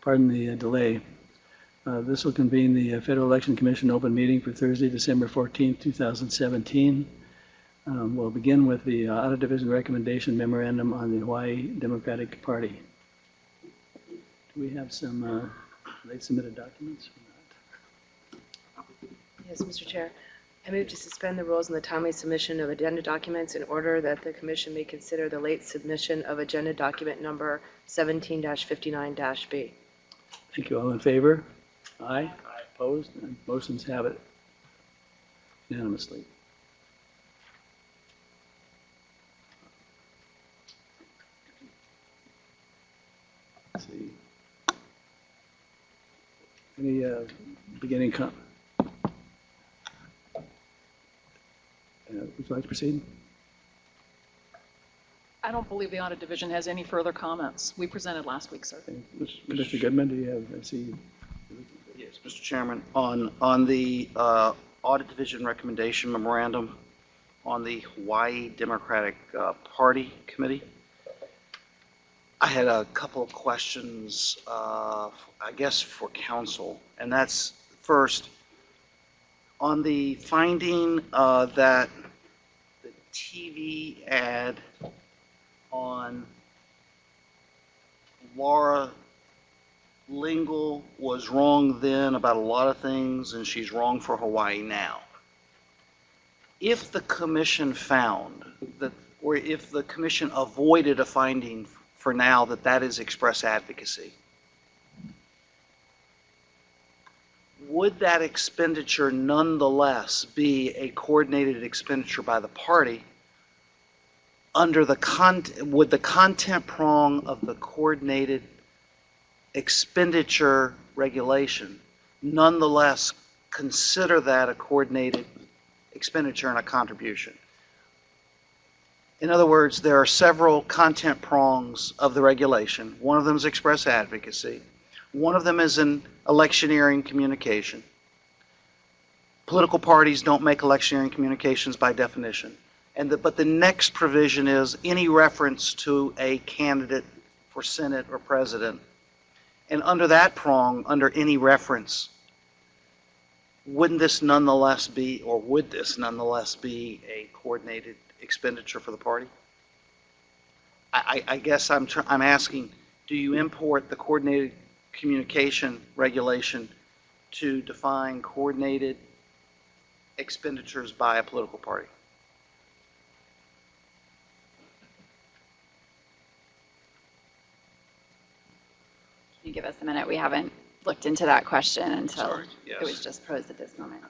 Pardon the delay. This will convene the Federal Election Commission open meeting for Thursday, December 14th, 2017. We'll begin with the Audit Division recommendation memorandum on the Hawaii Democratic Party. Do we have some late submitted documents or not? Yes, Mr. Chair. I move to suspend the rules on the timely submission of agenda documents in order that the Commission may consider the late submission of agenda document number 17-59-B. Thank you. All in favor? Aye. Opposed? And motions have it unanimously. Let's see. Any beginning comment? Would you like to proceed? I don't believe the Audit Division has any further comments. We presented last week, sir. Okay. Mr. Goodman, do you have, I see. Yes, Mr. Chairman, on the Audit Division recommendation memorandum on the Hawaii Democratic Party Committee, I had a couple of questions, I guess, for council, and that's first, on the finding that the TV ad on Laura Lingle was wrong then about a lot of things, and she's wrong for Hawaii now. If the commission found that, or if the commission avoided a finding for now that that is express advocacy, would that expenditure nonetheless be a coordinated expenditure by the party under the would the content prong of the coordinated expenditure regulation nonetheless consider that a coordinated expenditure and a contribution? In other words, there are several content prongs of the regulation. One of them is express advocacy. One of them is an electioneering communication. Political parties don't make electioneering communications by definition. But the next provision is any reference to a candidate for Senate or President. And under that prong, under any reference, wouldn't this nonetheless be, or would this nonetheless be a coordinated expenditure for the party? I guess I'm asking, do you import the coordinated communication regulation to define coordinated expenditures by a political party? Can you give us a minute? We haven't looked into that question until Sorry, yes. It was just posed at this moment.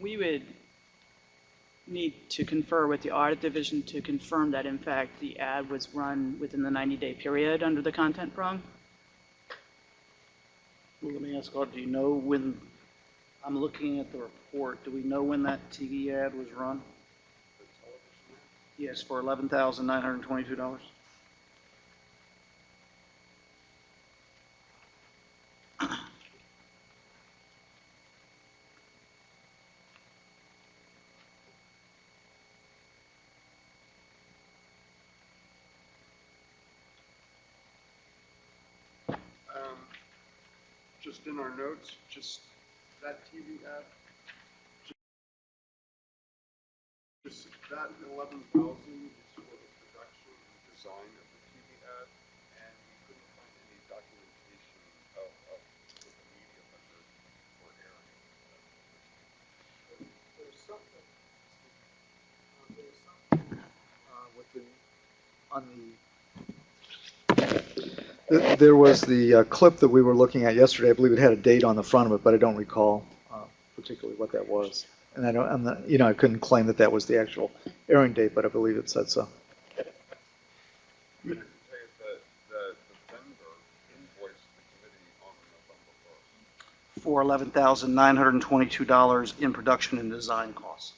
We would need to confer with the audit division to confirm that in fact the ad was run within the 90-day period under the content prong. Well, let me ask, do you know when, I'm looking at the report, do we know when that TV ad was run? Yes, for $11,922. Just in our notes, just that TV ad, just that 11,000 is for the production and design of the TV ad, and we couldn't find any documentation of the media budget for airing. There's something with the, on there was the clip that we were looking at yesterday. I believe it had a date on the front of it, but I don't recall particularly what that was. And I'm not, I couldn't claim that that was the actual airing date, but I believe it said so. I can tell you that the vendor invoiced the committee on November 1st. For $11,922 in production and design costs.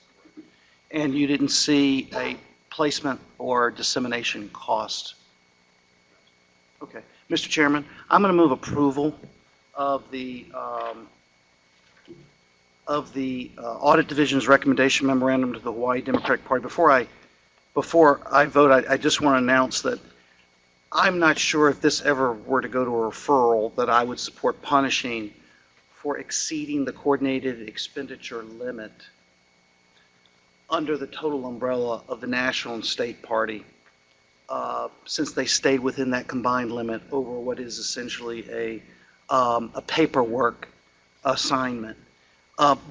And you didn't see a placement or dissemination cost? Okay. Mr. Chairman, I'm going to move approval of the Audit Division's recommendation memorandum to the Hawaii Democratic Party. Before I vote, I just want to announce that I'm not sure if this ever were to go to a referral that I would support punishing for exceeding the coordinated expenditure limit under the total umbrella of the national and state party, since they stayed within that combined limit over what is essentially a paperwork assignment.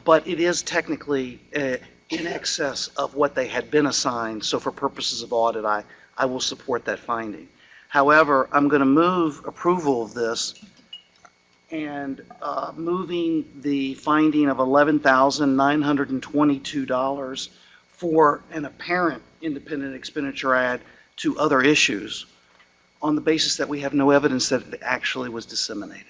But it is technically in excess of what they had been assigned, so for purposes of audit, I will support that finding. However, I'm going to move approval of this and moving the finding of $11,922 for an apparent independent expenditure ad to other issues on the basis that we have no evidence that it actually was disseminated.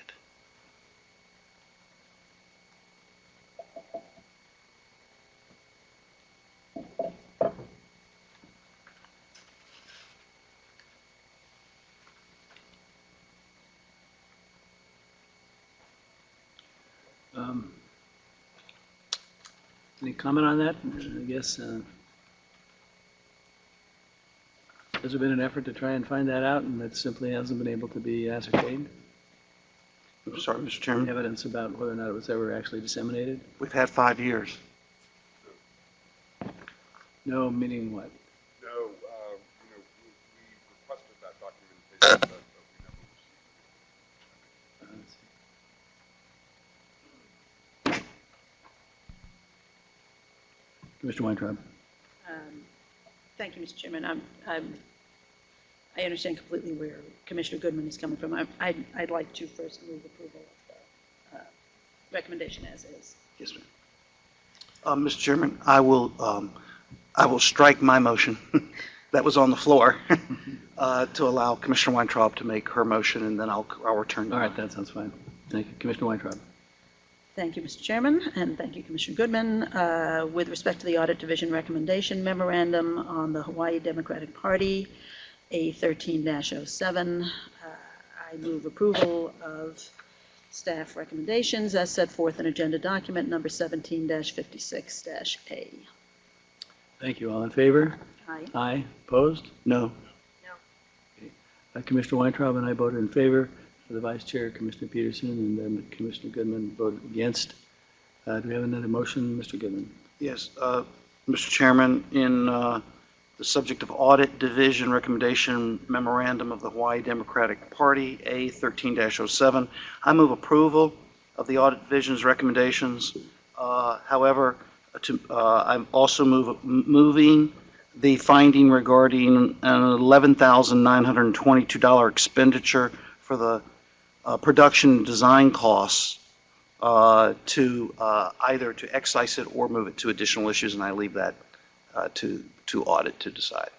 Any comment on that? I guess, has there been an effort to try and find that out, and that simply hasn't been able to be ascertained? I'm sorry, Mr. Chairman. Evidence about whether or not it was ever actually disseminated? We've had 5 years. No, meaning what? No, we requested that documentation, but we never received it. Commissioner Weintraub. Thank you, Mr. Chairman. I understand completely where Commissioner Goodman is coming from. I'd like to first move approval of the recommendation as is. Yes, ma'am. Mr. Chairman, I will strike my motion that was on the floor to allow Commissioner Weintraub to make her motion, and then I'll return. All right, that sounds fine. Thank you. Commissioner Weintraub. Thank you, Mr. Chairman, and thank you, Commissioner Goodman. With respect to the Audit Division recommendation memorandum on the Hawaii Democratic Party, A13-07, I move approval of staff recommendations as set forth in agenda document number 17-56-A. Thank you. All in favor? Aye. Aye. Opposed? No. No. Okay. Commissioner Weintraub and I voted in favor. The Vice Chair, Commissioner Peterson, and then Commissioner Goodman voted against. Do we have another motion, Mr. Goodman? Yes, Mr. Chairman, in the subject of Audit Division recommendation memorandum of the Hawaii Democratic Party, A13-07, I move approval of the Audit Division's recommendations. However, I'm also moving the finding regarding an $11,922 expenditure for the production design costs to either to excise it or move it to additional issues, and I leave that to audit to decide.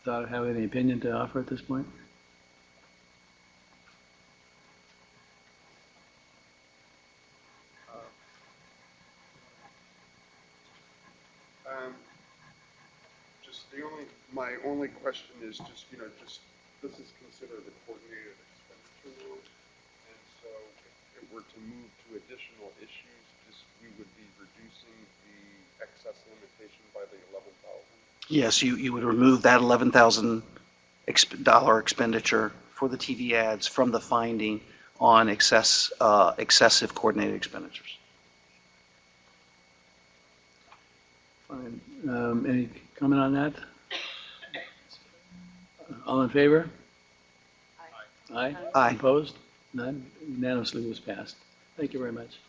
Do I have any opinion to offer at this point? Just my only question is just, this is considered a coordinated expenditure rule. And so if it were to move to additional issues, we would be reducing the excess limitation by the 11,000. Yes, you would remove that $11,000 expenditure for the TV ads from the finding on excessive coordinated expenditures. Fine. Any comment on that? All in favor? Aye. Aye. Opposed? None. Unanimously was passed. Thank you very much.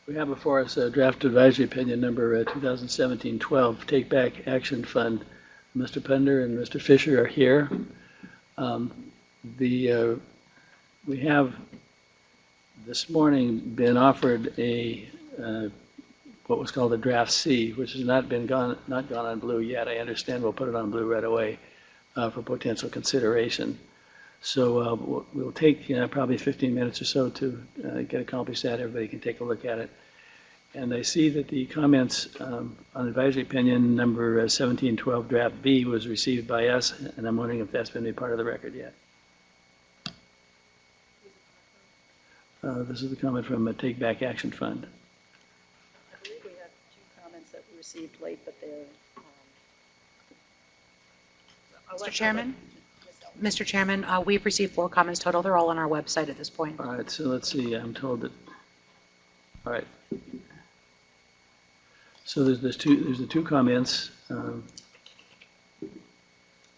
We have before us a draft advisory opinion number 2017-12, Take Back Action Fund. Mr. Pender and Mr. Fisher are here. We have this morning been offered a what was called a draft C, which has not gone on blue yet. I understand we'll put it on blue right away for potential consideration. So we'll take probably 15 minutes or so to get accomplished that. Everybody can take a look at it. And I see that the comments on advisory opinion number 1712 draft B was received by us, and I'm wondering if that's been made part of the record yet. This is the comment from Take Back Action Fund. I believe we have two comments that we received late, but they're. Mr. Chairman, we've received 4 comments total. They're all on our website at this point. All right, so let's see. I'm told that. All right. So there's the two comments, and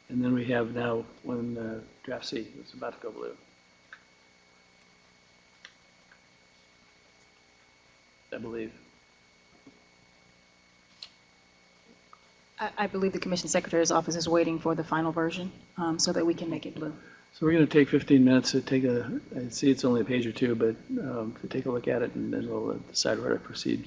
then we have now one draft C that's about to go blue. I believe. I believe the Commission Secretary's office is waiting for the final version so that we can make it blue. So we're going to take 15 minutes to take I see it's only a page or two, but to take a look at it, and then we'll decide where to proceed.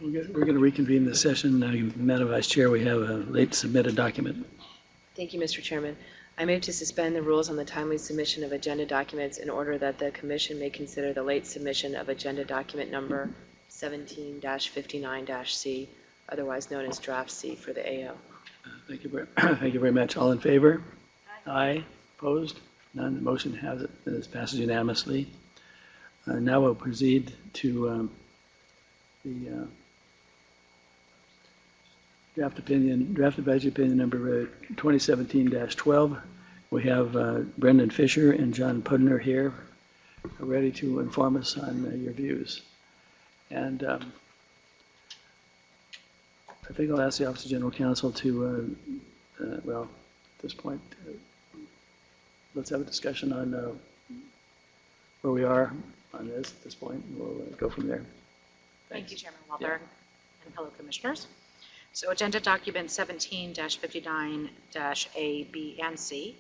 We're going to reconvene the session. Madam Vice Chair, we have a late submitted document. Thank you, Mr. Chairman. I move to suspend the rules on the timely submission of agenda documents in order that the commission may consider the late submission of agenda document number 17-59-C, otherwise known as draft C for the AO. Thank you very much. All in favor? Aye. Opposed? None. The motion has it. This passes unanimously. Now we'll proceed to the draft advisory opinion number 2017-12. We have Brendan Fisher and John Pudner here, ready to inform us on your views. And I think I'll ask the Office of General Counsel to, well, at this point, let's have a discussion on where we are on this at this point. We'll go from there. Thank you, Chairman Walter and fellow commissioners. So agenda document 17-59-A, B, and C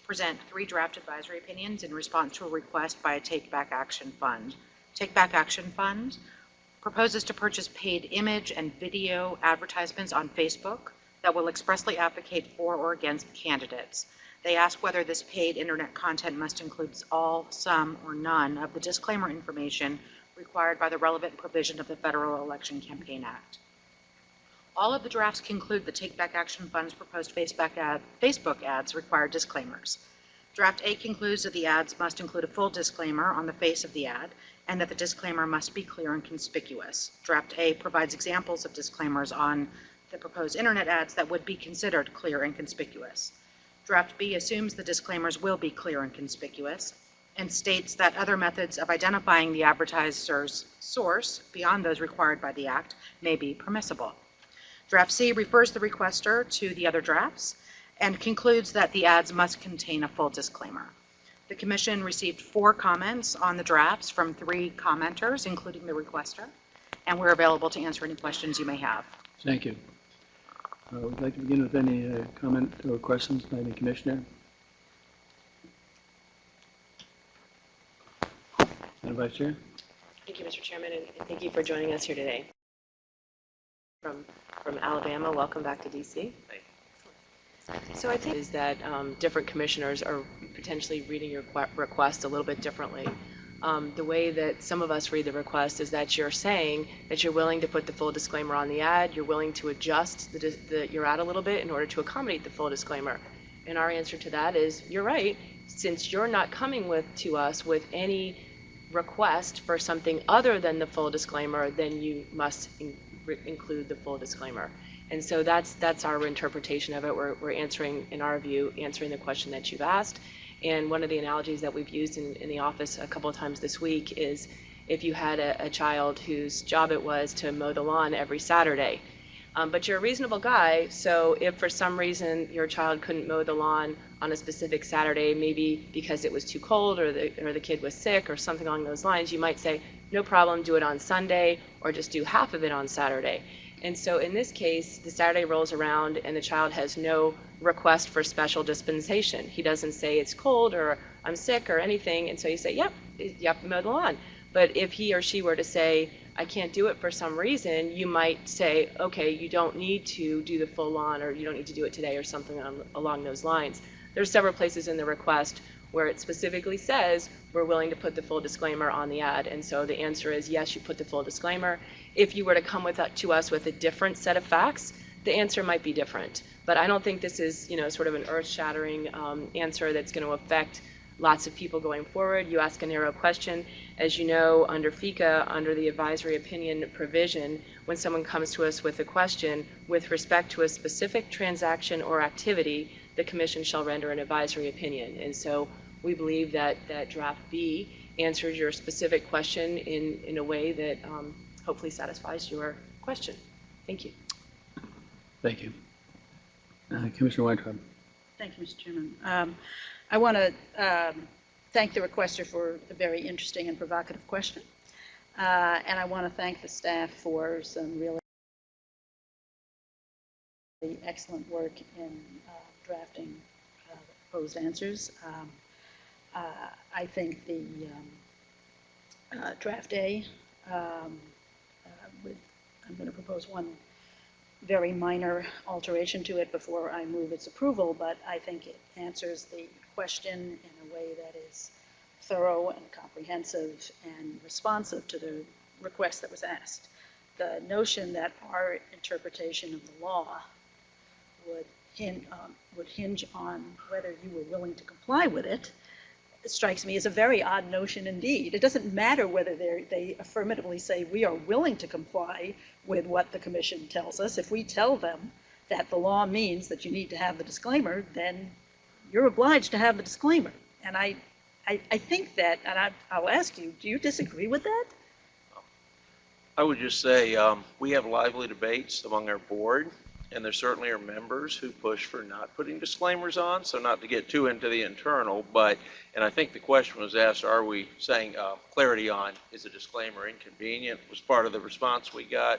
present 3 draft advisory opinions in response to a request by a Take Back Action Fund. Take Back Action Fund proposes to purchase paid image and video advertisements on Facebook that will expressly advocate for or against candidates. They ask whether this paid internet content must include all, some, or none of the disclaimer information required by the relevant provision of the Federal Election Campaign Act. All of the drafts conclude the Take Back Action Fund's proposed Facebook ads require disclaimers. Draft A concludes that the ads must include a full disclaimer on the face of the ad and that the disclaimer must be clear and conspicuous. Draft A provides examples of disclaimers on the proposed internet ads that would be considered clear and conspicuous. Draft B assumes the disclaimers will be clear and conspicuous and states that other methods of identifying the advertiser's source beyond those required by the Act may be permissible. Draft C refers the requester to the other drafts and concludes that the ads must contain a full disclaimer. The Commission received 4 comments on the drafts from 3 commenters, including the requester, and we're available to answer any questions you may have. Thank you. Would like to begin with any comment or questions by the Commissioner? Madam Vice Chair? Thank you, Mr. Chairman, and thank you for joining us here today. From Alabama, welcome back to DC. So I think is that different commissioners are potentially reading your request a little bit differently. The way that some of us read the request is that you're saying that you're willing to put the full disclaimer on the ad, you're willing to adjust your ad a little bit in order to accommodate the full disclaimer. And our answer to that is, you're right, since you're not coming to us with any request for something other than the full disclaimer, then you must include the full disclaimer. And so that's our interpretation of it. We're answering, in our view, answering the question that you've asked. And one of the analogies that we've used in the office a couple of times this week is if you had a child whose job it was to mow the lawn every Saturday. But you're a reasonable guy, so if for some reason your child couldn't mow the lawn on a specific Saturday, maybe because it was too cold or the kid was sick or something along those lines, you might say, no problem, do it on Sunday or just do half of it on Saturday. And so in this case, the Saturday rolls around and the child has no request for special dispensation. He doesn't say it's cold or I'm sick or anything, and so you say, yep, you have to mow the lawn. But if he or she were to say, I can't do it for some reason, you might say, okay, you don't need to do the full lawn or you don't need to do it today or something along those lines. There's several places in the request where it specifically says we're willing to put the full disclaimer on the ad. And so the answer is yes, you put the full disclaimer. If you were to come to us with a different set of facts, the answer might be different. But I don't think this is, sort of an earth-shattering answer that's going to affect lots of people going forward. You ask a narrow question. As you know, under FECA, under the advisory opinion provision, when someone comes to us with a question with respect to a specific transaction or activity, the Commission shall render an advisory opinion. And so we believe that draft B answers your specific question in a way that hopefully satisfies your question. Thank you. Thank you. Commissioner Weintraub. Thank you, Mr. Chairman. I want to thank the requester for the very interesting and provocative question. And I want to thank the staff for some really excellent work in drafting the proposed answers. I think the draft A with I'm going to propose one very minor alteration to it before I move its approval, but I think it answers the question in a way that is thorough and comprehensive and responsive to the request that was asked. The notion that our interpretation of the law would hinge on whether you were willing to comply with it, it strikes me as a very odd notion indeed. It doesn't matter whether they affirmatively say we are willing to comply with what the commission tells us. If we tell them that the law means that you need to have the disclaimer, then you're obliged to have the disclaimer. And I think that, and I'll ask you, do you disagree with that? I would just say we have lively debates among our board, and there certainly are members who push for not putting disclaimers on, so not to get too into the internal, and I think the question was asked, are we saying clarity on, is a disclaimer inconvenient, was part of the response we got.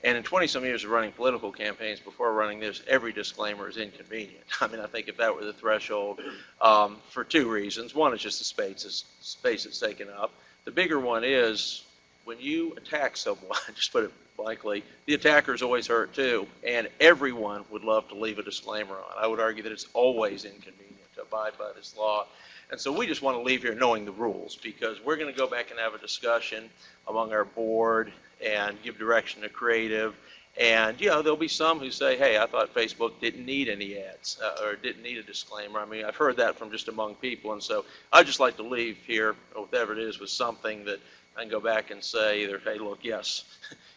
And in 20-some years of running political campaigns, before running this, every disclaimer is inconvenient. I mean, I think if that were the threshold, for two reasons. One is just the space it's taken up. The bigger one is, when you attack someone, just put it blankly, the attacker's always hurt too, and everyone would love to leave a disclaimer on. I would argue that it's always inconvenient to abide by this law. And so we just want to leave here knowing the rules, because we're going to go back and have a discussion among our board and give direction to creative. And, you know, there'll be some who say, hey, I thought Facebook didn't need any ads or didn't need a disclaimer. I mean, I've heard that from just among people. And so I'd just like to leave here, or whatever it is, with something that I can go back and say either, hey, look, yes,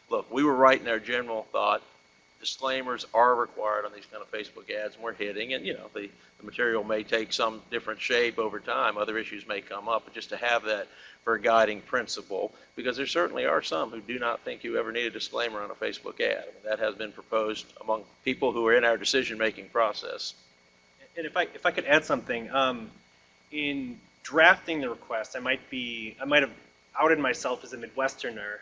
look, we were right in our general thought. Disclaimers are required on these kind of Facebook ads, and we're hitting. And, you know, the material may take some different shape over time. Other issues may come up. But just to have that for a guiding principle, because there certainly are some who do not think you ever need a disclaimer on a Facebook ad. I mean, that has been proposed among people who are in our decision-making process. And if I could add something, in drafting the request, I might have outed myself as a Midwesterner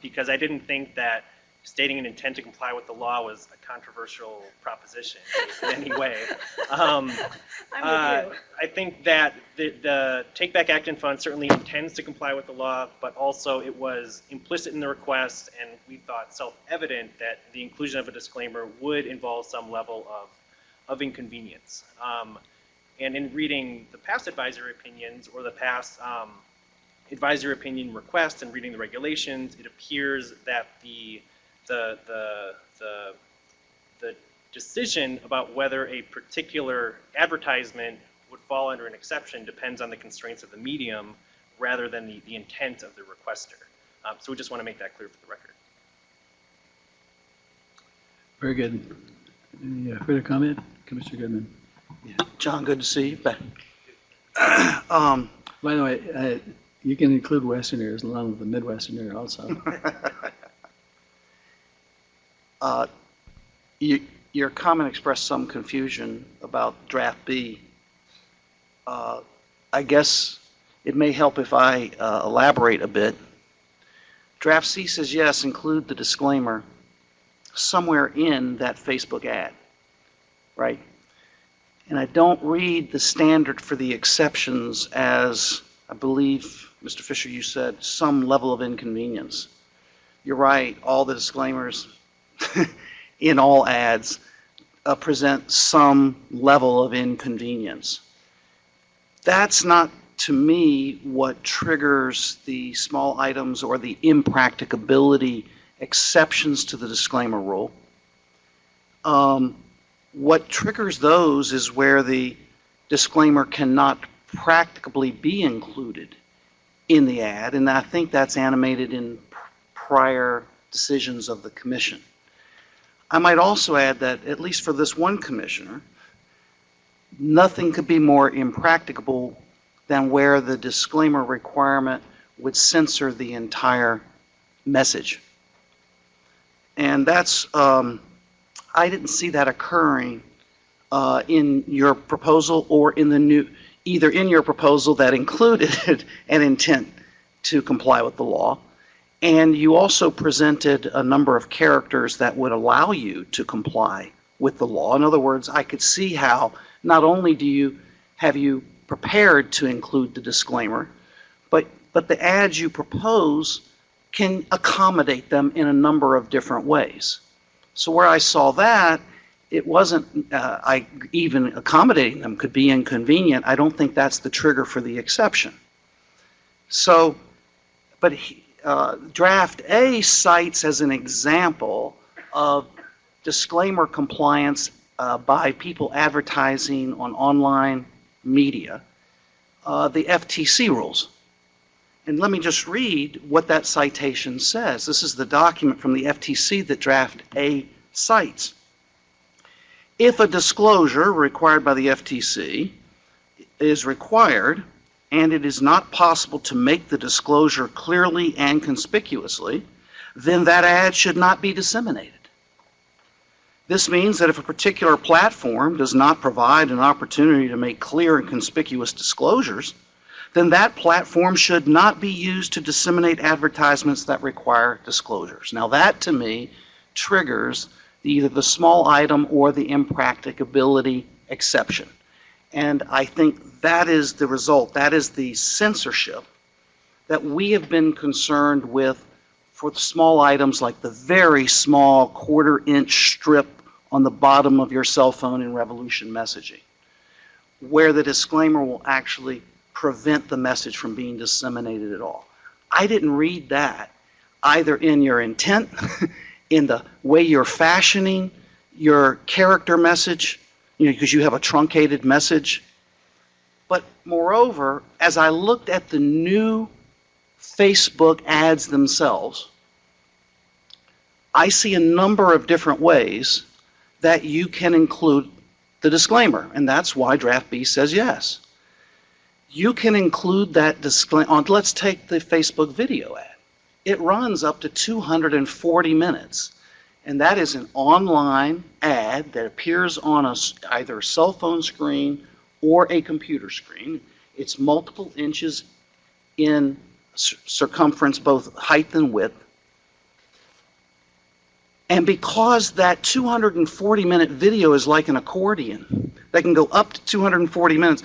because I didn't think that stating an intent to comply with the law was a controversial proposition in any way. I think that the Take Back Action Fund certainly intends to comply with the law, but also it was implicit in the request, and we thought self-evident that the inclusion of a disclaimer would involve some level of inconvenience. And in reading the past advisory opinions or the past advisory opinion request and reading the regulations, it appears that the decision about whether a particular advertisement would fall under an exception depends on the constraints of the medium rather than the intent of the requester. So we just want to make that clear for the record. Very good. Any further comment? Commissioner Goodman. Yeah. John, good to see you back. By the way, you can include Westerners along with the Midwesterner also. Your comment expressed some confusion about draft B. I guess it may help if I elaborate a bit. Draft C says, yes, include the disclaimer somewhere in that Facebook ad, right? And I don't read the standard for the exceptions as, I believe, Mr. Fisher, you said, some level of inconvenience. You're right, all the disclaimers in all ads present some level of inconvenience. That's not, to me, what triggers the small items or the impracticability exceptions to the disclaimer rule. What triggers those is where the disclaimer cannot practicably be included in the ad, and I think that's animated in prior decisions of the commission. I might also add that, at least for this one commissioner, nothing could be more impracticable than where the disclaimer requirement would censor the entire message. And that's, I didn't see that occurring in your proposal or in the new, either in your proposal that included an intent to comply with the law, and you also presented a number of characters that would allow you to comply with the law. In other words, I could see how not only have you prepared to include the disclaimer, but the ads you propose can accommodate them in a number of different ways. So where I saw that, it wasn't, even accommodating them could be inconvenient. I don't think that's the trigger for the exception. So, but draft A cites as an example of disclaimer compliance by people advertising on online media, the FTC rules. And let me just read what that citation says. This is the document from the FTC that draft A cites. If a disclosure required by the FTC is required, and it is not possible to make the disclosure clearly and conspicuously, then that ad should not be disseminated. This means that if a particular platform does not provide an opportunity to make clear and conspicuous disclosures, then that platform should not be used to disseminate advertisements that require disclosures. Now that, to me, triggers either the small item or the impracticability exception. And I think that is the result. That is the censorship that we have been concerned with for the small items like the very small quarter-inch strip on the bottom of your cell phone in Revolution messaging, where the disclaimer will actually prevent the message from being disseminated at all. I didn't read that either in your intent, in the way you're fashioning your character message, because you have a truncated message. But moreover, as I looked at the new Facebook ads themselves, I see a number of different ways that you can include the disclaimer, and that's why Draft B says yes. You can include that disclaimer. Let's take the Facebook video ad. It runs up to 240 minutes, and that is an online ad that appears on either a cell phone screen or a computer screen. It's multiple inches in circumference, both height and width. And because that 240-minute video is like an accordion, that can go up to 240 minutes,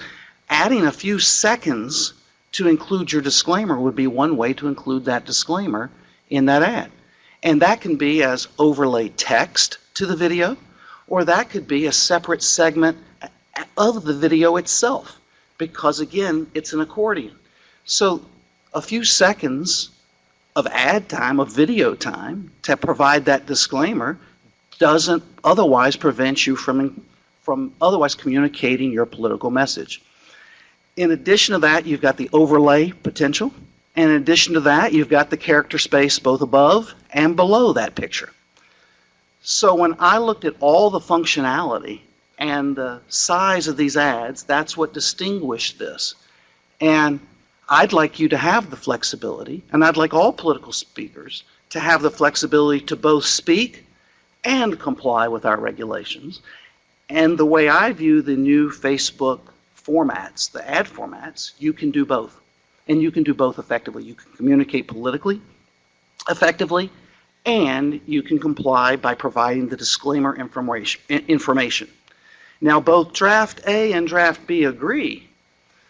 adding a few seconds to include your disclaimer would be one way to include that disclaimer in that ad. And that can be as overlay text to the video, or that could be a separate segment of the video itself, because again, it's an accordion. So a few seconds of ad time, of video time, to provide that disclaimer doesn't otherwise prevent you from otherwise communicating your political message. In addition to that, you've got the overlay potential. And in addition to that, you've got the character space both above and below that picture. So when I looked at all the functionality and the size of these ads, that's what distinguished this. And I'd like you to have the flexibility, and I'd like all political speakers to have the flexibility to both speak and comply with our regulations. And the way I view the new Facebook formats, the ad formats, you can do both. And you can do both effectively. You can communicate politically effectively, and you can comply by providing the disclaimer information. Now, both Draft A and Draft B agree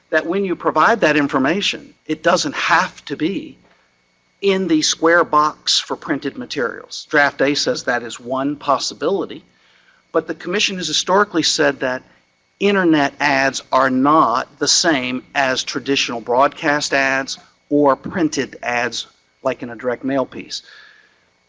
that when you provide that information, it doesn't have to be in the square box for printed materials. Draft A says that is one possibility, but the Commission has historically said that Internet ads are not the same as traditional broadcast ads or printed ads like in a direct mail piece.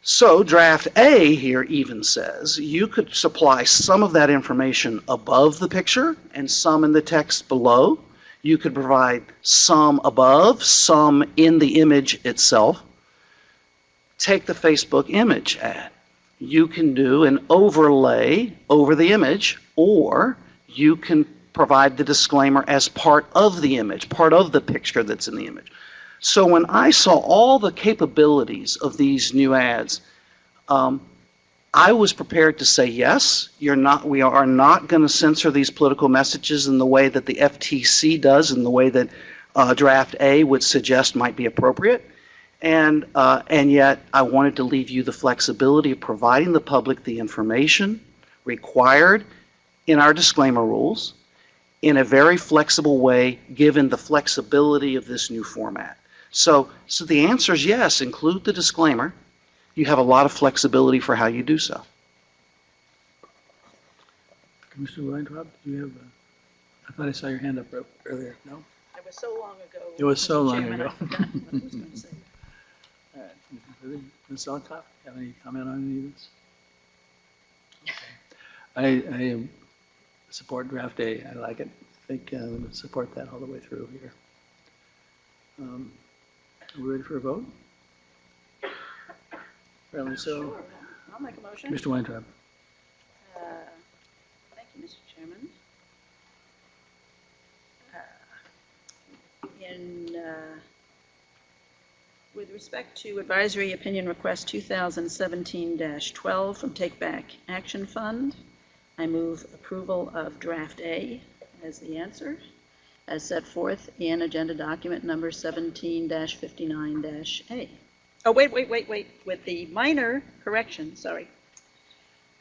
So Draft A here even says you could supply some of that information above the picture and some in the text below. You could provide some above, some in the image itself. Take the Facebook image ad. You can do an overlay over the image, or you can provide the disclaimer as part of the image, part of the picture that's in the image. So when I saw all the capabilities of these new ads, I was prepared to say yes, we are not going to censor these political messages in the way that the FTC does, in the way that Draft A would suggest might be appropriate. And yet I wanted to leave you the flexibility of providing the public the information required in our disclaimer rules in a very flexible way, given the flexibility of this new format. So the answer is yes, include the disclaimer. You have a lot of flexibility for how you do so. Commissioner Weintraub, do you have, I thought I saw your hand up earlier. No? It was so long ago. It was so Mr. long Chairman, ago. I forgot what I was going to say. All right. Ms. Zollikoff, have any comment on any of this? Okay. I support draft A. I like it. I think I support that all the way through here. Are we ready for a vote? Apparently so. Sure. I'll make a motion. Mr. Weintraub. Thank you, Mr. Chairman. With respect to advisory opinion request 2017-12 from Take Back Action Fund, I move approval of draft A as the answer, as set forth in agenda document number 17-59-A. Oh, wait, with the minor correction, sorry.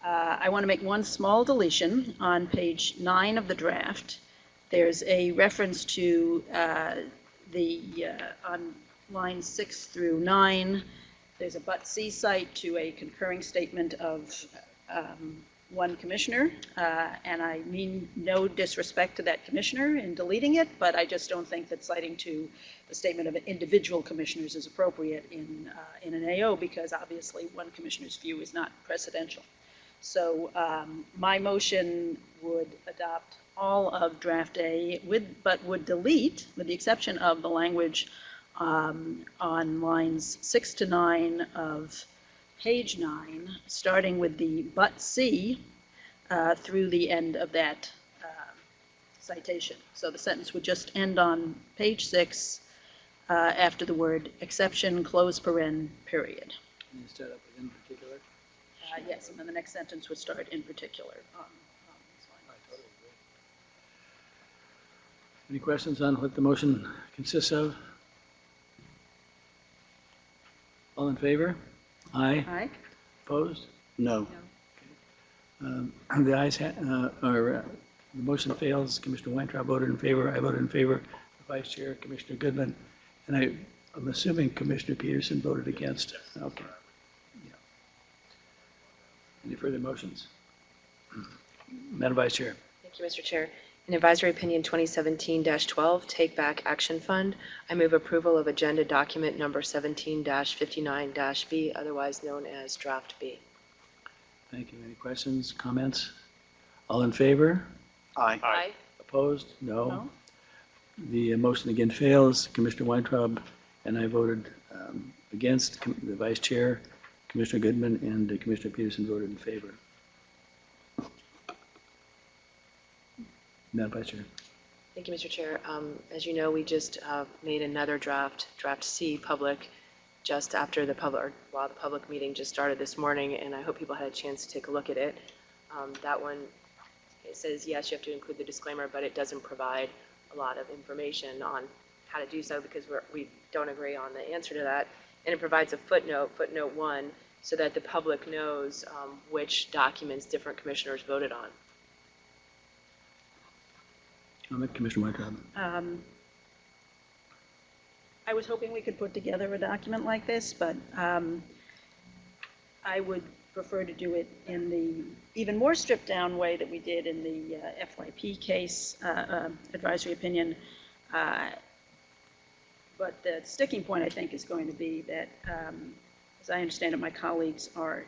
I want to make one small deletion on page 9 of the draft. There's a reference to on lines 6 through 9, there's a but C site to a concurring statement of one commissioner, and I mean no disrespect to that commissioner in deleting it, but I just don't think that citing to the statement of individual commissioners is appropriate in an AO, because obviously one commissioner's view is not precedential. So my motion would adopt all of draft A, but would delete, with the exception of the language on lines 6 to 9 of page 9, starting with the but C through the end of that citation. So the sentence would just end on page 6 after the word exception, close paren, period. Can you start up with in particular? Yes, and then the next sentence would start in particular on this line. I totally agree. Any questions on what the motion consists of? All in favor? Aye. Aye. Opposed? No. The ayes, the motion fails. Commissioner Weintraub voted in favor. I voted in favor. The Vice Chair, Commissioner Goodman, and I'm assuming Commissioner Peterson voted against. Okay. Yeah. Any further motions? Madam Vice Chair. Thank you, Mr. Chair. In advisory opinion 2017-12, Take Back Action Fund, I move approval of agenda document number 17-59-B, otherwise known as draft B. Thank you. Any questions, comments? All in favor? Aye. Aye. Opposed? No. No. The motion again fails. Commissioner Weintraub and I voted against. The Vice Chair, Commissioner Goodman, and Commissioner Peterson voted in favor. Madam Vice Chair. Thank you, Mr. Chair. As you know, we just made another draft C, public, just after the public, or while the public meeting just started this morning, and I hope people had a chance to take a look at it. That one, it says, yes, you have to include the disclaimer, but it doesn't provide a lot of information on how to do so, because we don't agree on the answer to that. And it provides a footnote 1, so that the public knows which documents different commissioners voted on. Comment, Commissioner Weintraub. I was hoping we could put together a document like this, but I would prefer to do it in the even more stripped down way that we did in the FYP case advisory opinion. But the sticking point, I think, is going to be that, as I understand it, my colleagues are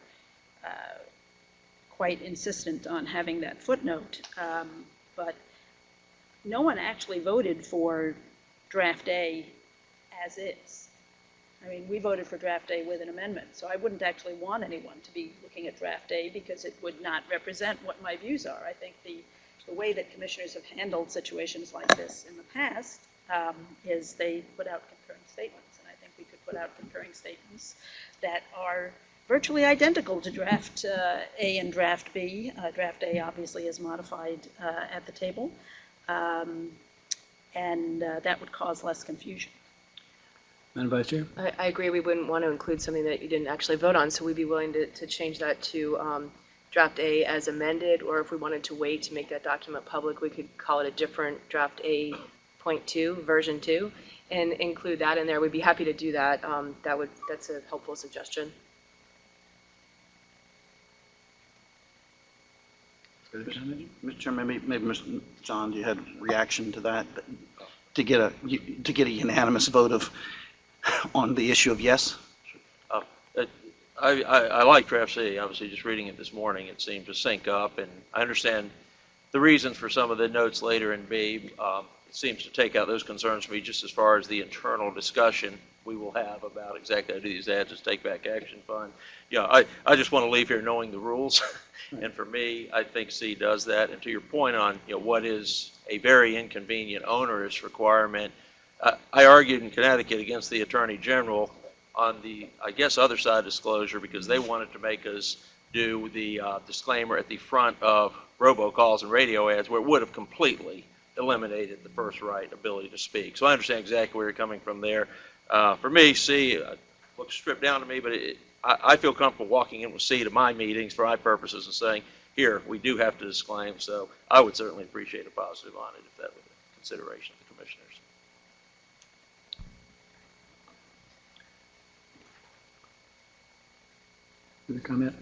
quite insistent on having that footnote. But no one actually voted for draft A as is. I mean, we voted for draft A with an amendment, so I wouldn't actually want anyone to be looking at draft A, because it would not represent what my views are. I think the way that commissioners have handled situations like this in the past is they put out concurring statements, and I think we could put out concurring statements that are virtually identical to draft A and draft B. Draft A obviously is modified at the table. And that would cause less confusion. Madam Vice Chair? I agree. We wouldn't want to include something that you didn't actually vote on, so we'd be willing to change that to draft A as amended, or if we wanted to wait to make that document public, we could call it a different draft A.2, version 2, and include that in there. We'd be happy to do that. That's a helpful suggestion. Mr. Chairman, maybe Mr. John, you had a reaction to that, to get a unanimous vote on the issue of yes? I like draft C. Obviously, just reading it this morning, it seemed to sync up, and I understand the reasons for some of the notes later in B. It seems to take out those concerns for me just as far as the internal discussion we will have about exactly how to do these ads as take back action fund. Yeah, I just want to leave here knowing the rules, and for me, I think C does that. And to your point on what is a very inconvenient, onerous requirement, I argued in Connecticut against the Attorney General on the, I guess, other side disclosure because they wanted to make us do the disclaimer at the front of robocalls and radio ads where it would have completely eliminated the first right ability to speak. So I understand exactly where you're coming from there. For me, C looks stripped down to me, but I feel comfortable walking in with C to my meetings for my purposes and saying, here, we do have to disclaim. So I would certainly appreciate a positive on it if that was a consideration of the commissioners. Further comment?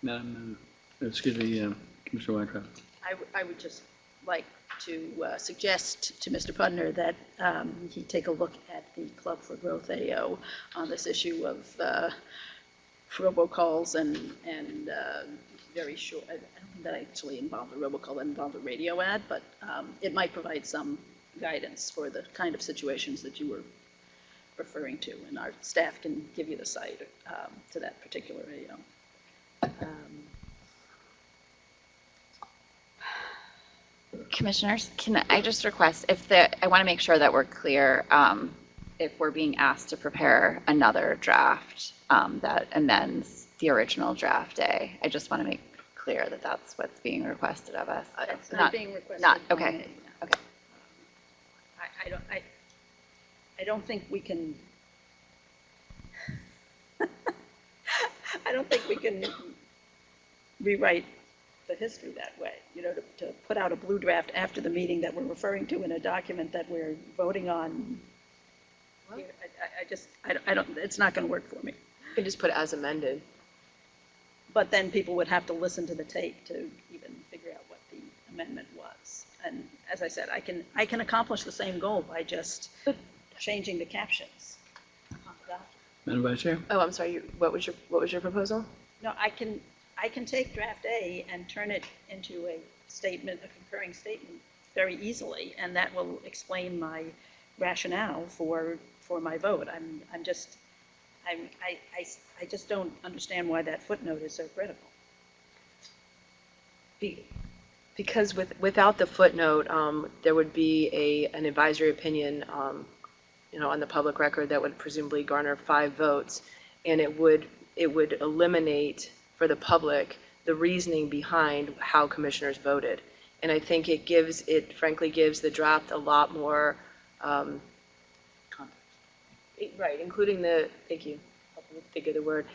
Madam, excuse me, Commissioner Wyckoff. I would just like to suggest to Mr. Pudner that he take a look at the Club for Growth AO on this issue of robocalls and very short. I don't think that actually involved a robocall, that involved a radio ad, but it might provide some guidance for the kind of situations that you were referring to, and our staff can give you the site to that particular AO. Commissioners, can I just request, I want to make sure that we're clear, if we're being asked to prepare another draft that amends the original draft A, I just want to make clear that that's what's being requested of us. It's not being requested. Okay. Okay. I don't think we can. I don't think we can rewrite the history that way. To put out a blue draft after the meeting that we're referring to in a document that we're voting on. I don't. It's not going to work for me. You can just put as amended. But then people would have to listen to the tape to even figure out what the amendment was. And as I said, I can accomplish the same goal by just changing the captions. Madam Vice Chair? Oh, I'm sorry. What was your proposal? No, I can take draft A and turn it into a statement, a concurring statement, very easily, and that will explain my rationale for my vote. I just don't understand why that footnote is so critical. Because without the footnote, there would be an advisory opinion, on the public record that would presumably garner 5 votes, and it would eliminate for the public the reasoning behind how commissioners voted. And I think it frankly gives the draft a lot more context. Right, including thank you, think of the word.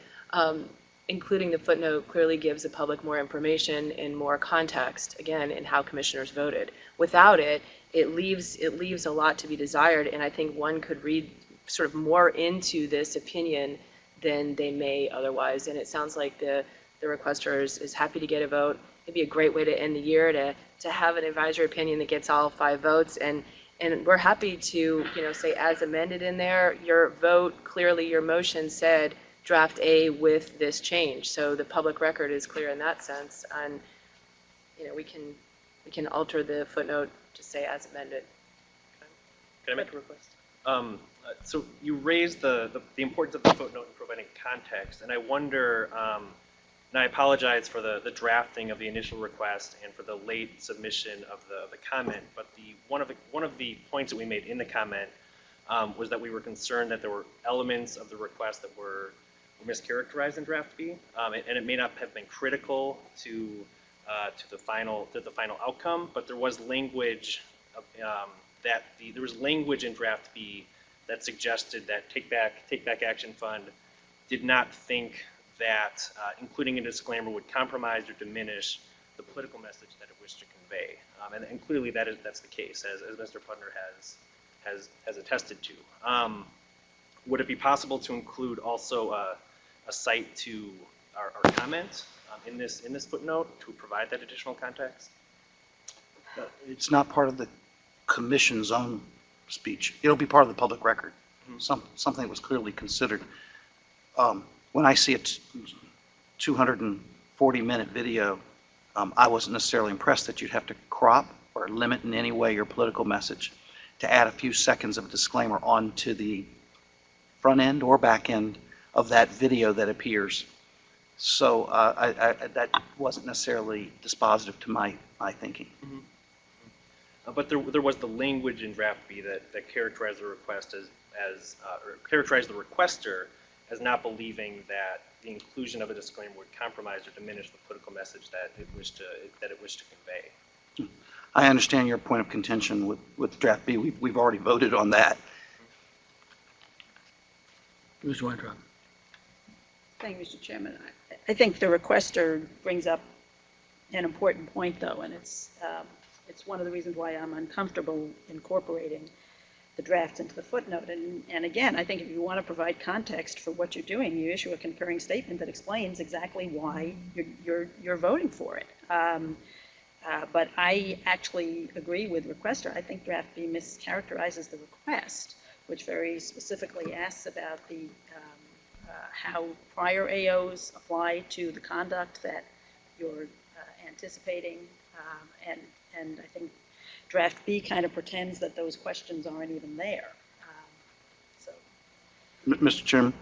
Including the footnote clearly gives the public more information and more context, again, in how commissioners voted. Without it, it leaves a lot to be desired, and I think one could read sort of more into this opinion than they may otherwise. And it sounds like the requester is happy to get a vote. It'd be a great way to end the year to have an advisory opinion that gets all 5 votes, and we're happy to say as amended in there. Your vote, clearly your motion said draft A with this change, so the public record is clear in that sense, and we can alter the footnote to say as amended. Can I make a request? So you raised the importance of the footnote in providing context, and I wonder, and I apologize for the drafting of the initial request and for the late submission of the comment, but one of the points that we made in the comment was that we were concerned that there were elements of the request that were mischaracterized in draft B, and it may not have been critical to the final outcome, but there was language there was language in draft B that suggested that Take Back Action Fund did not think that including a disclaimer would compromise or diminish the political message that it wished to convey. And clearly that's the case, as Mr. Pudner has attested to. Would it be possible to include also a cite to our comment in this footnote to provide that additional context? It's not part of the commission's own speech. It'll be part of the public record. Something that was clearly considered. When I see a 240-minute video, I wasn't necessarily impressed that you'd have to crop or limit in any way your political message to add a few seconds of disclaimer onto the front end or back end of that video that appears. So that wasn't necessarily dispositive to my thinking. But there was the language in draft B that characterized the request or characterized the requester as not believing that the inclusion of a disclaimer would compromise or diminish the political message that it wished to convey. I understand your point of contention with draft B. We've already voted on that. Mr. Weintraub. Thank you, Mr. Chairman. I think the requester brings up an important point, though, and it's one of the reasons why I'm uncomfortable incorporating the draft into the footnote. And again, I think if you want to provide context for what you're doing, you issue a concurring statement that explains exactly why you're voting for it. But I actually agree with requester. I think draft B mischaracterizes the request, which very specifically asks about the how prior AOs apply to the conduct that you're anticipating, and I think draft B kind of pretends that those questions aren't even there. Mr. Chairman,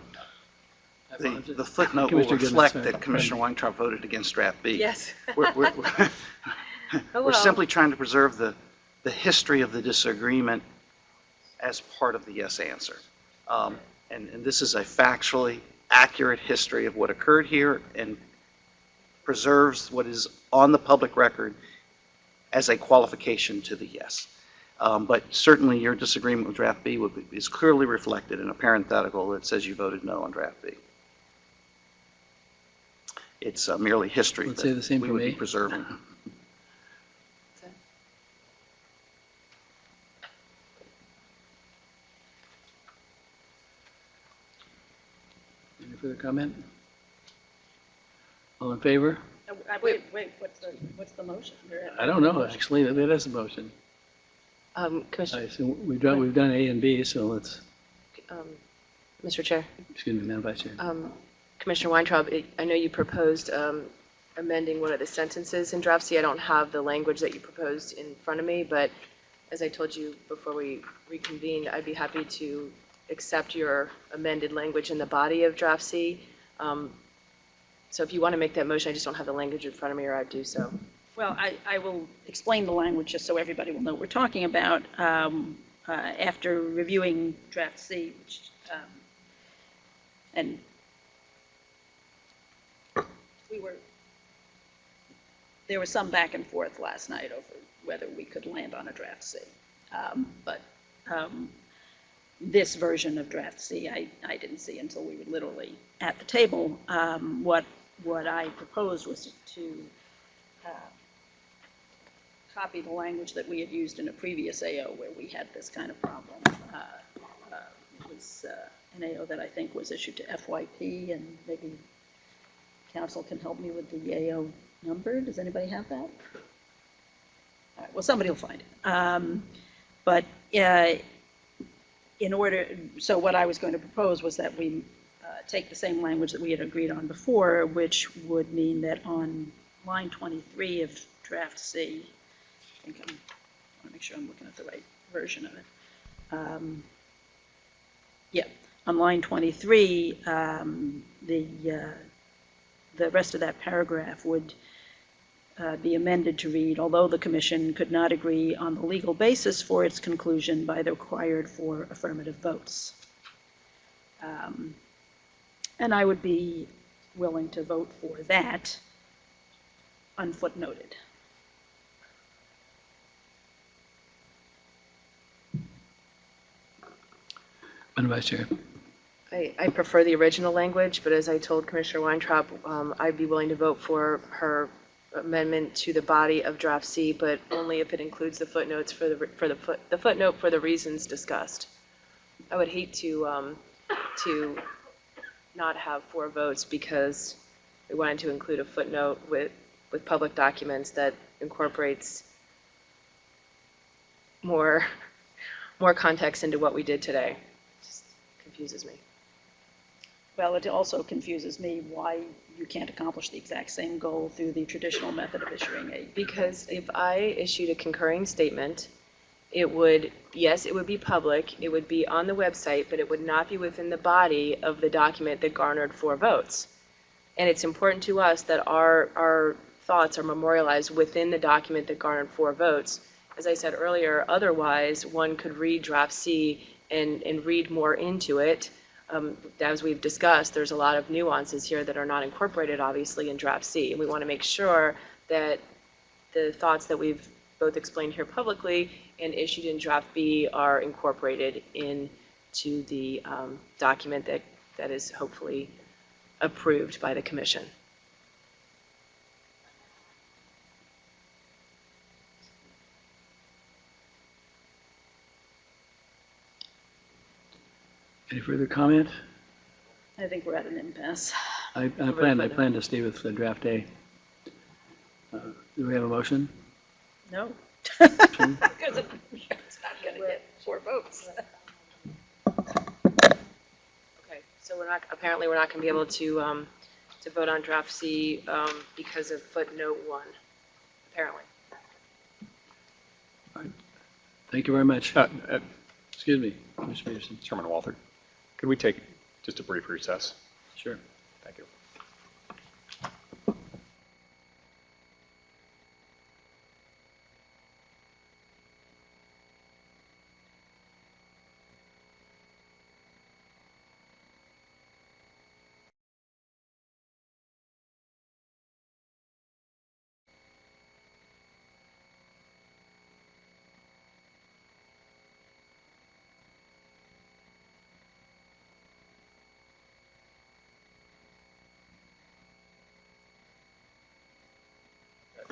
the footnote will reflect that Commissioner Weintraub voted against draft B. Yes. We're simply trying to preserve the history of the disagreement as part of the yes answer. And this is a factually accurate history of what occurred here and preserves what is on the public record as a qualification to the yes. But certainly your disagreement with draft B is clearly reflected in a parenthetical that says you voted no on draft B. It's merely history Let's say the same we for would be me. preserving. Any further comment? All in favor? Wait, what's the motion? I don't know, actually. That is a motion. Commissioner, I assume we've done A and B, so let's, Mr. Chair. excuse me, Madam Vice Chair. Commissioner Weintraub, I know you proposed amending one of the sentences in draft C. I don't have the language that you proposed in front of me, but as I told you before we reconvened, I'd be happy to accept your amended language in the body of draft C. So if you want to make that motion, I just don't have the language in front of me, or I'd do so. Well, I will explain the language just so everybody will know what we're talking about. After reviewing draft C, which, and there was some back and forth last night over whether we could land on a draft C. But this version of draft C, I didn't see until we were literally at the table. What I proposed was to copy the language that we had used in a previous AO where we had this kind of problem. It was an AO that I think was issued to FYP, and maybe council can help me with the AO number. Does anybody have that? All right, well, somebody will find it. But so what I was going to propose was that we take the same language that we had agreed on before, which would mean that on line 23 of draft C, I want to make sure I'm looking at the right version of it. Yeah, on line 23, the rest of that paragraph would be amended to read, although the Commission could not agree on the legal basis for its conclusion by the required 4 affirmative votes. And I would be willing to vote for that, unfootnoted. Madam Vice Chair. I prefer the original language, but as I told Commissioner Weintraub, I'd be willing to vote for her amendment to the body of draft C, but only if it includes the footnotes for the footnote for the reasons discussed. I would hate to not have 4 votes because we wanted to include a footnote with public documents that incorporates more context into what we did today. It just confuses me. Well, it also confuses me why you can't accomplish the exact same goal through the traditional method of issuing a. Because if I issued a concurring statement, it would, yes, it would be public, it would be on the website, but it would not be within the body of the document that garnered 4 votes. And it's important to us that our thoughts are memorialized within the document that garnered 4 votes. As I said earlier, otherwise one could read draft C and read more into it. As we've discussed, there's a lot of nuances here that are not incorporated, obviously, in draft C. And we want to make sure that the thoughts that we've both explained here publicly and issued in draft B are incorporated into the document that is hopefully approved by the commission. Any further comment? I think we're at an impasse. I plan to stay with the draft A. Do we have a motion? No. Because it's not going to get 4 votes. Okay, so apparently we're not going to be able to vote on draft C because of footnote 1, apparently. All right. Thank you very much. Excuse me, Mr. Peterson. Chairman Walther, could we take just a brief recess? Sure. Thank you.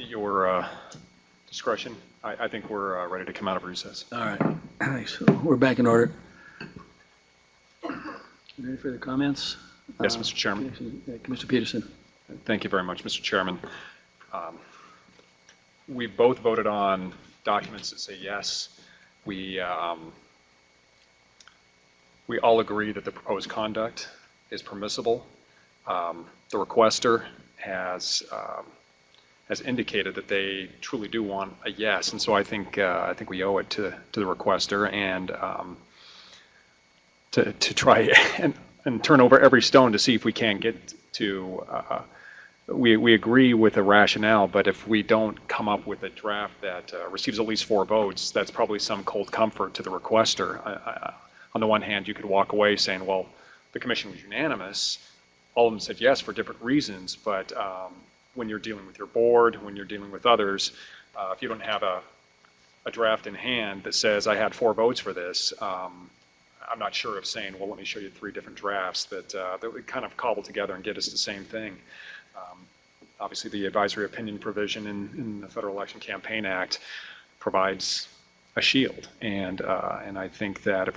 Your discretion. I think we're ready to come out of recess. All right. Thanks. We're back in order. Any further comments? Yes, Mr. Chairman. Mr. Peterson. Thank you very much, Mr. Chairman. We both voted on documents that say yes. We all agree that the proposed conduct is permissible. The requester has indicated that they truly do want a yes, and so I think we owe it to the requester and to try and turn over every stone to see if we can get to. We agree with the rationale, but if we don't come up with a draft that receives at least 4 votes, that's probably some cold comfort to the requester. On the one hand, you could walk away saying, well, the commission was unanimous. All of them said yes for different reasons, but when you're dealing with your board, when you're dealing with others, if you don't have a draft in hand that says I had 4 votes for this, I'm not sure of saying, well, let me show you 3 different drafts that would kind of cobble together and get us the same thing. Obviously, the advisory opinion provision in the Federal Election Campaign Act provides a shield, and I think that if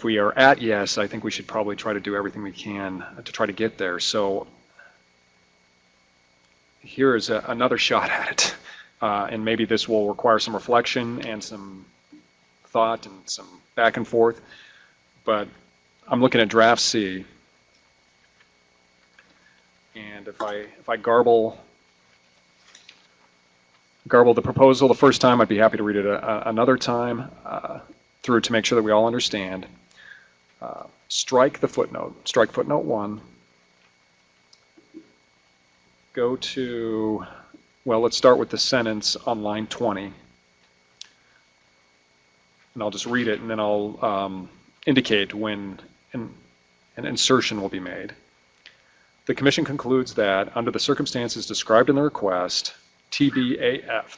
we are at yes, I think we should probably try to do everything we can to try to get there. So here is another shot at it, and maybe this will require some reflection and some thought and some back and forth, but I'm looking at draft C, and if I garble the proposal the first time, I'd be happy to read it another time through to make sure that we all understand. Strike the footnote. Strike footnote 1. Go to, well, let's start with the sentence on line 20. And I'll just read it, and then I'll indicate when an insertion will be made. The Commission concludes that, under the circumstances described in the request, TBAF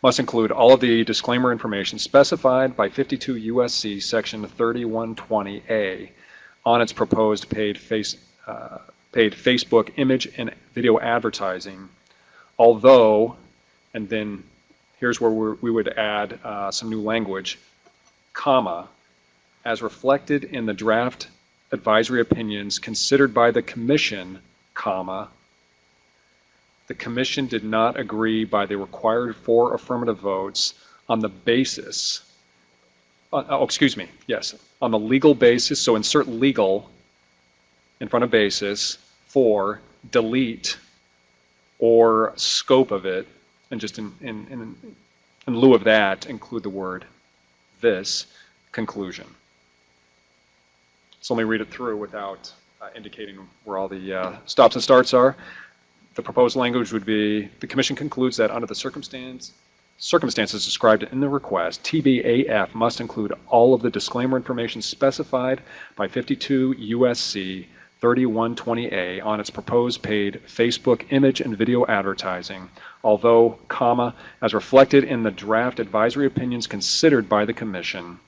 must include all of the disclaimer information specified by 52 U.S.C. Section 3120A on its proposed paid paid Facebook image and video advertising, although, and then here's where we would add some new language, comma, as reflected in the draft advisory opinions considered by the commission, comma, the commission did not agree by the required 4 affirmative votes on the basis, on the legal basis, so insert legal in front of basis, for delete or scope of it, and just in lieu of that, include the word this conclusion. So let me read it through without indicating where all the stops and starts are. The proposed language would be, the commission concludes that under the circumstances described in the request, TBAF must include all of the disclaimer information specified by 52 U.S.C. 3120A on its proposed paid Facebook image and video advertising, although, comma, as reflected in the draft advisory opinions considered by the commission,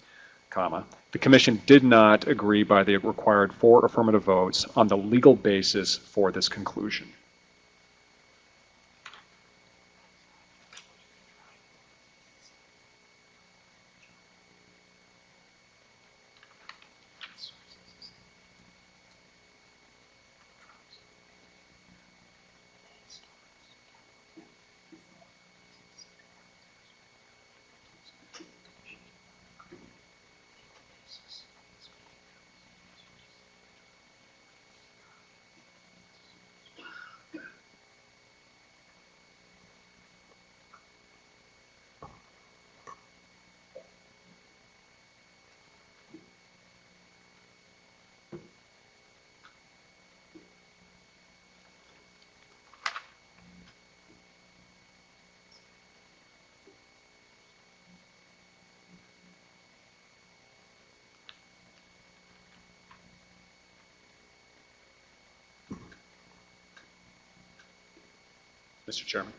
comma, the commission did not agree by the required 4 affirmative votes on the legal basis for this conclusion. Mr. Chairman.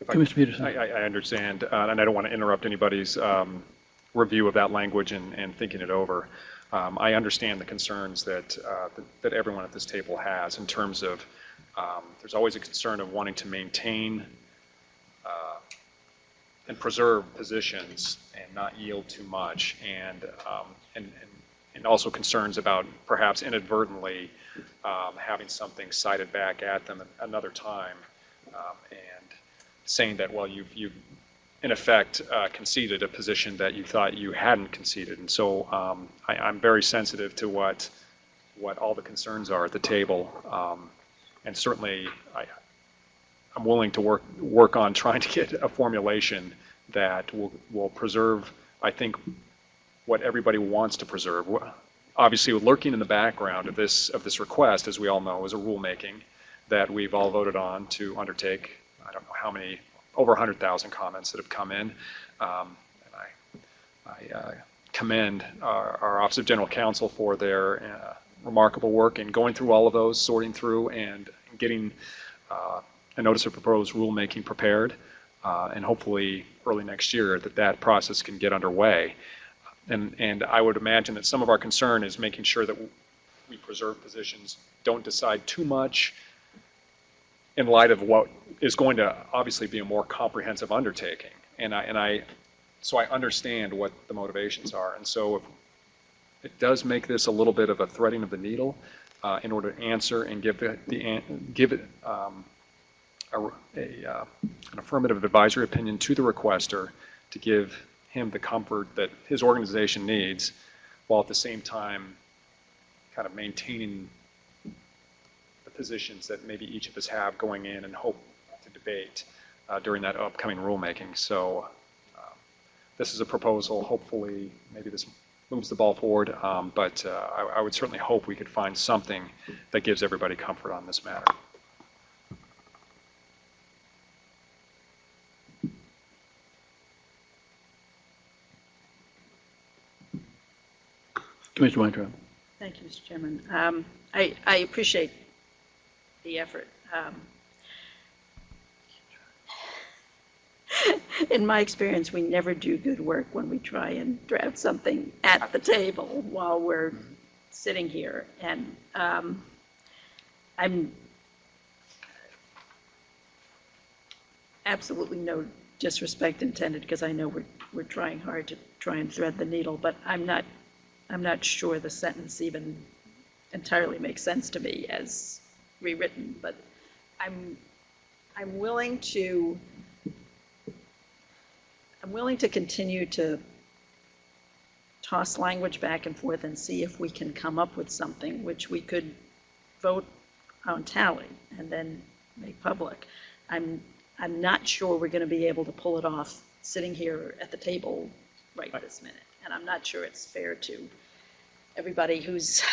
Commissioner Peterson. I understand, and I don't want to interrupt anybody's review of that language and thinking it over. I understand the concerns that everyone at this table has in terms of there's always a concern of wanting to maintain and preserve positions and not yield too much, and also concerns about perhaps inadvertently having something cited back at them another time. And saying that, well, you've in effect conceded a position that you thought you hadn't conceded. And so I'm very sensitive to what all the concerns are at the table. And certainly I'm willing to work on trying to get a formulation that will preserve, I think, what everybody wants to preserve. Obviously, lurking in the background of this request, as we all know, is a rulemaking that we've all voted on to undertake. I don't know how many, over 100,000 comments that have come in. And I commend our Office of General Counsel for their remarkable work in going through all of those, sorting through, and getting a notice of proposed rulemaking prepared. And hopefully early next year that process can get underway. And I would imagine that some of our concern is making sure that we preserve positions, don't decide too much in light of what is going to obviously be a more comprehensive undertaking. So I understand what the motivations are. And so it does make this a little bit of a threading of the needle in order to answer and give it an affirmative advisory opinion to the requester to give him the comfort that his organization needs, while at the same time kind of maintaining the positions that maybe each of us have going in and hope to debate during that upcoming rulemaking. So this is a proposal. Hopefully, maybe this moves the ball forward, but I would certainly hope we could find something that gives everybody comfort on this matter. Commissioner Weintraub. Thank you, Mr. Chairman. I appreciate the effort. In my experience, we never do good work when we try and draft something at the table while we're sitting here. And I'm absolutely no disrespect intended, because I know we're trying hard to try and thread the needle, but I'm not sure the sentence even entirely makes sense to me as rewritten, but I'm willing to continue to toss language back and forth and see if we can come up with something which we could vote on tally and then make public. I'm not sure we're going to be able to pull it off sitting here at the table right this minute. And I'm not sure it's fair to everybody who's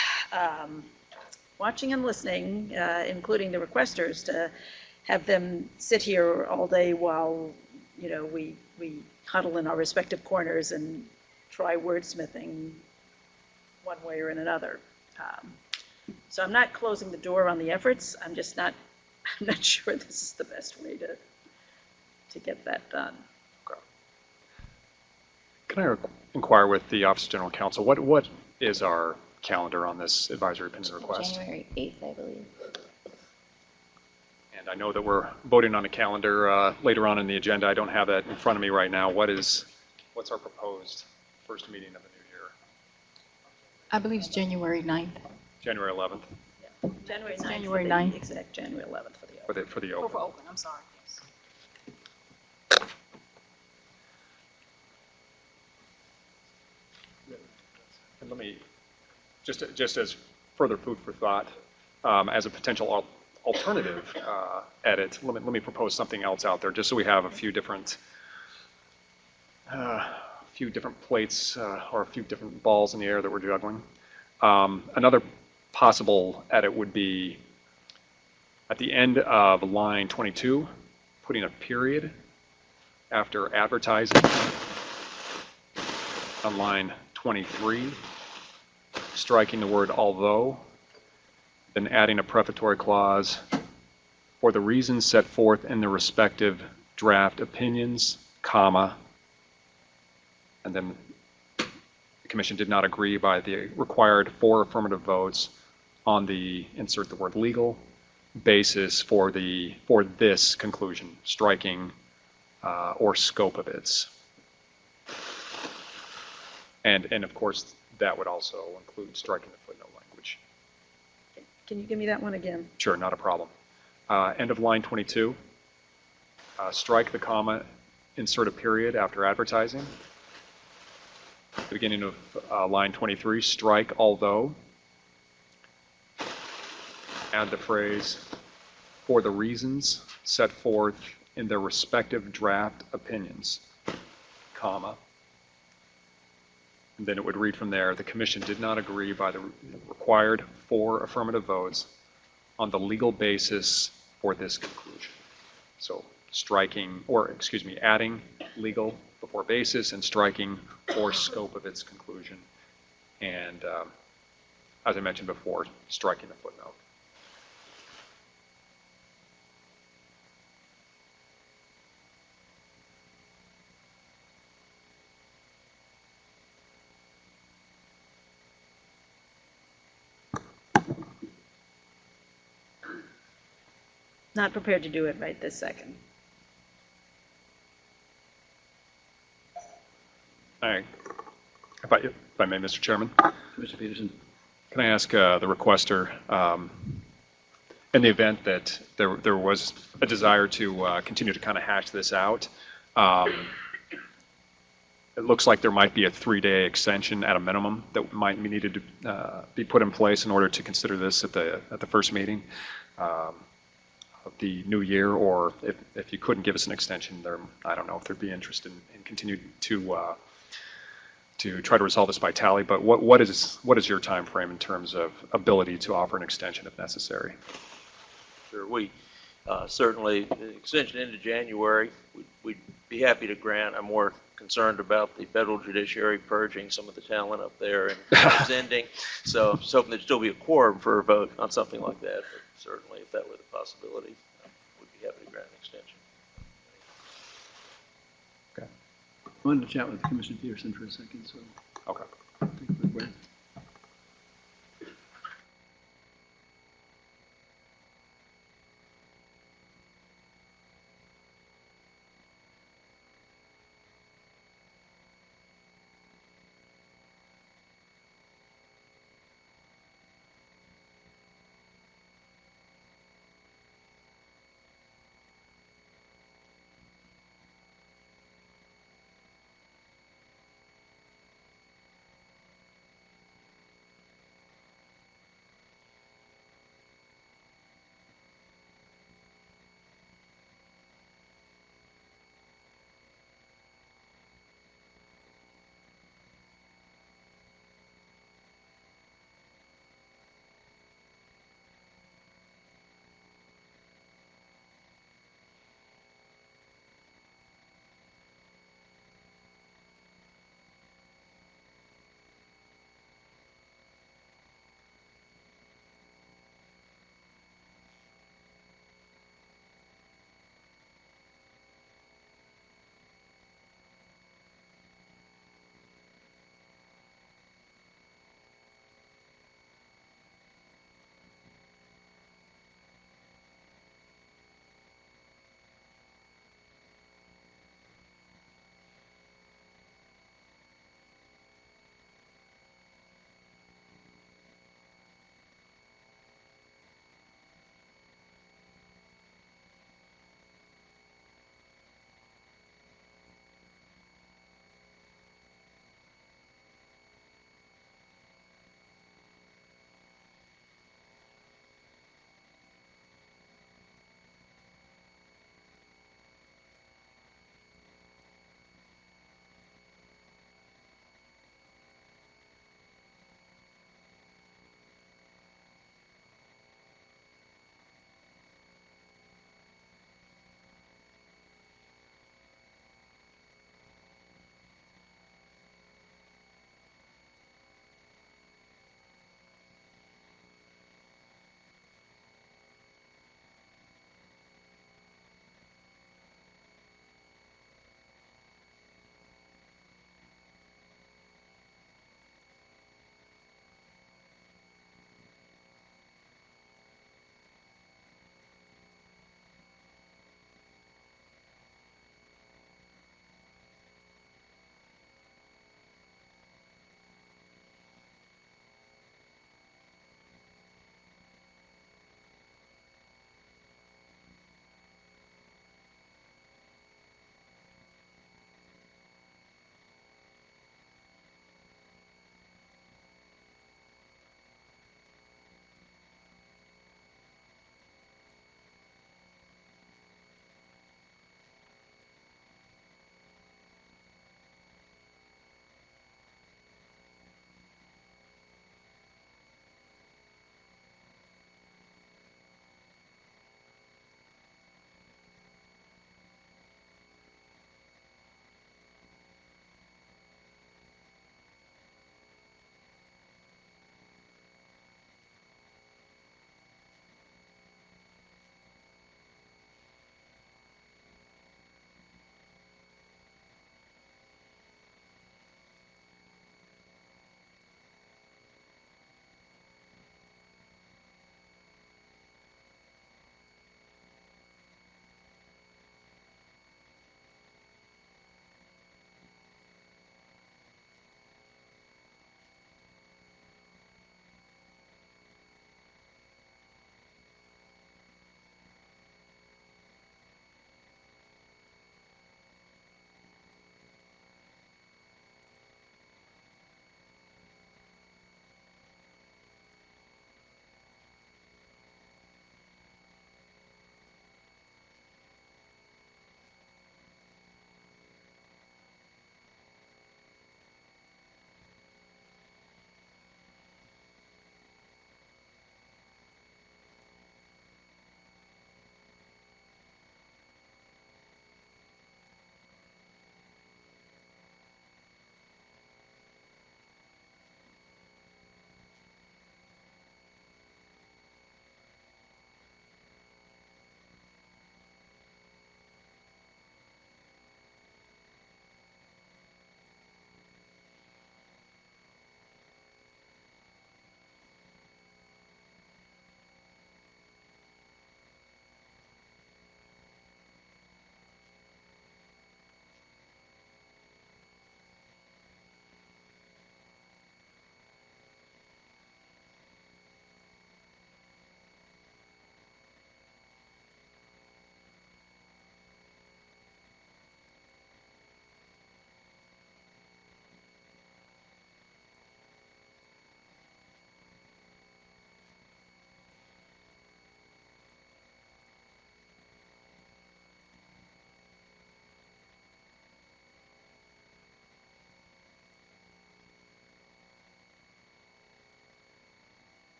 watching and listening, including the requesters, to have them sit here all day while, you know, we huddle in our respective corners and try wordsmithing one way or another. So I'm not closing the door on the efforts. I'm not sure this is the best way to get that done. Can I inquire with the Office of General Counsel, what is our calendar on this advisory opinion request? January 8th, I believe. And I know that we're voting on a calendar later on in the agenda. I don't have that in front of me right now. What's our proposed first meeting of the new year? I believe it's January 9th. January 11th? January 9th. January for the 9th. Exact January 11th for the open. For the Oh, open. for Oakland, I'm sorry. Yes. And let me, just as further food for thought, as a potential alternative edit, let me propose something else out there, just so we have a few different plates or a few different balls in the air that we're juggling. Another possible edit would be at the end of line 22, putting a period after advertising. On line 23, striking the word although, then adding a prefatory clause for the reasons set forth in the respective draft opinions, comma, and then the Commission did not agree by the required 4 affirmative votes on the, insert the word legal, basis for this conclusion, striking or scope of its. And of course, that would also include striking the footnote language. Can you give me that one again? Sure, not a problem. End of line 22, strike the comma, insert a period after advertising. At the beginning of line 23, strike although. Add the phrase, for the reasons set forth in their respective draft opinions, comma. And then it would read from there, the Commission did not agree by the required 4 affirmative votes on the legal basis for this conclusion. So adding legal before basis and striking or scope of its conclusion. And as I mentioned before, striking the footnote. Not prepared to do it right this second. All right. If I may, Mr. Chairman. Commissioner Peterson. Can I ask the requester, in the event that there was a desire to continue to kind of hash this out, it looks like there might be a 3-day extension at a minimum that might be needed to be put in place in order to consider this at the first meeting of the new year, or if you couldn't give us an extension, I don't know if there'd be interest in continuing to try to resolve this by tally, but what is your time frame in terms of ability to offer an extension if necessary? Sure, we certainly, the extension into January, we'd be happy to grant. I'm more concerned about the federal judiciary purging some of the talent up there and terms ending. So just hoping there'd still be a quorum for a vote on something like that, but certainly if that were the possibility, we'd be happy to grant an extension. Okay. I wanted to chat with Commissioner Peterson for a second, so. Okay. Take a quick breath.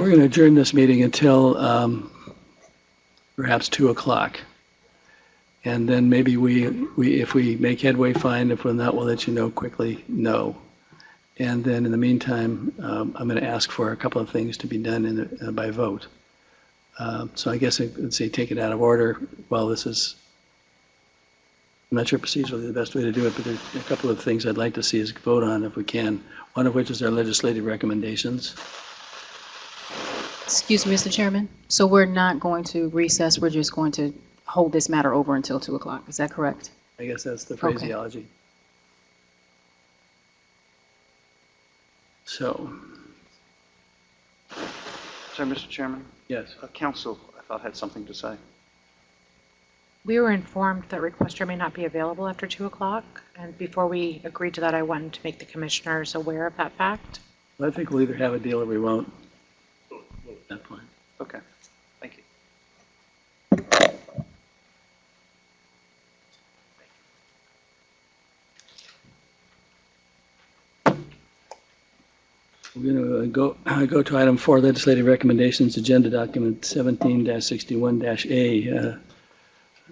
we're going to adjourn this meeting until perhaps 2 o'clock. And then maybe if we make headway, fine. If we're not, we'll let you know quickly, no. And then in the meantime, I'm going to ask for a couple of things to be done by vote. So I guess I'd say take it out of order while this is, I'm not sure procedurally the best way to do it, but there's a couple of things I'd like to see us vote on if we can. One of which is our legislative recommendations. Excuse me, Mr. Chairman. So we're not going to recess, we're just going to hold this matter over until 2 o'clock. Is that correct? I guess that's the Okay. phraseology. So, Sorry, Mr. Chairman. yes. Council, I thought, had something to say. We were informed that requester may not be available after 2 o'clock, and before we agreed to that, I wanted to make the commissioners aware of that fact. I think we'll either have a deal or we won't. At that point. Okay, thank you. We're going to go to item 4, legislative recommendations, agenda document 17-61-A.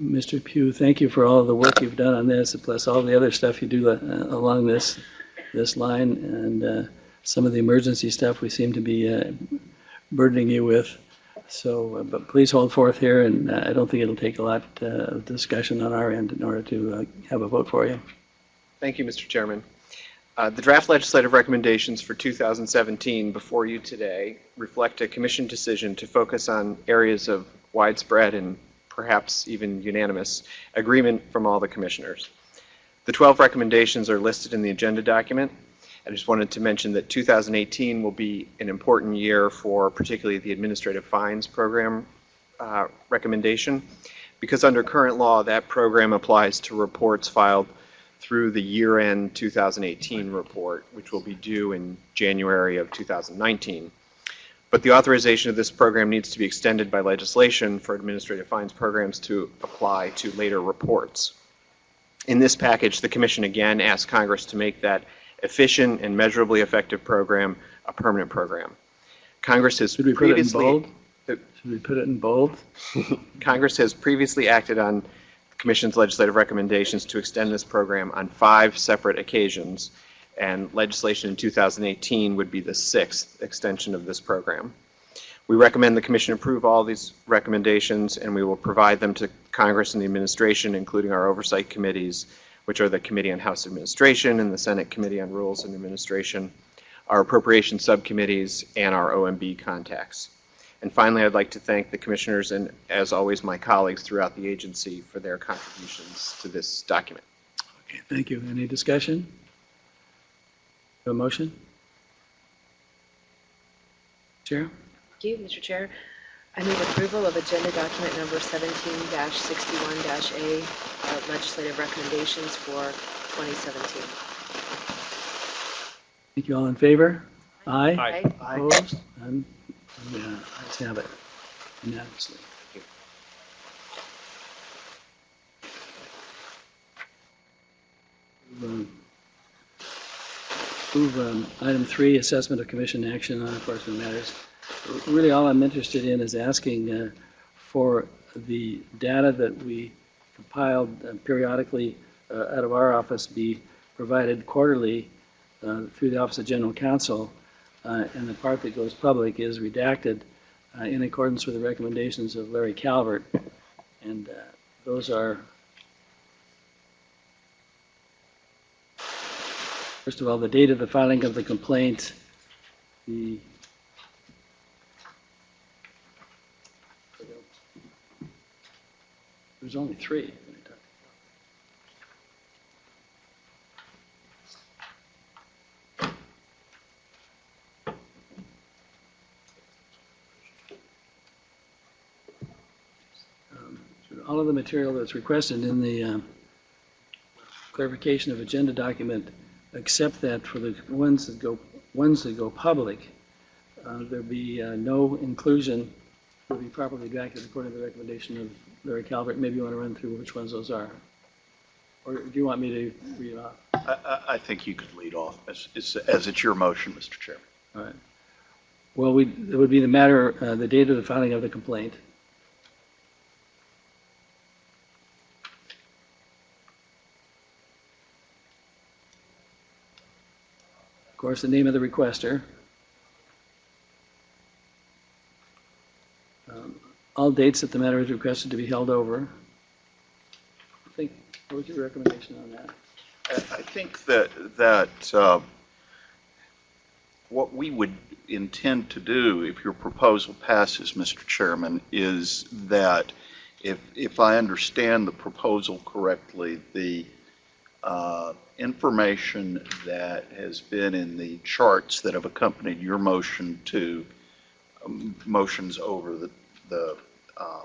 Mr. Pugh, thank you for all the work you've done on this, plus all the other stuff you do along this line, and some of the emergency stuff we seem to be burdening you with. So, but please hold forth here, and I don't think it'll take a lot of discussion on our end in order to have a vote for you. Thank you, Mr. Chairman. The draft legislative recommendations for 2017 before you today reflect a commission decision to focus on areas of widespread and perhaps even unanimous agreement from all the commissioners. The 12 recommendations are listed in the agenda document. I just wanted to mention that 2018 will be an important year for particularly the administrative fines program recommendation, because under current law that program applies to reports filed through the year-end 2018 report, which will be due in January of 2019. But the authorization of this program needs to be extended by legislation for administrative fines programs to apply to later reports. In this package, the Commission again asked Congress to make that efficient and measurably effective program a permanent program. Congress has Should we put it in bold? previously Should we put it in bold? Congress has previously acted on the Commission's legislative recommendations to extend this program on 5 separate occasions, and legislation in 2018 would be the 6th extension of this program. We recommend the Commission approve all these recommendations, and we will provide them to Congress and the administration, including our oversight committees, which are the Committee on House Administration and the Senate Committee on Rules and Administration, our appropriation subcommittees, and our OMB contacts. And finally, I'd like to thank the commissioners and, as always, my colleagues throughout the agency for their contributions to this document. Okay, thank you. Any discussion? A motion? Chair? Thank you, Mr. Chair. I move approval of agenda document number 17-61-A, legislative recommendations for 2017. Thank you. All in favor? Aye. Aye. Opposed? None? Yeah, let's have it unanimously. Move item 3, assessment of commission action on enforcement matters. Really, all I'm interested in is asking for the data that we compiled periodically out of our office be provided quarterly through the Office of General Counsel, and the part that goes public is redacted in accordance with the recommendations of Larry Calvert. And those are, first of all, the date of the filing of the complaint, there's only 3. All of the material that's requested in the clarification of agenda document, except that for the ones that go public, there'll be no inclusion, will be properly redacted according to the recommendation of Larry Calvert. Maybe you want to run through which ones those are, or do you want me to read it off? I think you could lead off as it's your motion, Mr. Chairman. All right. Well, it would be the matter, the date of the filing of the complaint. Of course, the name of the requester. All dates that the matter is requested to be held over. I think, what was your recommendation on that? I think that what we would intend to do, if your proposal passes, Mr. Chairman, is that if I understand the proposal correctly, the information that has been in the charts that have accompanied your motion to motions over the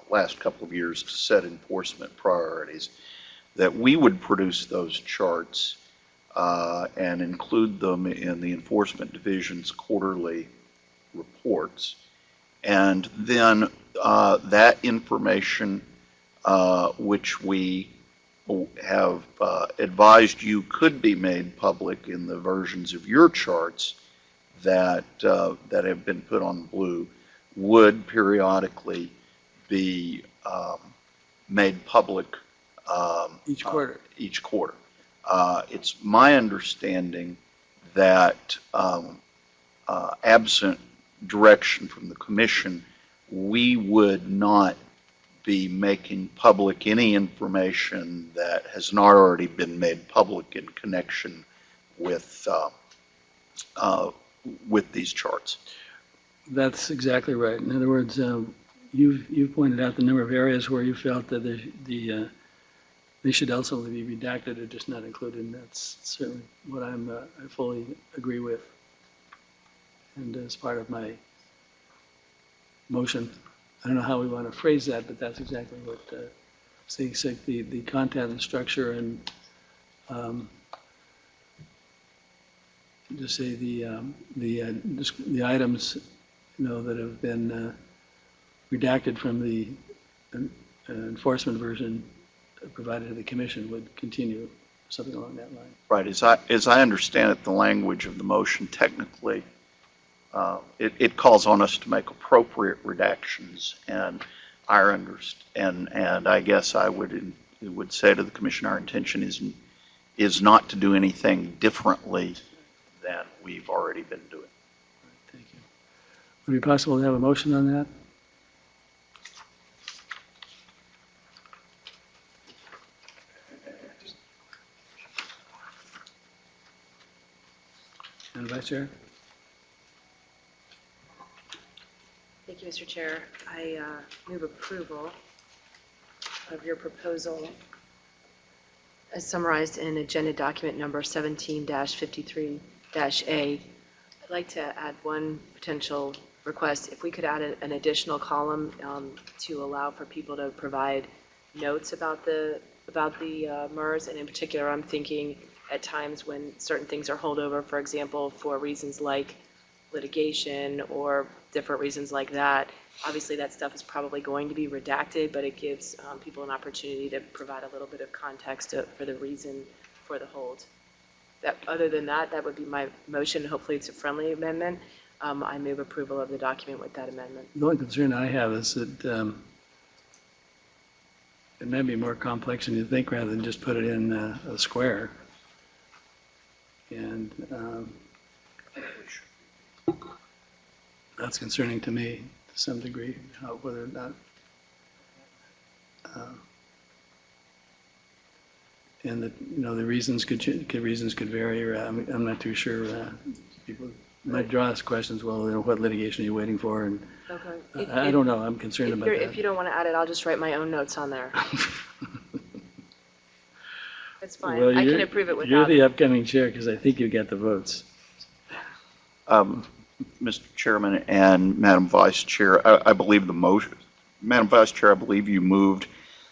last couple of years to set enforcement priorities, that we would produce those charts and include them in the Enforcement Division's quarterly reports. And then that information, which we have advised you could be made public in the versions of your charts that have been put on blue, would periodically be made public Each quarter. Each quarter. It's my understanding that absent direction from the Commission, we would not be making public any information that has not already been made public in connection with these charts. That's exactly right. In other words, you've pointed out the number of areas where you felt that they should also be redacted or just not included, and that's certainly what I fully agree with. And as part of my motion, I don't know how we want to phrase that, but that's exactly what the content and structure and just say the items, that have been redacted from the enforcement version provided to the Commission would continue, something along that line. Right. As I understand it, the language of the motion technically, it calls on us to make appropriate redactions, and I guess I would say to the Commission, our intention is not to do anything differently than we've already been doing. Thank you. Would it be possible to have a motion on that? And Vice Chair? Thank you, Mr. Chair. I move approval of your proposal as summarized in agenda document number 17-53-A. I'd like to add one potential request. If we could add an additional column to allow for people to provide notes about the MERS, and in particular, I'm thinking at times when certain things are held over, for example, for reasons like litigation or different reasons like that. Obviously, that stuff is probably going to be redacted, but it gives people an opportunity to provide a little bit of context for the reason for the hold. Other than that, that would be my motion. Hopefully, it's a friendly amendment. I move approval of the document with that amendment. The only concern I have is that it may be more complex than you think rather than just put it in a square. And that's concerning to me to some degree, whether or not. And the reasons could vary, or I'm not too sure. People might draw us questions. Well, what litigation are you waiting for? And Okay. I don't know. I'm concerned about that. If you don't want to add it, I'll just write my own notes on there. It's fine. Well, I can approve it without. You're the upcoming chair because I think you get the votes. Mr. Chairman and Madam Vice Chair, I believe the motion, Madam Vice Chair, I believe you moved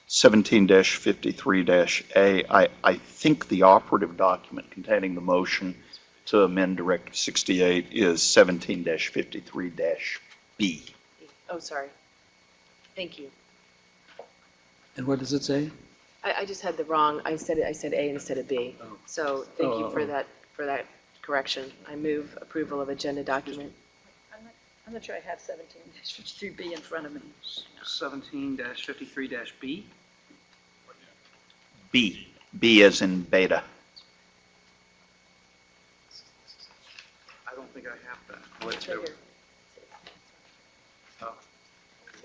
17-53-A. I think the operative document containing the motion to amend Directive 68 is 17-53-B. Oh, sorry. Thank you. And what does it say? I just had the wrong. I said A instead of B. Oh. So thank you for that correction. I move approval of agenda document. I'm not sure I have 17-53B in front of me. 17-53-B? B. B as in beta. I don't think I have that. Wait, there. Oh,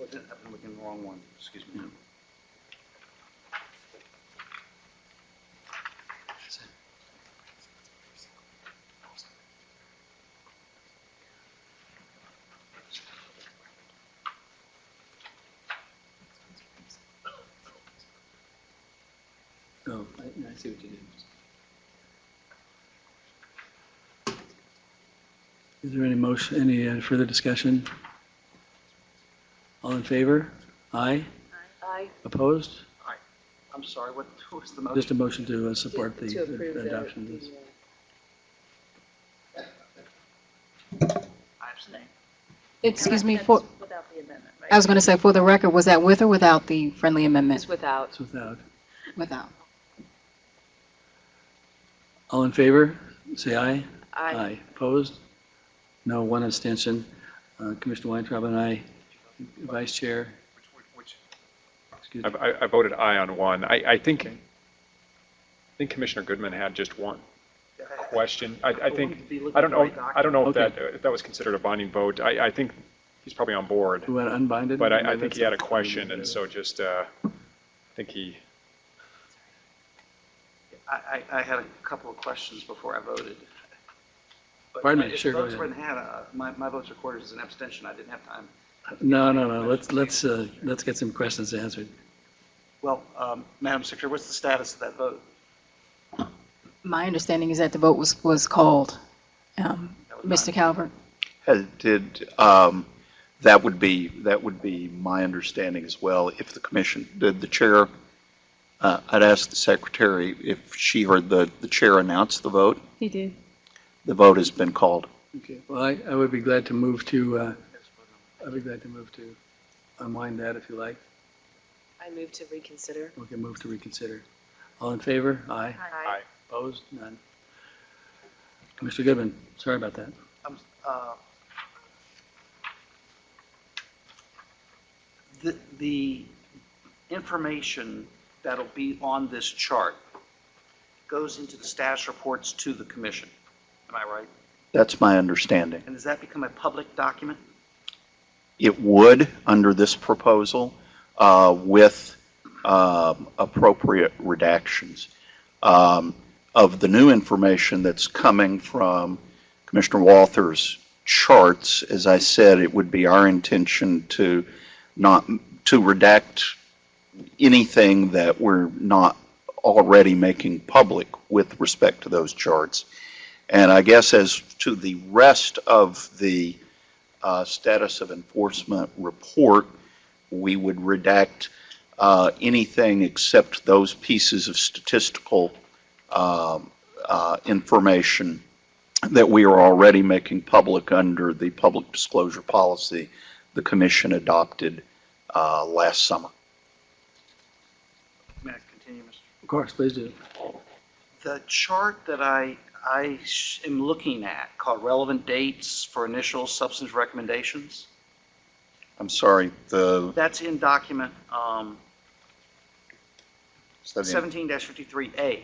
I'm looking at the wrong one, excuse me. Oh, I see what you did. Is there any motion, any further discussion? All in favor? Aye. Aye. Opposed? I'm sorry, what was the motion? Just a motion to support the To approve the- adoption of this. I abstain. Excuse me, That's for, without the amendment, right? I was going to say, for the record, was that with or without the friendly amendment? It's without. It's without. Without. All in favor? Say aye. Aye. Opposed? No, one abstention. Commissioner Weintraub and I, Vice Chair. Excuse me. I voted aye on one. I think Commissioner Goodman had just one question. I think, I don't know if that was considered a binding vote. I think he's probably on board. Who had unbinded? But I think he had a question, and so just, I think he, I had a couple of questions before I voted. But Pardon me, if sure, go votes ahead. weren't had, my vote's recorded as an abstention. I didn't have time. No. Let's get some questions answered. Well, Madam Secretary, what's the status of that vote? My understanding is that the vote was called. Mr. Calvert? That would be my understanding as well. If the commission, did the chair, I'd ask the secretary if she heard the chair announce the vote. He did. The vote has been called. Okay, well, I would be glad to move to, unwind that if you like. I move to reconsider. We can move to reconsider. All in favor? Aye. Aye. Opposed? None. Commissioner Goodman, sorry about that. The information that'll be on this chart goes into the status reports to the commission. Am I right? That's my understanding. And does that become a public document? It would, under this proposal, with appropriate redactions. Of the new information that's coming from Commissioner Walther's charts, as I said, it would be our intention to redact anything that we're not already making public with respect to those charts. And I guess as to the rest of the status of enforcement report, we would redact anything except those pieces of statistical information that we are already making public under the public disclosure policy the Commission adopted last summer. May I continue, Mr. Of course, please do. The chart that I am looking at, called Relevant Dates for Initial Substance Recommendations, I'm sorry, that's in document 17-53A.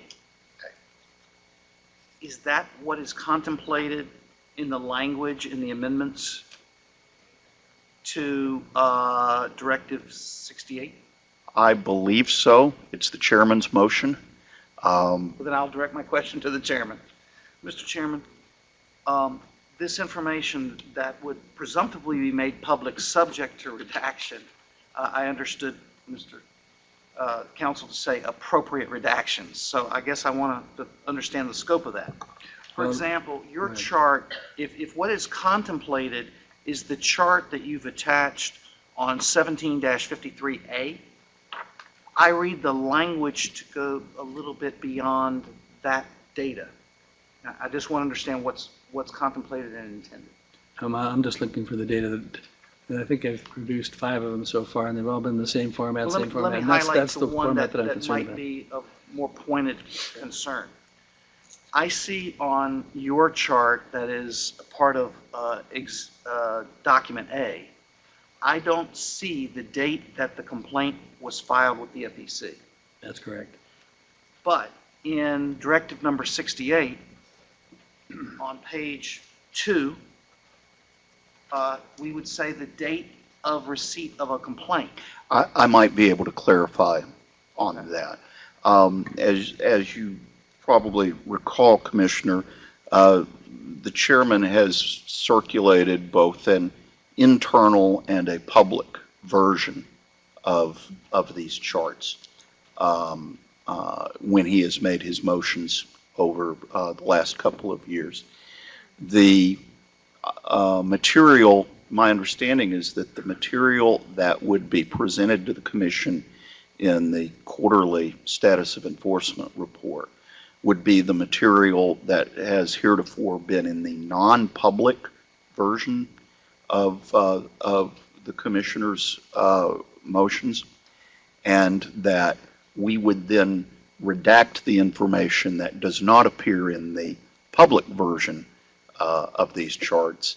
Is that what is contemplated in the language in the amendments to Directive 68? I believe so. It's the chairman's motion. Well, then I'll direct my question to the chairman. Mr. Chairman, this information that would presumptively be made public subject to redaction, I understood Mr. Counsel to say appropriate redactions. So I guess I want to understand the scope of that. For example, your chart, if what is contemplated is the chart that you've attached on 17-53A, I read the language to go a little bit beyond that data. I just want to understand what's contemplated and intended. I'm just looking for the data that I think I've produced 5 of them so far, and they've all been the same format, Well, same format. let me And that's highlight the the one format that that I'm concerned might about. be of more pointed concern. I see on your chart that is a part of document A, I don't see the date that the complaint was filed with the FEC. That's correct. But in directive number 68, on page 2, we would say the date of receipt of a complaint. I might be able to clarify on that. As you probably recall, Commissioner, the chairman has circulated both an internal and a public version of these charts when he has made his motions over the last couple of years. The material, my understanding is that the material that would be presented to the Commission in the quarterly status of enforcement report would be the material that has heretofore been in the non-public version of the Commissioner's motions, and that we would then redact the information that does not appear in the public version of these charts,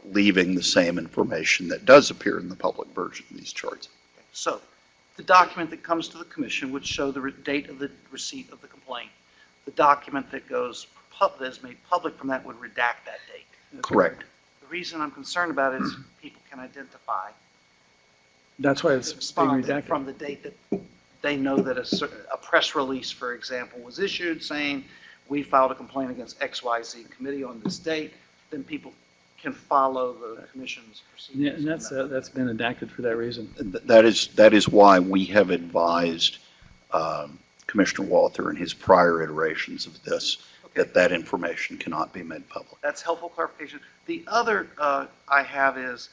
leaving the same information that does appear in the public version of these charts. So the document that comes to the Commission would show the date of the receipt of the complaint. The document that that is made public from that would redact that date. Correct. The reason I'm concerned about it is people can identify That's why it's being respondent redacted. from the date that they know that a press release, for example, was issued saying, we filed a complaint against XYZ committee on this date, then people can follow the Commission's procedures. Yeah, and that's been redacted for that reason. That is why we have advised Commissioner Walther in his prior iterations of this that information cannot be made public. That's helpful clarification. The other I have is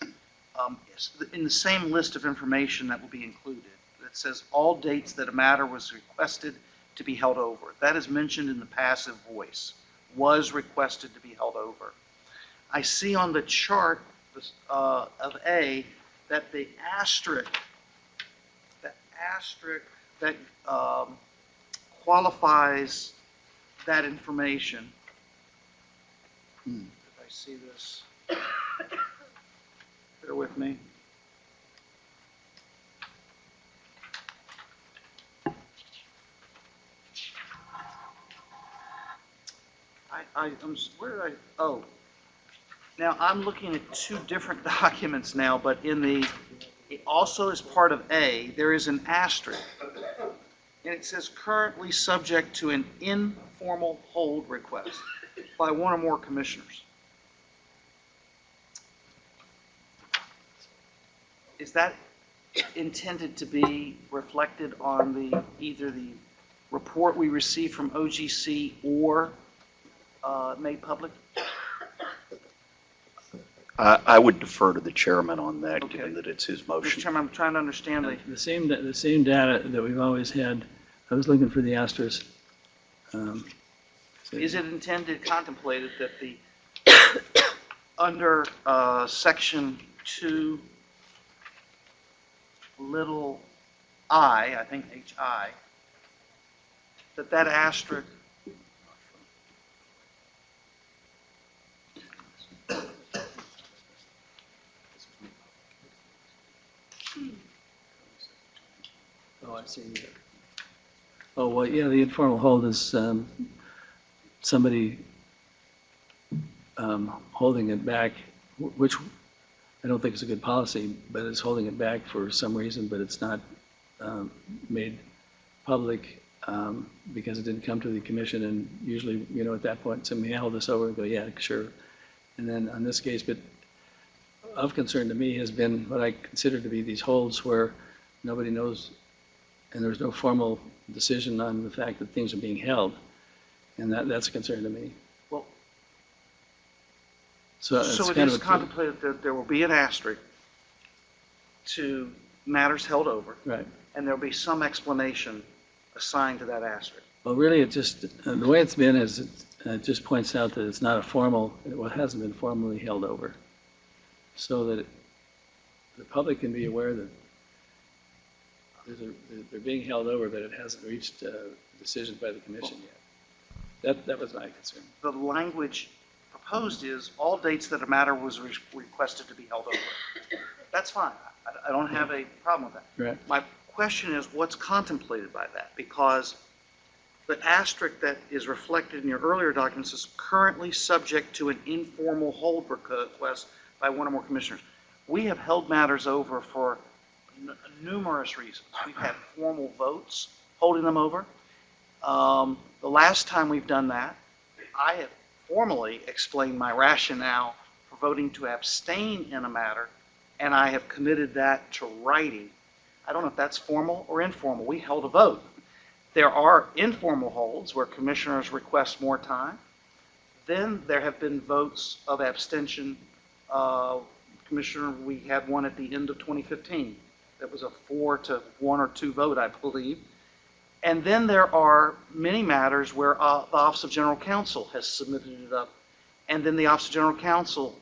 in the same list of information that will be included, it says all dates that a matter was requested to be held over. That is mentioned in the passive voice, was requested to be held over. I see on the chart of A that the asterisk that qualifies that information. If I see this, bear with me. Where did oh. Now, I'm looking at two different documents now, but it also is part of A, there is an asterisk. And it says currently subject to an informal hold request by one or more commissioners. Is that intended to be reflected on either the report we received from OGC or made public? I would defer to the chairman on that, given that it's his motion. Mr. Chairman, I'm trying to understand the same data that we've always had. I was looking for the asterisk. Is it intended, contemplated that the under section 2 little I think HI, that asterisk Oh, I see. Oh, well, yeah, the informal hold is somebody holding it back, which I don't think is a good policy, but it's holding it back for some reason, but it's not made public because it didn't come to the Commission, and usually, at that point, somebody held this over and go, yeah, sure. And then on this case, but of concern to me has been what I consider to be these holds where nobody knows, and there's no formal decision on the fact that things are being held, and that's a concern to me. Well, so it is contemplated that there will be an asterisk to matters held over, right, and there will be some explanation assigned to that asterisk. Well, really, it just the way it's been is it just points out that it's not a formal, it hasn't been formally held over, so that the public can be aware that they're being held over, but it hasn't reached a decision by the Commission yet. That was my concern. The language proposed is all dates that a matter was requested to be held over. That's fine. I don't have a problem with that. Right. My question is what's contemplated by that? Because the asterisk that is reflected in your earlier documents is currently subject to an informal hold request by one or more commissioners. We have held matters over for numerous reasons. We've had formal votes holding them over. The last time we've done that, I have formally explained my rationale for voting to abstain in a matter, and I have committed that to writing. I don't know if that's formal or informal. We held a vote. There are informal holds where commissioners request more time. Then there have been votes of abstention. Commissioner, we had one at the end of 2015. That was a 4-1 or 2 vote, I believe. And then there are many matters where the Office of General Counsel has submitted it up, and then the Office of General Counsel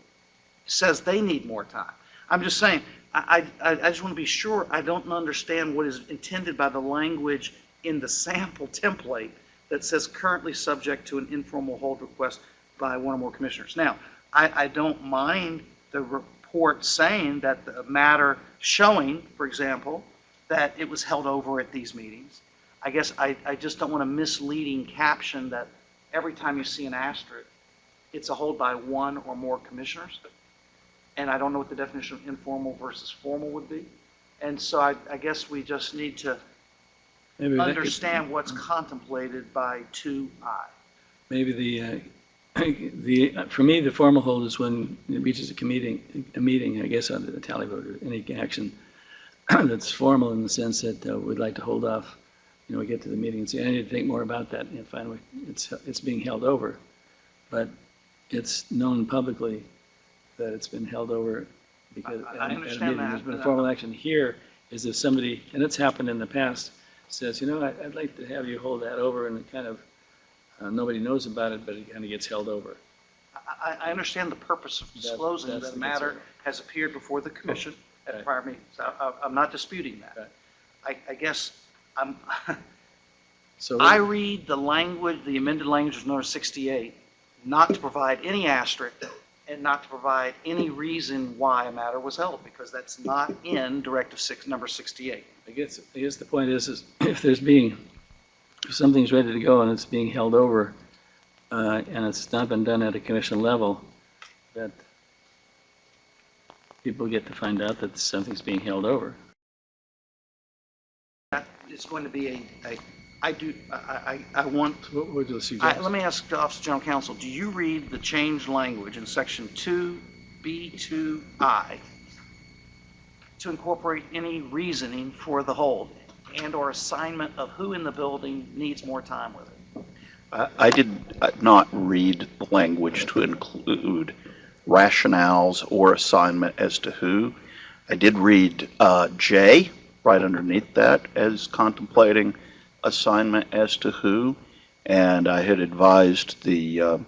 says they need more time. I'm just saying, I just want to be sure I don't understand what is intended by the language in the sample template that says currently subject to an informal hold request by one or more commissioners. Now, I don't mind the report saying that the matter showing, for example, that it was held over at these meetings. I guess I just don't want a misleading caption that every time you see an asterisk, it's a hold by one or more commissioners. And I don't know what the definition of informal versus formal would be. And so I guess we just need to understand what's contemplated by 2I. Maybe for me, the formal hold is when it reaches a meeting, I guess, on the tally vote or any action that's formal in the sense that we'd like to hold off. We get to the meeting and say, I need to think more about that, and finally it's being held over. But it's known publicly that it's been held over because I at a understand meeting that, there's been a but formal action. Here is if somebody, and it's happened in the past, says, I'd like to have you hold that over, and it kind of, nobody knows about it, but it kind of gets held over. I understand the purpose of disclosing that's that a the matter concern. has appeared before the commission at Right. prior meetings. I'm not disputing that. I guess I read the language, the amended language of number 68, not to provide any asterisk and not to provide any reason why a matter was held, because that's not in Directive number 68. I guess the point is if something's ready to go and it's being held over, and it's not been done at a commission level, that people get to find out that something's being held over. That is going to be I want. What would you suggest? Let me ask the Office of General Counsel, do you read the changed language in section 2B2I to incorporate any reasoning for the hold and or assignment of who in the building needs more time with it? I did not read the language to include rationales or assignment as to who. I did read J right underneath that as contemplating assignment as to who, and I had advised the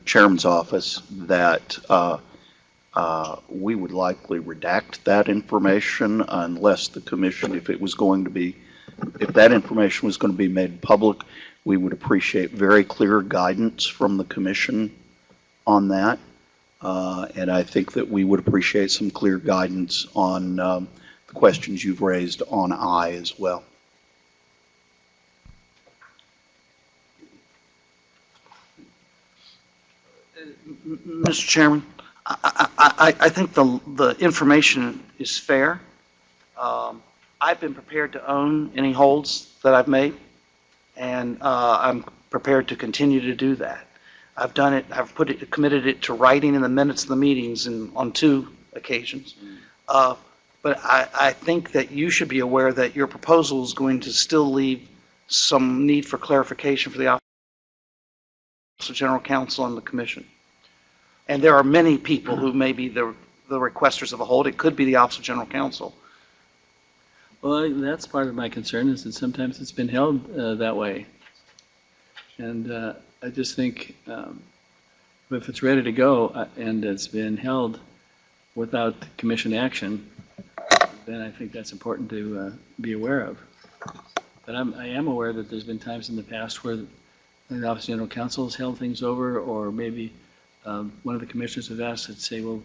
chairman's office that we would likely redact that information unless the commission, if that information was going to be made public, we would appreciate very clear guidance from the commission on that. And I think that we would appreciate some clear guidance on the questions you've raised on I as well. Mr. Chairman, I think the information is fair. I've been prepared to own any holds that I've made, and I'm prepared to continue to do that. I've done it. I've committed it to writing in the minutes of the meetings on 2 occasions. But I think that you should be aware that your proposal is going to still leave some need for clarification for the Office of General Counsel and the Commission. And there are many people who may be the requesters of a hold. It could be the Office of General Counsel. Well, that's part of my concern, is that sometimes it's been held that way. And I just think if it's ready to go and it's been held without commission action, then I think that's important to be aware of. But I am aware that there's been times in the past where the Office of General Counsel has held things over, or maybe one of the commissioners has asked to say, well,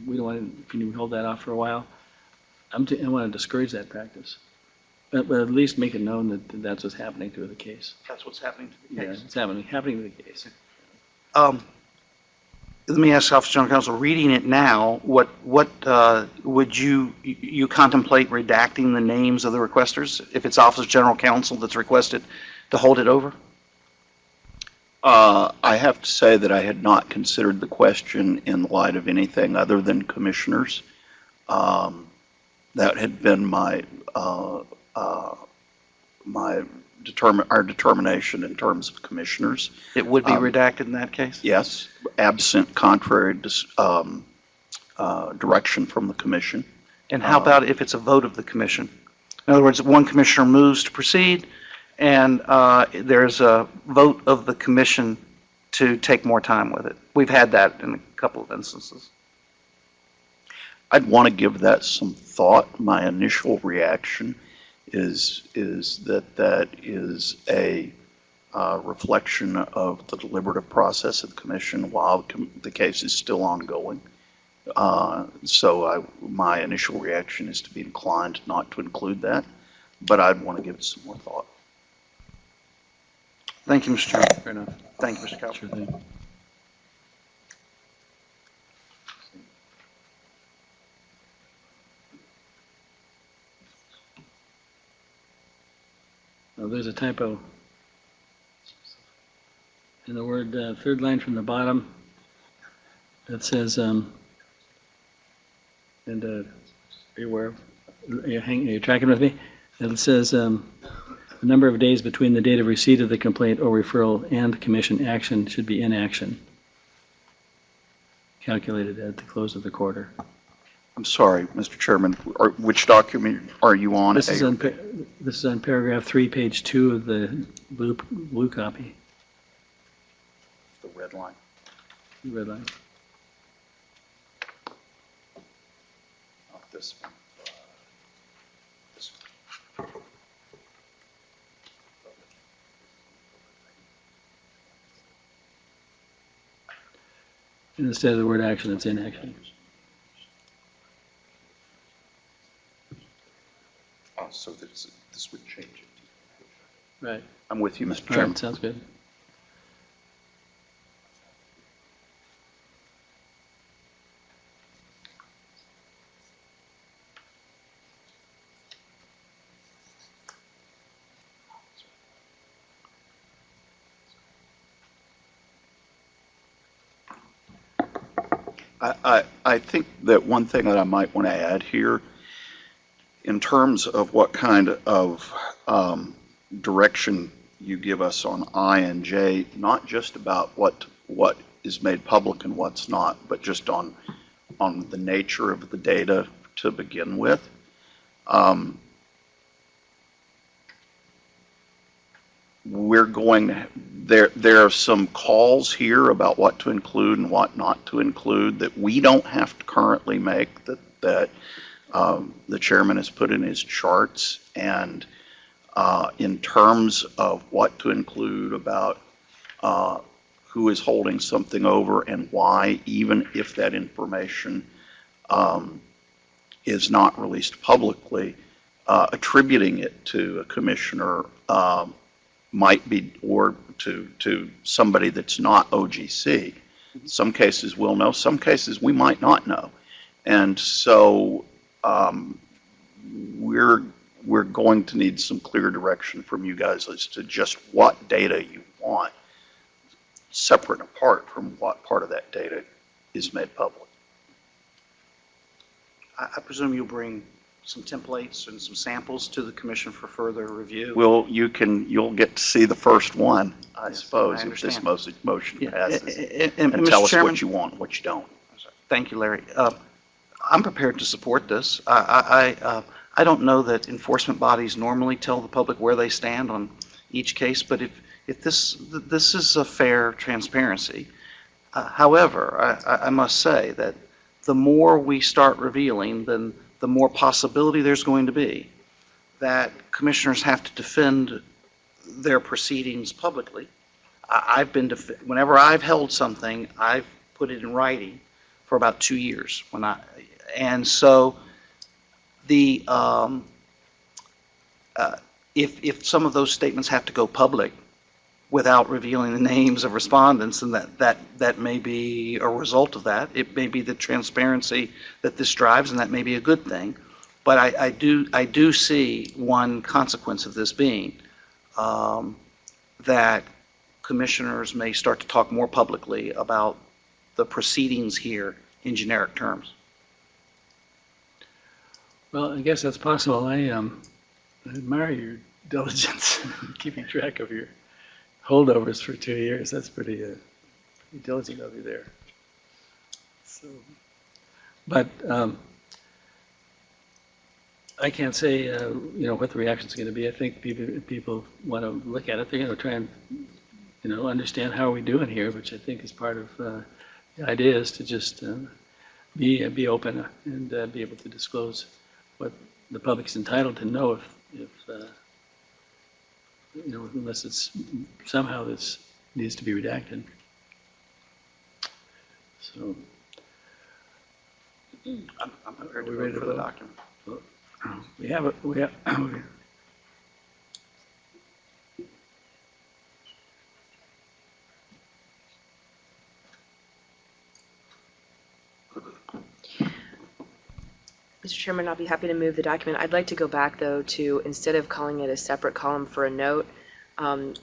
we don't want to, can you hold that off for a while? I want to discourage that practice. But at least make it known that that's what's happening to the case. That's what's happening to the Yeah, case. it's happening to the case. Let me ask Office of General Counsel, reading it now, what would you contemplate redacting the names of the requesters if it's Office of General Counsel that's requested to hold it over? I have to say that I had not considered the question in light of anything other than commissioners. That had been our determination in terms of commissioners. It would be redacted in that case? Yes, absent contrary direction from the commission. And how about if it's a vote of the commission? In other words, one commissioner moves to proceed, and there's a vote of the commission to take more time with it. We've had that in a couple of instances. I'd want to give that some thought. My initial reaction is that is a reflection of the deliberative process of the commission while the case is still ongoing. So my initial reaction is to be inclined not to include that, but I'd want to give it some more thought. Thank you, Mr. Chairman. Fair enough. Thank you, Mr. Cowell. Sure thing. Now, there's a typo in the word, third line from the bottom. That says, are you aware of, are you tracking with me? It says, the number of days between the date of receipt of the complaint or referral and commission action should be in action, calculated at the close of the quarter. I'm sorry, Mr. Chairman, which document are you on? This is on paragraph 3, page 2 of the blue copy. The red line. The red line. Not this one. This one. And instead of the word action, it's in action. Oh, so this would change it. Right. I'm with you, Mr. All Chairman. right, sounds good. I think that one thing that I might want to add here, in terms of what kind of direction you give us on I and J, not just about what is made public and what's not, but just on the nature of the data to begin with. We're going, there are some calls here about what to include and what not to include that we don't have to currently make, that the chairman has put in his charts. And in terms of what to include about who is holding something over and why, even if that information is not released publicly, attributing it to a commissioner might be, or to somebody that's not OGC. Some cases we'll know, some cases we might not know. And so we're going to need some clear direction from you guys as to just what data you want, separate and apart from what part of that data is made public. I presume you'll bring some templates and some samples to the commission for further review. You'll get to see the first one, I suppose, I if this understand. motion passes, and and tell Mr. us Chairman, what you want and what you don't. Thank you, Larry. I'm prepared to support this. I don't know that enforcement bodies normally tell the public where they stand on each case, but if this is a fair transparency. However, I must say that the more we start revealing, then the more possibility there's going to be that commissioners have to defend their proceedings publicly I've been, whenever I've held something, I've put it in writing for about 2 years. And so the, if some of those statements have to go public without revealing the names of respondents, and that may be a result of that. It may be the transparency that this drives, and that may be a good thing. But I do see one consequence of this being that commissioners may start to talk more publicly about the proceedings here in generic terms. Well, I guess that's possible. I admire your diligence in keeping track of your holdovers for 2 years. That's pretty diligent of you there. So, but I can't say what the reaction is going to be. I think people want to look at it. They're going to try and understand how are we doing here, which I think is part of the idea is to just be open and be able to disclose what the public's entitled to know if unless it's somehow this needs to be redacted. So, I'm prepared to vote for the document. We have it. Mr. Chairman, I'll be happy to move the document. I'd like to go back, though, to instead of calling it a separate column for a note, on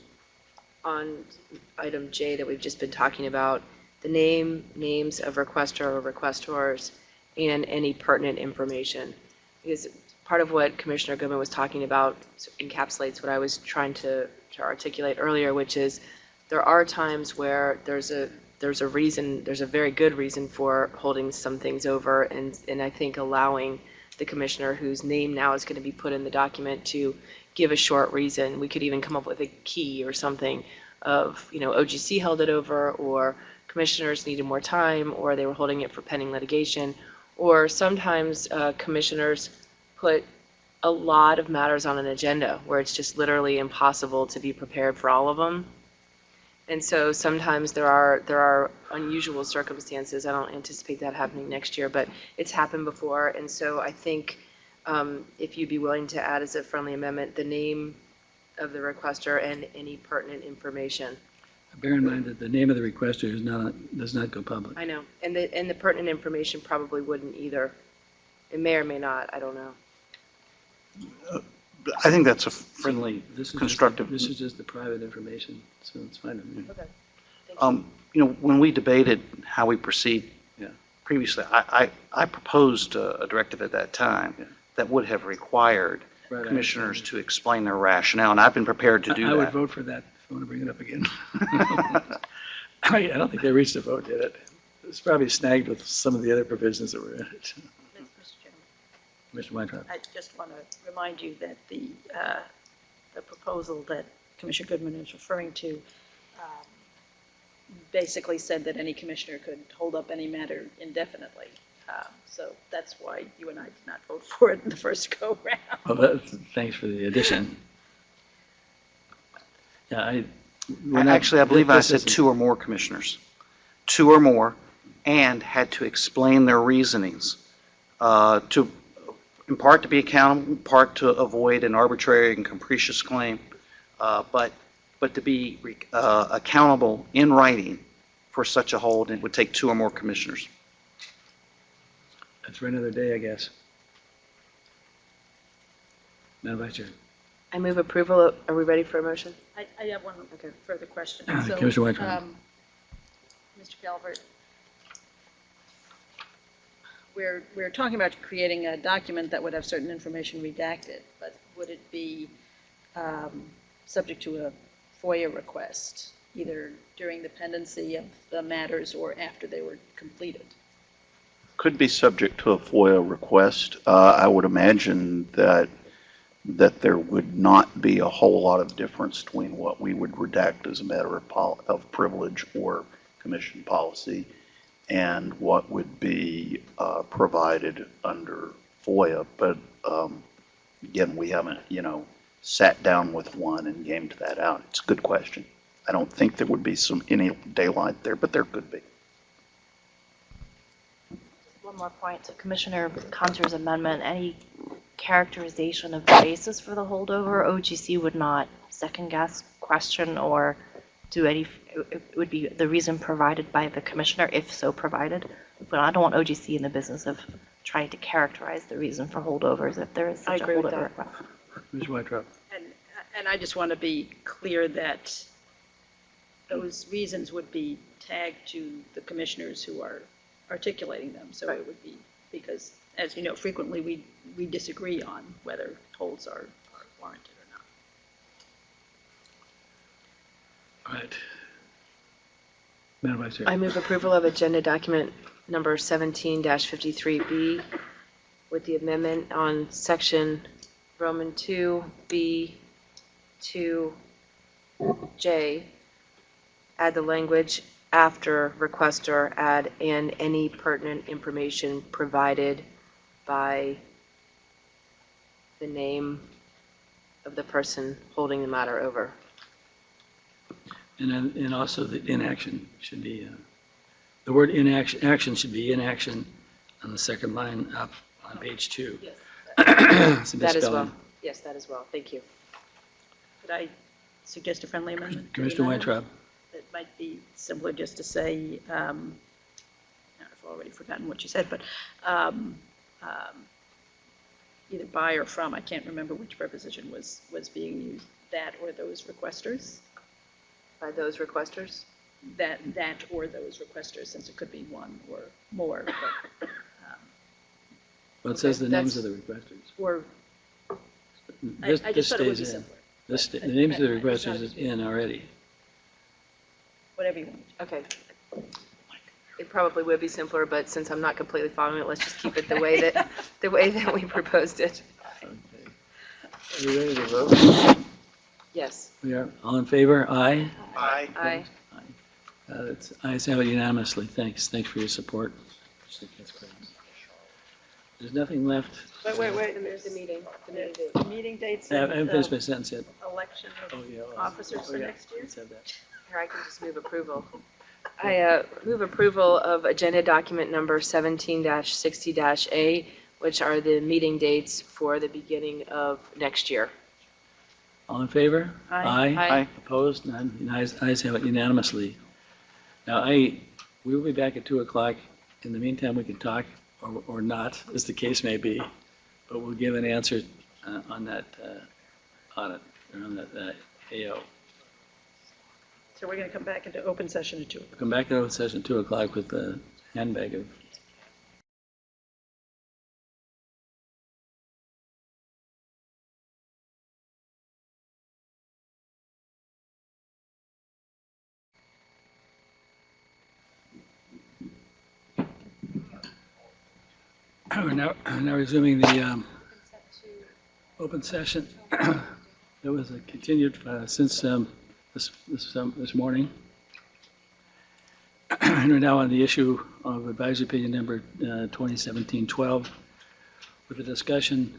item J that we've just been talking about, the names of requester or requestors, and any pertinent information. Because part of what Commissioner Goodman was talking about encapsulates what I was trying to articulate earlier, which is there are times where there's a very good reason for holding some things over, and I think allowing the commissioner whose name now is going to be put in the document to give a short reason. We could even come up with a key or something of, OGC held it over, or commissioners needed more time, or they were holding it for pending litigation, or sometimes commissioners put a lot of matters on an agenda where it's just literally impossible to be prepared for all of them. And so sometimes there are unusual circumstances. I don't anticipate that happening next year, but it's happened before. And so I think if you'd be willing to add as a friendly amendment the name of the requester and any pertinent information. Bear in mind that the name of the requester does not go public. I know, and the pertinent information probably wouldn't either. It may or may not. I don't know. I think that's a friendly, constructive. This is just the private information, so it's fine with me. Okay. Thank you. When we debated how we proceed previously, I proposed a directive at that time that would have required commissioners to explain their rationale, and I've been prepared to do that. I would vote for that if you want to bring it up again. I don't think they reached a vote, did it? It's probably snagged with some of the other provisions that were in it. Mr. Weintraub. I just want to remind you that the proposal that Commissioner Goodman is referring to basically said that any commissioner could hold up any matter indefinitely. So that's why you and I did not vote for it in the first go-round. Well, thanks for the addition. Yeah, I believe I said 2 or more commissioners. 2 or more, and had to explain their reasonings in part to be accountable, in part to avoid an arbitrary and capricious claim, but to be accountable in writing for such a hold, it would take 2 or more commissioners. That's for another day, I guess. Madam Vice Chair. I move approval. Are we ready for a motion? I have one further question. Commissioner Weintraub. Mr. Calvert, we're talking about creating a document that would have certain information redacted, but would it be subject to a FOIA request, either during the pendency of the matters or after they were completed? Could be subject to a FOIA request. I would imagine that there would not be a whole lot of difference between what we would redact as a matter of privilege or commission policy and what would be provided under FOIA. But again, we haven't, sat down with one and gamed that out. It's a good question. I don't think there would be any daylight there, but there could be. One more point to Commissioner Contour's amendment. Any characterization of the basis for the holdover, OGC would not second guess, question, or do any, it would be the reason provided by the commissioner, if so provided. But I don't want OGC in the business of trying to characterize the reason for holdovers if there is I such a agree with holdover that. request. Ms. Whittrop? And I just want to be clear that those reasons would be tagged to the commissioners who are articulating them. So it would be, because, as you know, frequently we disagree on whether holds are warranted or not. All right. Madam Vice Chair. I move approval of agenda document number 17-53B with the amendment on section Roman 2B 2J. Add the language after requester, add and any pertinent information provided by the name of the person holding the matter over. And also the inaction should be, the word action should be inaction on the second line up on page 2. Yes. It's a That as well. misspelling. Yes, that as well. Thank you. Could I suggest a friendly amendment? to the Commissioner amendment? Weintraub. It might be simpler just to say, I've already forgotten what you said, but either by or from, I can't remember which preposition was being used, that or those requesters. By those requesters? That or those requesters, since it could be one or more. But, Well, it says the names of that's- the requesters. or, This I just thought it would be stays in. simpler. The names of the It's not- requesters is in already. Whatever you want. Okay. It probably would be simpler, but since I'm not completely following it, let's just keep it the way that we proposed it. Are you ready to vote? Yes. We are. All in favor? Aye. Aye. Aye. It's ayes have it unanimously. Thanks. Thanks for your support. There's nothing left. Wait, There's the meeting. The meeting date. The meeting dates I haven't and finished my sentence yet. election of Oh, yeah. officers for yeah. next year. Let's have that. Here, I can just move approval. I move approval of agenda document number 17-60-A, which are the meeting dates for the beginning of next year. All in favor? Aye. Aye. Opposed? None. Ayes have it unanimously. Now, we will be back at 2 o'clock. In the meantime, we can talk or not, as the case may be, but we'll give an answer on that audit, or on that AO. So we're going to come back into open session at 2 o'clock. Come back to open session at 2 o'clock with the handbag of We're now resuming the open session. That was continued since this morning. And we're now on the issue of advisory opinion number 2017-12. With the discussion,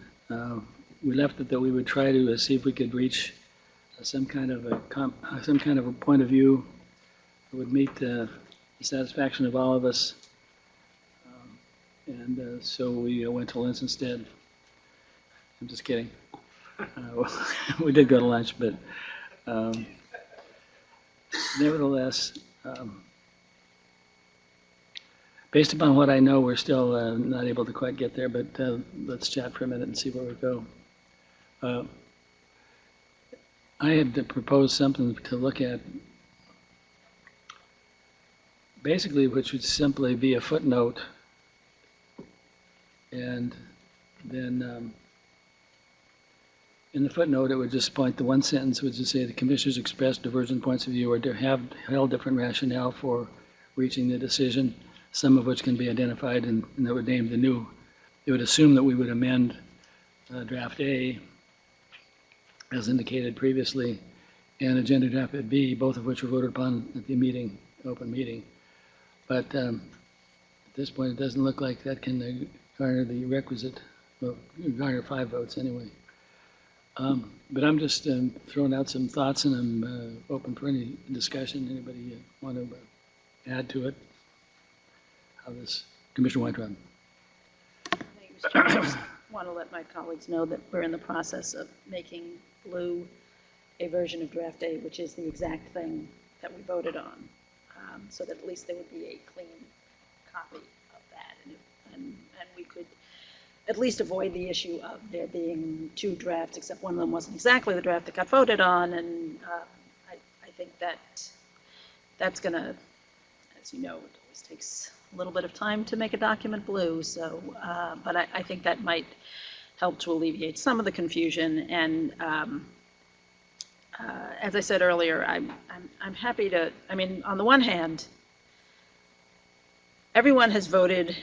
we left it that we would try to see if we could reach some kind of a point of view that would meet the satisfaction of all of us. And so we went to lunch instead. I'm just kidding. We did go to lunch, but nevertheless, based upon what I know, we're still not able to quite get there, but let's chat for a minute and see where we go. I had proposed something to look at, basically, which would simply be a footnote. And then in the footnote, it would just point to one sentence, would just say the commissioners expressed divergent points of view or have held different rationale for reaching the decision, some of which can be identified, and that would name the new. It would assume that we would amend draft A, as indicated previously, and agenda draft B, both of which were voted upon at the meeting, open meeting. But at this point, it doesn't look like that can garner the requisite, well, garner 5 votes anyway. But I'm just throwing out some thoughts, and I'm open for any discussion. Anybody want to add to it? How this, Commissioner Weintraub? Thank you, Mr. Chairman. I just want to let my colleagues know that we're in the process of making blue a version of draft A, which is the exact thing that we voted on, so that at least there would be a clean copy of that, and we could at least avoid the issue of there being two drafts, except one of them wasn't exactly the draft that got voted on, and I think that's going to, as you know, it always takes a little bit of time to make a document blue, so, but I think that might help to alleviate some of the confusion, and as I said earlier, I'm happy to, I mean, on the one hand, everyone has voted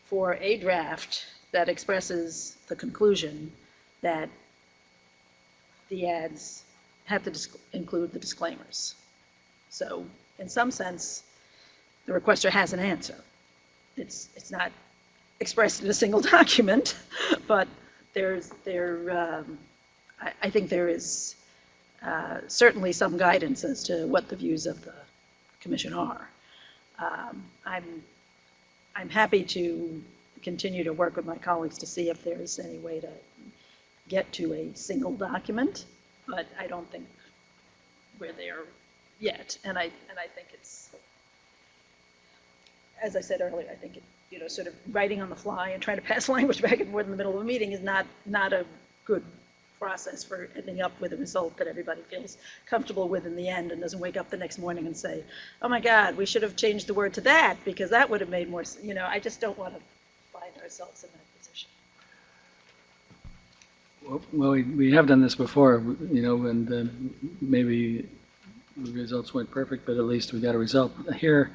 for a draft that expresses the conclusion that the ads have to include the disclaimers. So in some sense, the requester has an answer. It's not expressed in a single document, but I think there is certainly some guidance as to what the views of the commission are. I'm happy to continue to work with my colleagues to see if there's any way to get to a single document, but I don't think we're there yet. And I think it's, as I said earlier, I think it, sort of writing on the fly and trying to pass language back and forth in the middle of a meeting is not a good process for ending up with a result that everybody feels comfortable with in the end and doesn't wake up the next morning and say, oh my God, we should have changed the word to that because that would have made more sense. I just don't want to find ourselves in that position. Well, we have done this before, and maybe the results weren't perfect, but at least we got a result. Here,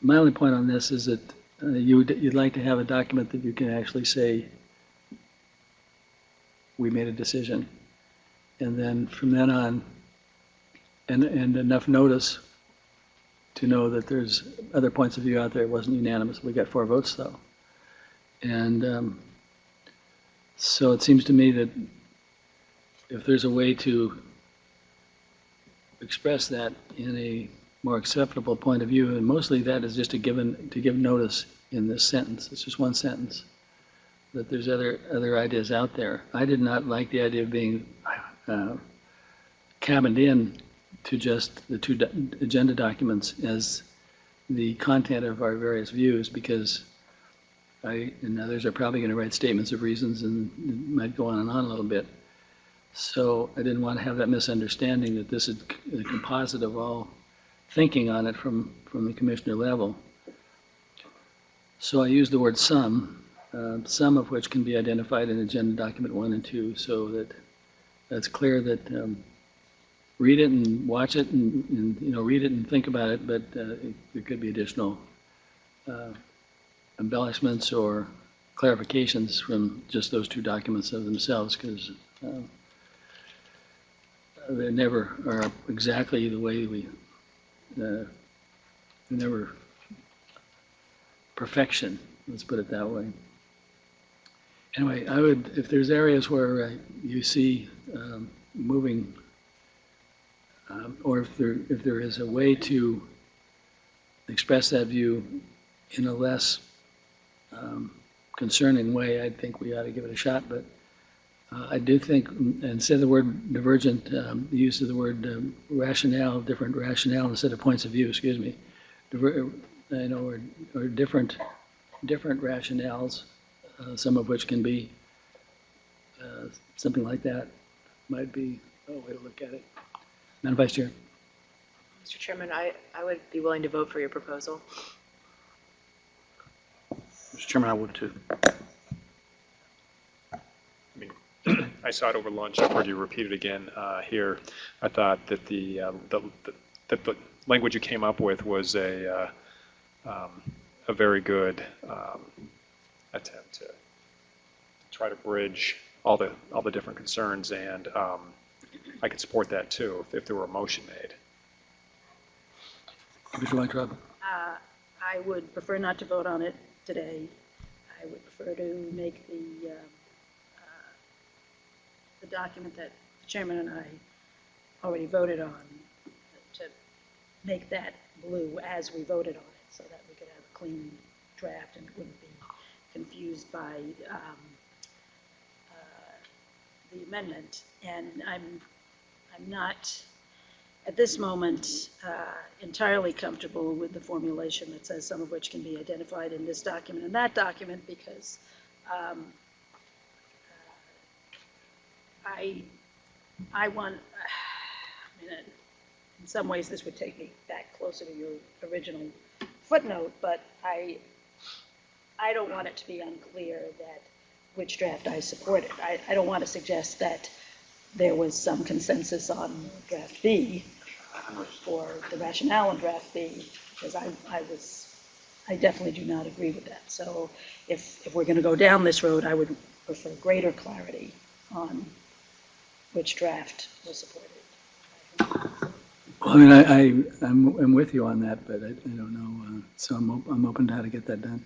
my only point on this is that you'd like to have a document that you can actually say, we made a decision. And then from then on, and enough notice to know that there's other points of view out there. It wasn't unanimous. We got 4 votes, though. And so it seems to me that if there's a way to express that in a more acceptable point of view, and mostly that is just to give notice in this sentence. It's just one sentence. That there's other ideas out there. I did not like the idea of being cabined in to just the 2 agenda documents as the content of our various views, because and others are probably going to write statements of reasons and it might go on and on a little bit. So I didn't want to have that misunderstanding that this is a composite of all thinking on it from the commissioner level. So I used the word some of which can be identified in agenda document 1 and 2, so that that's clear that read it and watch it and read it and think about it, but there could be additional embellishments or clarifications from just those 2 documents of themselves, because they never are exactly the way we, they're never perfection, let's put it that way. Anyway, I would, if there's areas where you see moving, or if there is a way to express that view in a less concerning way, I think we ought to give it a shot. But I do think, instead of the word divergent, the use of the word rationale, different rationale instead of points of view, excuse me, or different rationales. Some of which can be something like that might be a way to look at it. Madam Vice Chair. Mr. Chairman, I would be willing to vote for your proposal. Mr. Chairman, I would too. I saw it over lunch. I've heard you repeat it again here. I thought that the language you came up with was a very good attempt to try to bridge all the different concerns, and I could support that too if there were a motion made. Commissioner Weintraub. I would prefer not to vote on it today. I would prefer to make the the document that the chairman and I already voted on, to make that blue as we voted on it, so that we could have a clean draft and wouldn't be confused by the amendment. And I'm not, at this moment, entirely comfortable with the formulation that says some of which can be identified in this document and that document, because I want, I mean, in some ways this would take me back closer to your original footnote, but I don't want it to be unclear that which draft I supported. I don't want to suggest that there was some consensus on draft B or the rationale in draft B, because I definitely do not agree with that. So if we're going to go down this road, I would prefer greater clarity on which draft was supported. Well, I mean, I'm with you on that, but I don't know. So I'm open to how to get that done.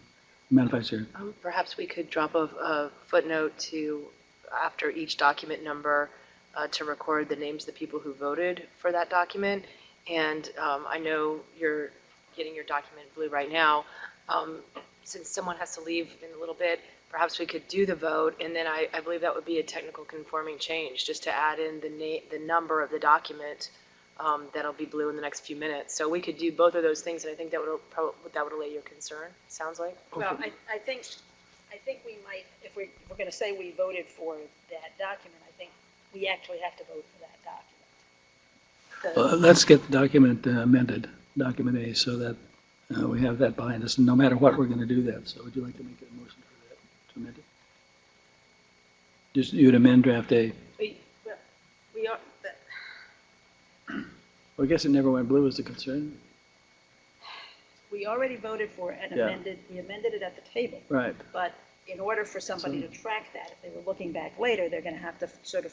Madam Vice Chair. Perhaps we could drop a footnote to, after each document number, to record the names of the people who voted for that document. And I know you're getting your document blue right now. Since someone has to leave in a little bit, perhaps we could do the vote, and then I believe that would be a technical conforming change, just to add in the number of the document that'll be blue in the next few minutes. So we could do both of those things, and I think that would allay your concern, sounds like. Well, I think we might, if we're going to say we voted for that document, I think we actually have to vote for that document. Let's get the document amended, document A, so that we have that behind us. And no matter what, we're going to do that. So would you like to make a motion for that, to amend it? Just, you'd amend draft A. We are, Well, I guess it never went blue is the concern. we already voted for it and Yeah. we amended it at the table. Right. But in order for somebody to track that, if they were looking back later, they're going to have to sort of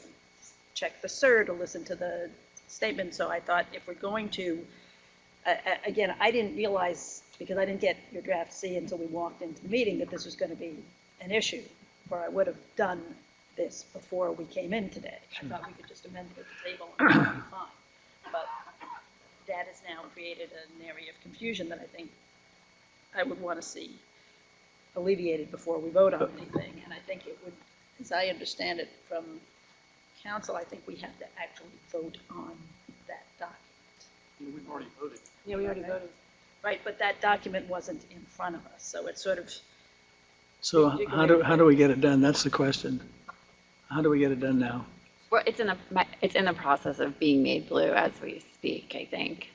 check the SIR to listen to the statement. So I thought if we're going to, again, I didn't realize, because I didn't get your draft C until we walked into the meeting, that this was going to be an issue, or I would have done this before we came in today. I thought we could just amend it at the table and it would be fine. But that has now created an area of confusion that I think I would want to see alleviated before we vote on anything. And I think it would, as I understand it from council, I think we have to actually vote on that document. We've already voted. Yeah, we already voted. Right, but that document wasn't in front of us, so it's sort of. So how do we get it done? That's the question. How do we get it done now? Well, it's in the process of being made blue as we speak, I think.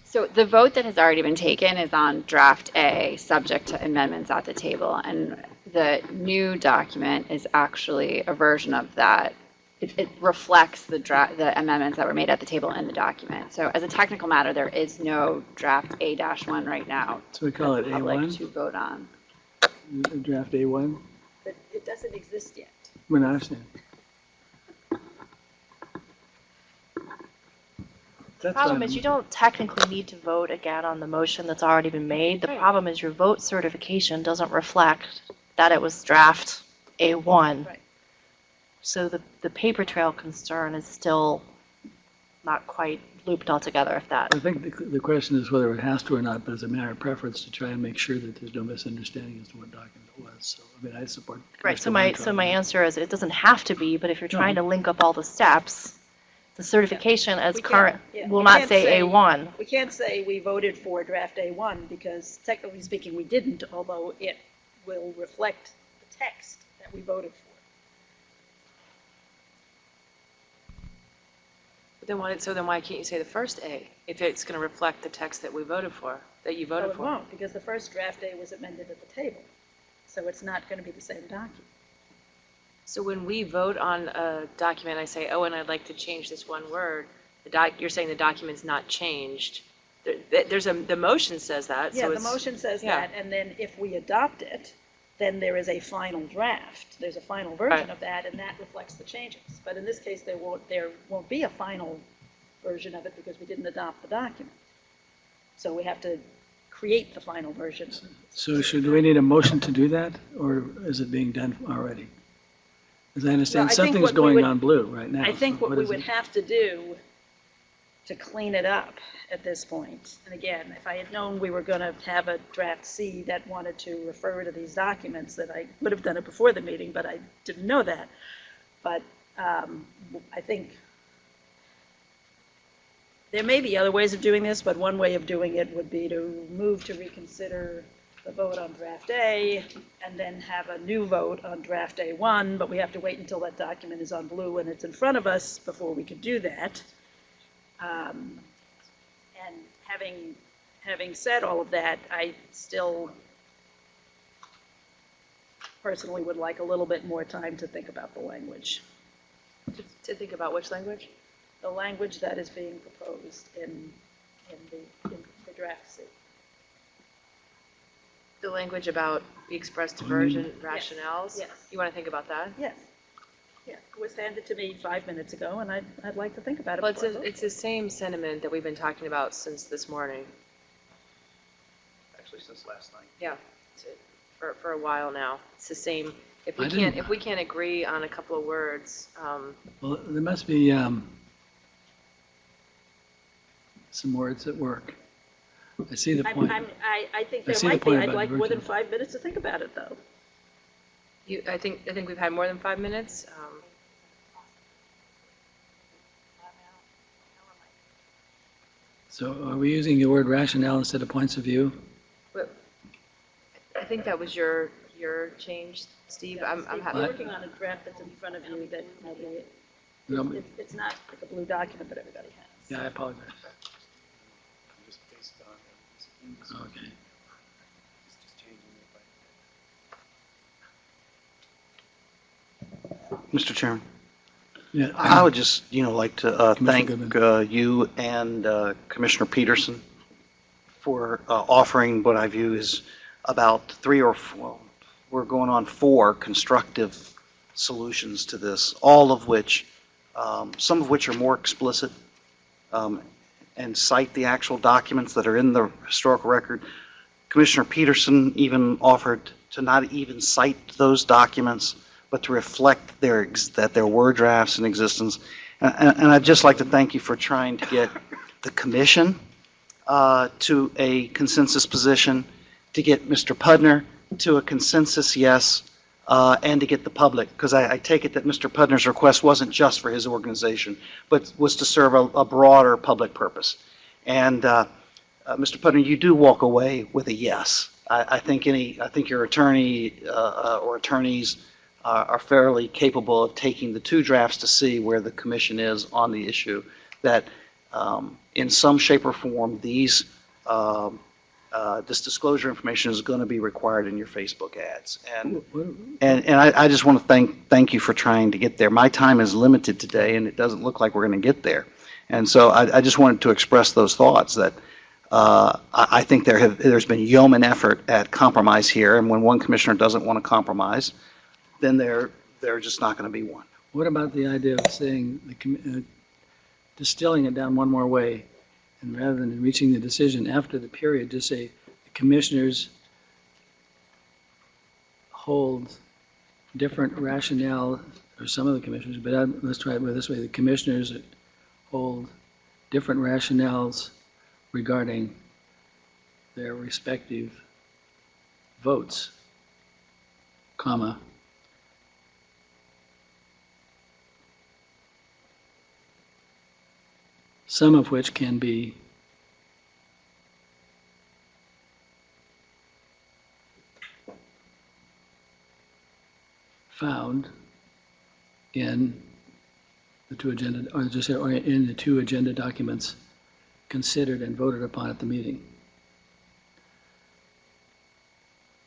So the vote that has already been taken is on draft A, subject to amendments at the table, and the new document is actually a version of that. It reflects the amendments that were made at the table in the document. So as a technical matter, there is no draft A-1 right now. So we call it for the public A1? to vote on. Draft A1? But it doesn't exist yet. I understand. The problem is you don't technically need to vote again on the motion that's already been made. The problem is your vote certification doesn't reflect that it was draft A1. Right. So the paper trail concern is still not quite looped all together, if that. I think the question is whether it has to or not, but it's a matter of preference to try and make sure that there's no misunderstanding as to what document it was. So, I mean, I support. Right, so my answer is it doesn't have to be, but if you're trying to link up all the steps, the certification as current will not say A1. We can't say we voted for draft A1 because technically speaking we didn't, although it will reflect the text that we voted for. Then why can't you say the first A, if it's going to reflect the text that we voted for, that you voted for? Well, it won't, because the first draft A was amended at the table, so it's not going to be the same document. So when we vote on a document, I say, oh, and I'd like to change this one word, you're saying the document's not changed. The motion says that. Yeah, so the motion says that, and then if we adopt it, then there is a final draft. There's a final version of that, and that reflects the changes. But in this case, there won't be a final version of it because we didn't adopt the document. So we have to create the final version. So should we need a motion to do that, or is it being done already? As I understand, Well, I think something's what we going would- on blue right now. I think what What we is would it? have to do to clean it up at this point, and again, if I had known we were going to have a draft C that wanted to refer to these documents, that I would have done it before the meeting, but I didn't know that. But I think there may be other ways of doing this, but one way of doing it would be to move to reconsider the vote on draft A and then have a new vote on draft A1, but we have to wait until that document is on blue and it's in front of us before we could do that. And having said all of that, I still personally would like a little bit more time to think about the language. To think about which language? The language that is being proposed in the draft C. The language about the express diversion Yes. rationales? Yes. You want to think about that? Yes. Yeah, it was handed to me 5 minutes ago, and I'd like to think about it. Well, before I vote. it's the same sentiment that we've been talking about since this morning. Actually, since last night. Yeah, for a while now. It's the same. If I didn't- we can't agree on a couple of words, Well, there must be some words that work. I see the point. I think I there see the might be. point I'd about like more than diversion. 5 minutes to think about it, though. I think we've had more than 5 minutes. So are we using the word rationale instead of points of view? But I think that was your change, Steve. I'm Steve, happy. we're working on a draft that's in front of you that maybe, No. it's not like a blue document that everybody has. Yeah, I apologize. Okay. Mr. Chairman, Yeah. I would just, like to thank Commissioner you and Commissioner Peterson for offering what I view is about 3 or 4, we're going on 4 constructive solutions to this, all of which, some of which are more explicit and cite the actual documents that are in the historical record. Commissioner Peterson even offered to not even cite those documents, but to reflect that there were drafts in existence. And I'd just like to thank you for trying to get the commission to a consensus position, to get Mr. Pudner to a consensus yes, and to get the public, because I take it that Mr. Pudner's request wasn't just for his organization, but was to serve a broader public purpose. And Mr. Pudner, you do walk away with a yes. I think your attorney or attorneys are fairly capable of taking the 2 drafts to see where the commission is on the issue, that in some shape or form, this disclosure information is going to be required in your Facebook ads. And I just want to thank you for trying to get there. My time is limited today, and it doesn't look like we're going to get there. And so I just wanted to express those thoughts that I think there's been yeoman effort at compromise here, and when one commissioner doesn't want to compromise, then there just not going to be one. What about the idea of saying, distilling it down one more way, and rather than reaching the decision after the period, just say the commissioners hold different rationale, or some of the commissioners, but let's try it this way, the commissioners hold different rationales regarding their respective votes, comma, some of which can be found in the 2 agenda, or in the 2 agenda documents considered and voted upon at the meeting.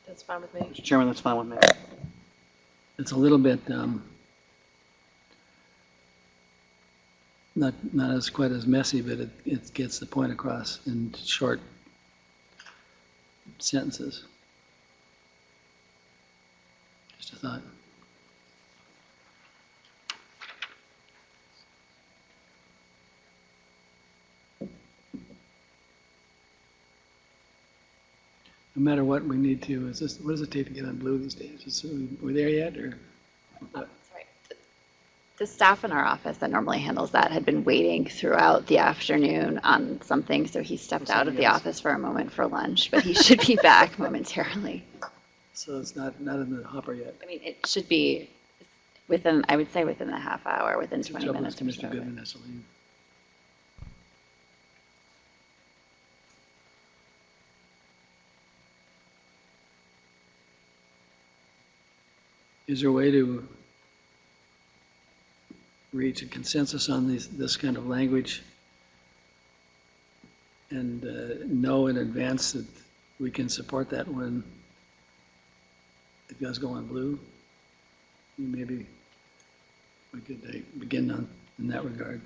That's fine with me. Mr. Chairman, that's fine with me. It's a little bit, not as quite as messy, but it gets the point across in short sentences. Just a thought. no matter what we need to, what does it take to get on Blue these days? We there yet, or? Sorry. The staff in our office that normally handles that had been waiting throughout the afternoon on something, so he stepped out of the office for a moment for lunch, but he should be back momentarily. So it's not in the hopper yet. I mean, it should be within, I would say within a half hour, within 20 Trouble is minutes or Mr. so. Goodman has to leave. Is there a way to reach a consensus on this kind of language and know in advance that we can support that when it does go on Blue? Maybe we could begin in that regard.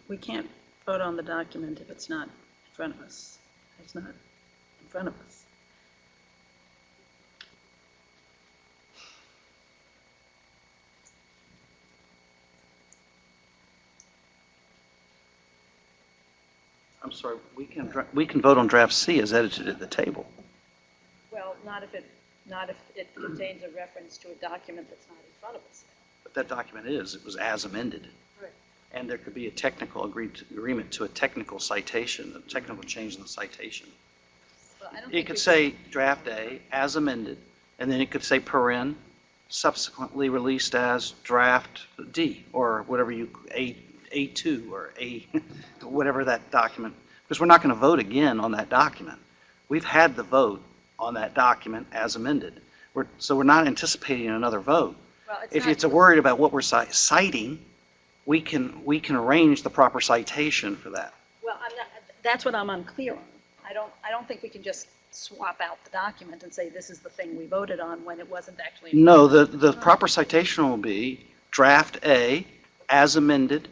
We can't vote on the document if it's not in front of us. It's not in front of us. I'm sorry, we can vote on draft C as edited at the table. Well, not if it contains a reference to a document that's not in front of us. But that document it was as amended. Right. And there could be a technical agreement to a technical citation, a technical change in the citation. Well, I don't It think could we say draft A as amended, and then it could say paren, subsequently released as draft D, or whatever A2 or A, whatever that document, because we're not going to vote again on that document. We've had the vote on that document as amended. So we're not anticipating another vote. Well, If it's worried about what we're citing, we can arrange the proper citation for that. Well, that's what I'm unclear on. I don't think we can just swap out the document and say this is the thing we voted on when it wasn't actually. No, the proper citation will be draft A as amended,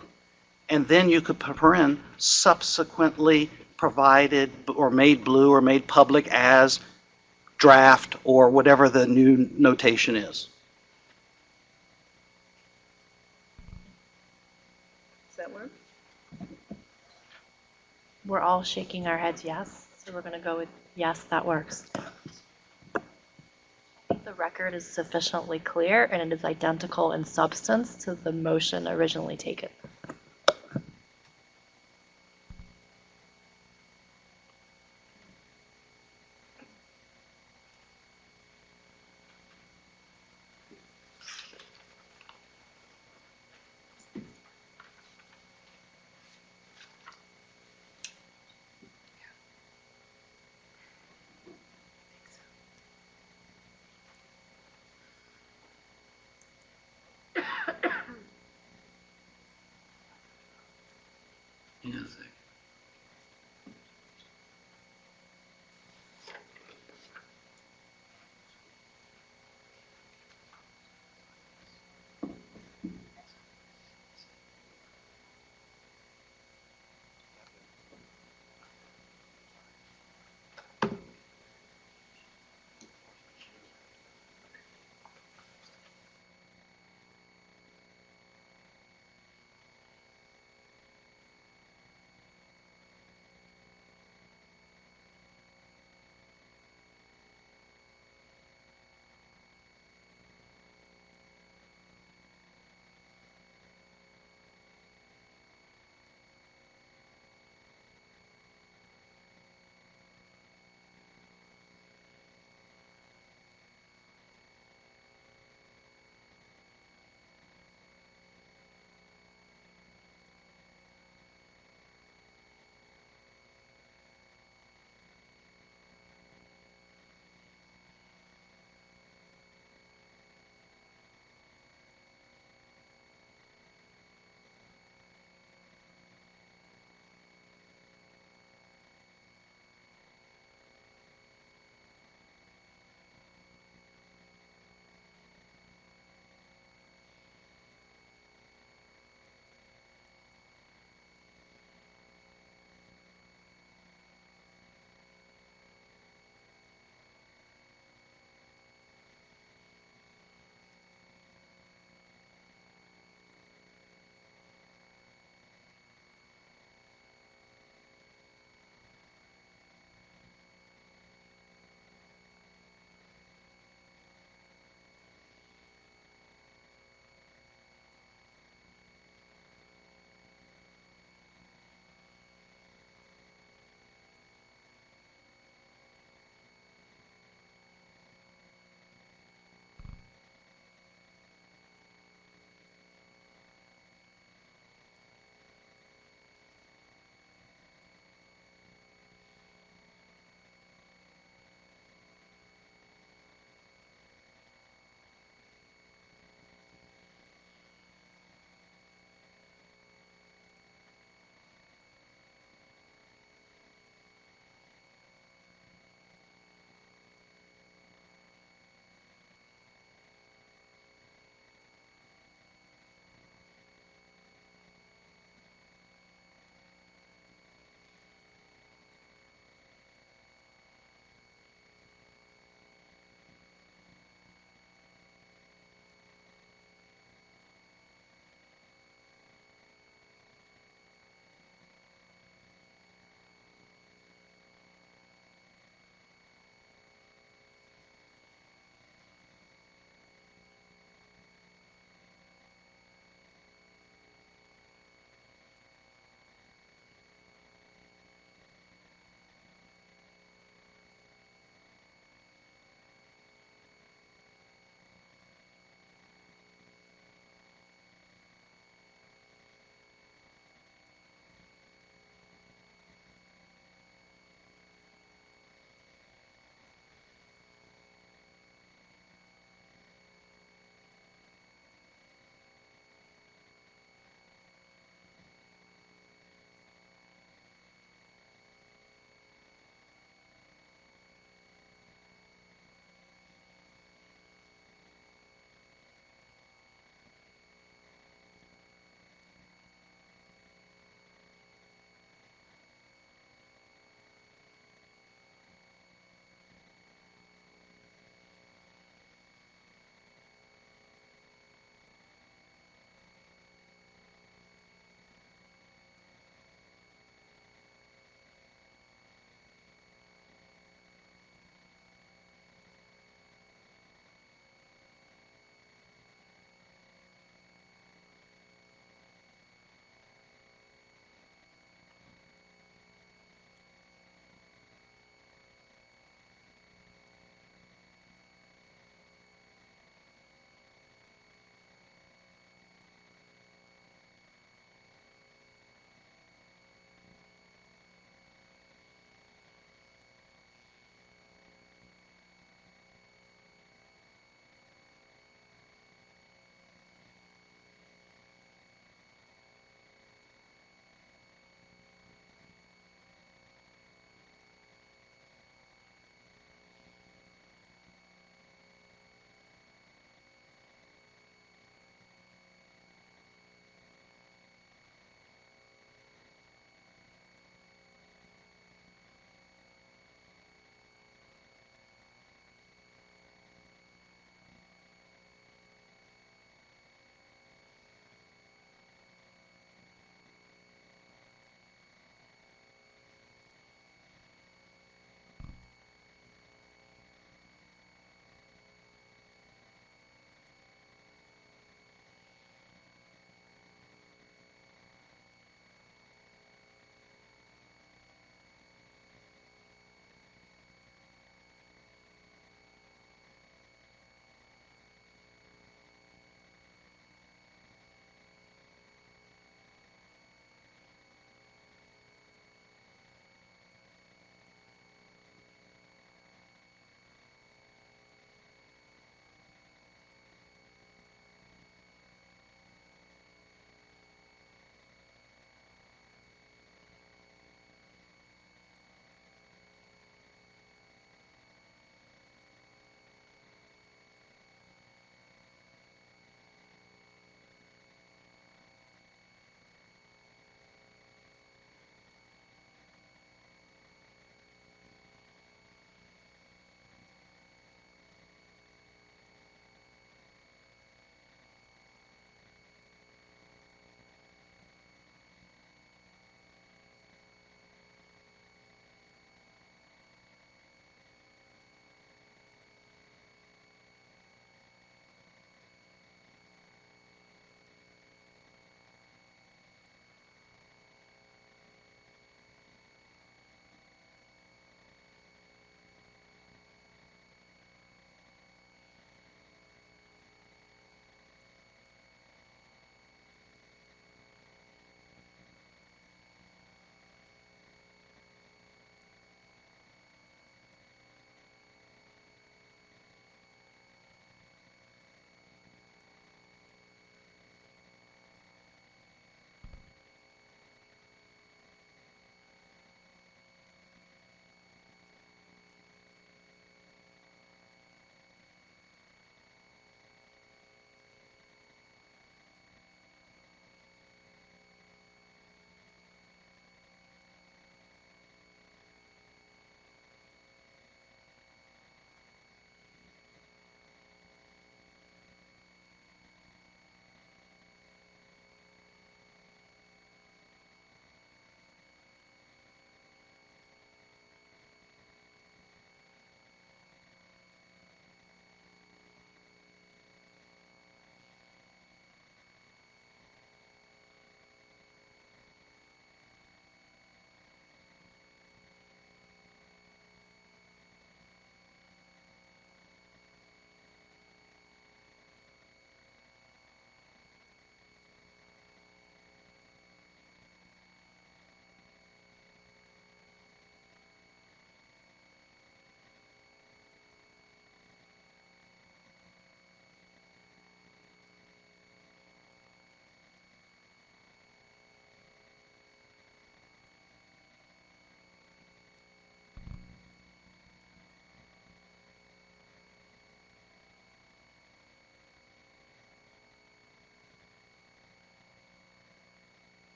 and then you could put in subsequently provided or made blue or made public as draft or whatever the new notation is. Does that work? We're all shaking our heads yes, so we're going to go with yes, that works. The record is sufficiently clear and it is identical in substance to the motion originally taken.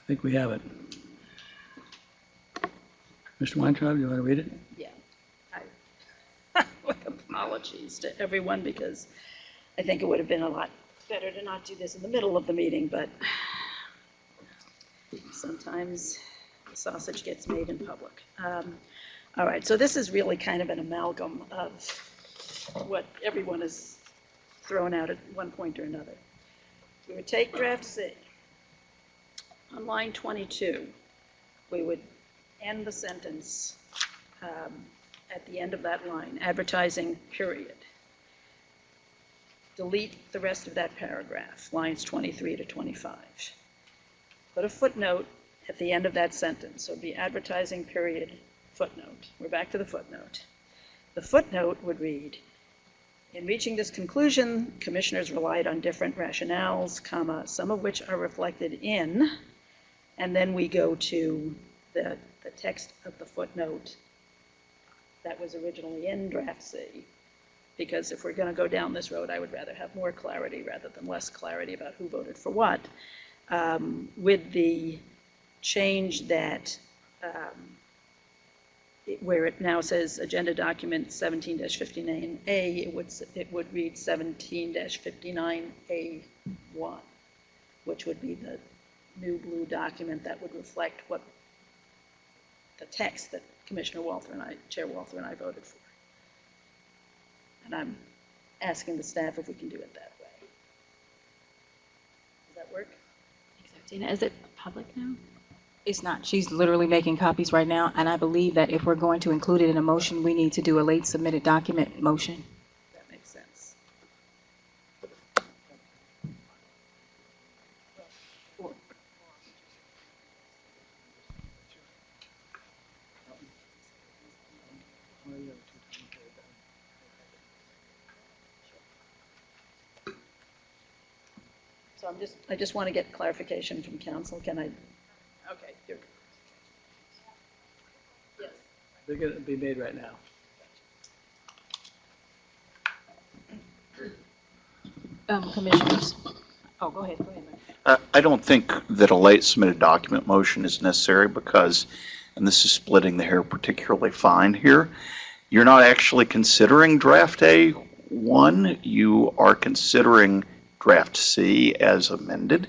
think we have it. Mr. Weintraub, you want to read it? Yeah. With apologies to everyone, because I think it would have been a lot better to not do this in the middle of the meeting, but sometimes the sausage gets made in public. All right, so this is really kind of an amalgam of what everyone has thrown out at one point or another. We would take draft C. On line 22, we would end the sentence at the end of that line, advertising, period. Delete the rest of that paragraph, lines 23 to 25. Put a footnote at the end of that sentence, so it'd be advertising, period, footnote. We're back to the footnote. The footnote would read, in reaching this conclusion, commissioners relied on different rationales, comma, some of which are reflected in, and then we go to the text of the footnote that was originally in draft C. Because if we're going to go down this road, I would rather have more clarity rather than less clarity about who voted for what, with the change that where it now says agenda document 17-59A, it would read 17-59A1, which would be the new blue document that would reflect what the text that Commissioner Walther and I, Chair Walther and I voted for. And I'm asking the staff if we can do it that way. Does that work? Dina, is it public now? It's not. She's literally making copies right now, and I believe that if we're going to include it in a motion, we need to do a late submitted document motion. That makes sense. So I just want to get clarification from council. Can I? Okay. Yes. They're going to be made right now. Commissioners. Oh, go ahead. Go ahead. I don't think that a late submitted document motion is necessary because, and this is splitting the hair particularly fine here, you're not actually considering draft A1, you are considering draft C as amended,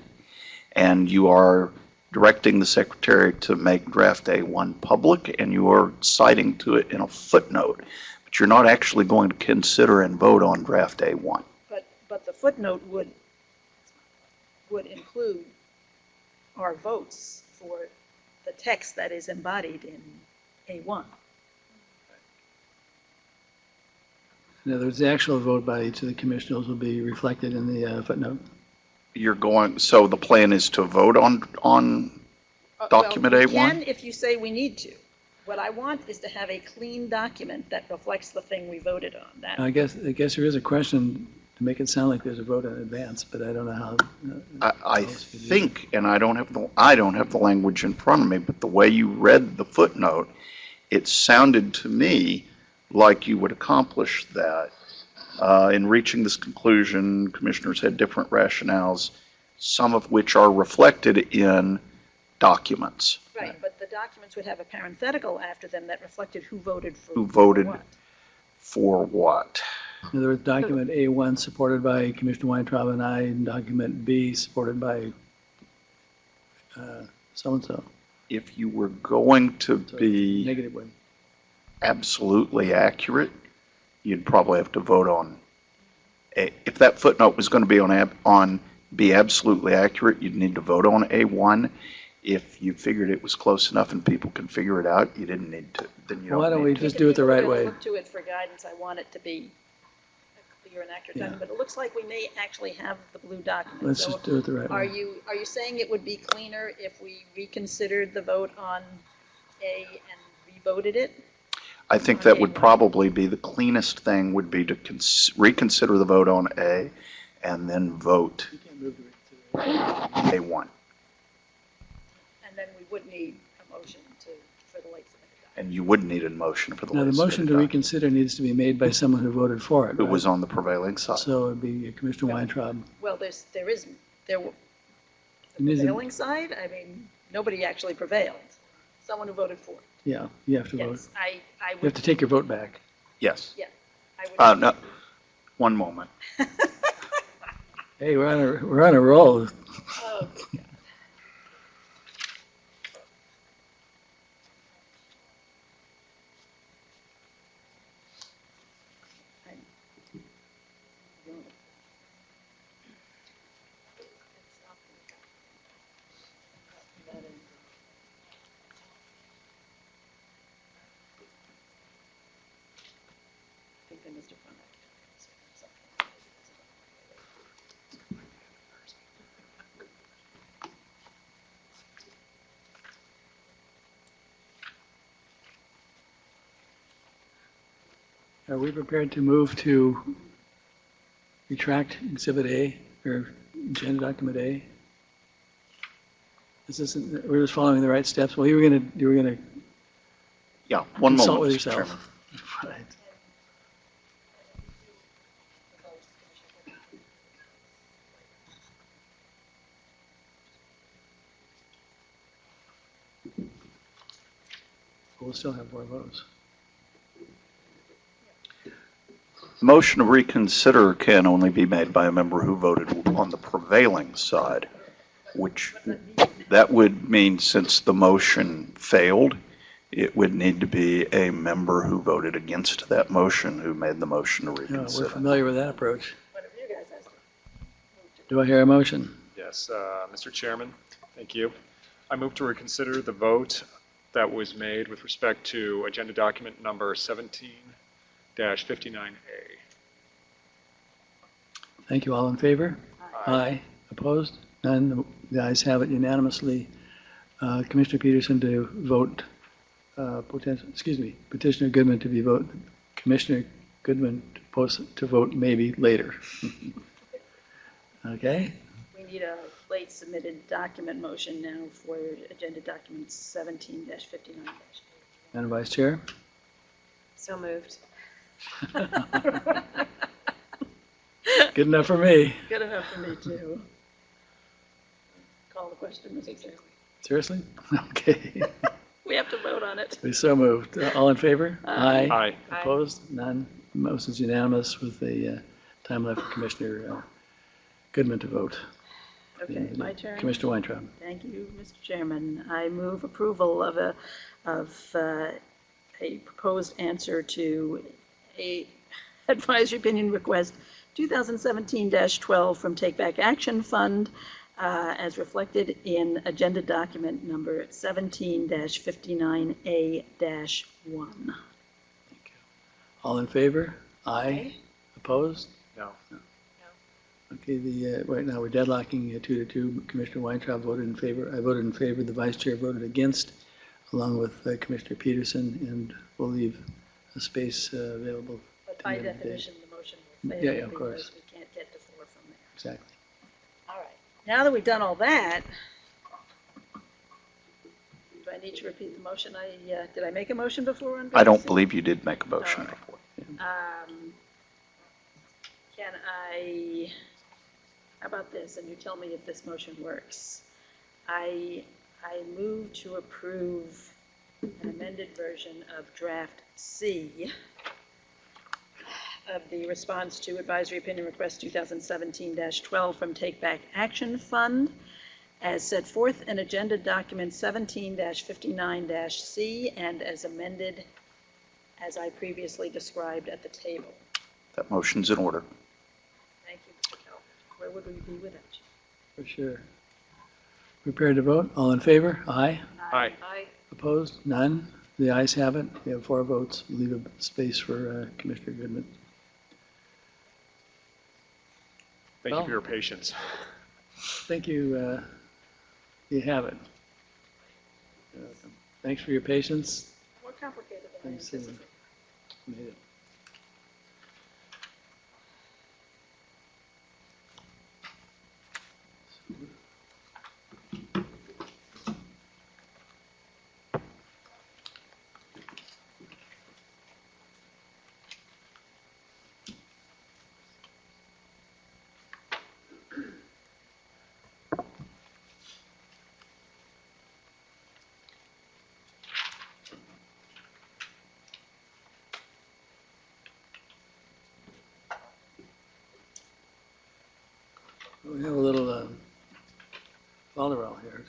and you are directing the secretary to make draft A1 public, and you are citing to it in a footnote, but you're not actually going to consider and vote on draft A1. But the footnote would include our votes for the text that is embodied in A1. In other words, the actual vote by each of the commissioners will be reflected in the footnote. You're going, so the plan is to vote on document well, A1? We can if you say we need to. What I want is to have a clean document that reflects the thing we voted on. That I guess there is a question to make it sound like there's a vote in advance, but I don't know how. I think, and I don't have the language in front of me, but the way you read the footnote, it sounded to me like you would accomplish that. In reaching this conclusion, commissioners had different rationales, some of which are reflected in documents. right, but the documents would have a parenthetical after them that reflected who voted for Who voted what. for what? In other words, document A1 supported by Commissioner Weintraub and I, and document B supported by so-and-so. If you were going to be Negative way. absolutely accurate, you'd probably have to vote on if that footnote was going to be be absolutely accurate, you'd need to vote on A1. If you figured it was close enough and people can figure it out, you didn't need to. Then you Why don't we need to. just do it the right If we're way? gonna look to it for guidance, I want it to be a clear and accurate document, but it looks like we may actually have the blue document. Let's So just do it the right Are way. you saying it would be cleaner if we reconsidered the vote on A and revoted it? I think that would probably be the cleanest thing, would be to reconsider the vote on A and then vote A1. And then we would need a motion for the late submitted document. And you would need a motion for the Now, the late motion submitted to document. reconsider needs to be made by someone who voted for it. Who right? was on the prevailing side. So it'd be Commissioner Weintraub. Well, the It needs to- prevailing side, I mean, nobody actually prevailed. Someone who voted for. Yeah, you have to vote. Yes, I You have would, to take your vote back. Yes. yeah. I would. No, one moment. Hey, we're on a roll. Oh, I think they must have found that. Are we prepared to move to retract Exhibit A, or agenda document A? We're just following the right steps? Well, you were gonna Yeah, one consult moment, with Mr. yourself. Chairman. Right. We'll still have more votes. Motion to reconsider can only be made by a member who voted on the prevailing side, which that would mean since the motion failed, it would need to be a member who voted against that motion who made the motion to Yeah, we're reconsider. familiar with that approach. Do I hear a motion? Yes, Mr. Chairman, thank you. I move to reconsider the vote that was made with respect to agenda document number 17-59A. Thank you. All in favor? Aye. Opposed? None. The ayes have it unanimously. Commissioner Peterson to vote, Petitioner Goodman to be vote, Commissioner Goodman to vote maybe later. Okay? We need a late submitted document motion now for agenda document 17-59. Madam Vice Chair? So moved. Good enough for me. Good enough for me, too. Call the question, Mrs. Chair. Seriously? Okay. We have to vote on it. We so moved. All in favor? Aye. Aye. Opposed? None. Motion's unanimous with the time left for Commissioner Goodman to vote. Okay, my turn. Commissioner Weintraub. Thank you, Mr. Chairman. I move approval of a proposed answer to a advisory opinion request 2017-12 from Take Back Action Fund as reflected in agenda document number 17-59A-1. All in favor? Aye. Opposed? No. Okay, right now we're deadlocking 2-2. Commissioner Weintraub voted in favor. I voted in favor. The vice chair voted against, along with Commissioner Peterson, and we'll leave a space available. But by definition, the motion will fail. Yeah, of course. Because we can't get to 4 from there. Exactly. All right. Now that we've done all that, do I need to repeat the motion? Did I make a motion before on I don't vacancy? believe you did make a motion All right. before. Can how about this, and you tell me if this motion works. I move to approve an amended version of draft C of the response to advisory opinion request 2017-12 from Take Back Action Fund as set forth in agenda document 17-59-C and as amended as I previously described at the table. That motion's in order. Thank you, Mr. Kell. Where would we be without you? For sure. Prepared to vote? All in favor? Aye. Aye. Aye. Opposed? None. The ayes have it. We have 4 votes. Leave a space for Commissioner Goodman. Thank you for your patience. Thank you. You have it. Thanks for your patience. More complicated than I Thanks. anticipated. Made it. We have a little folderol here.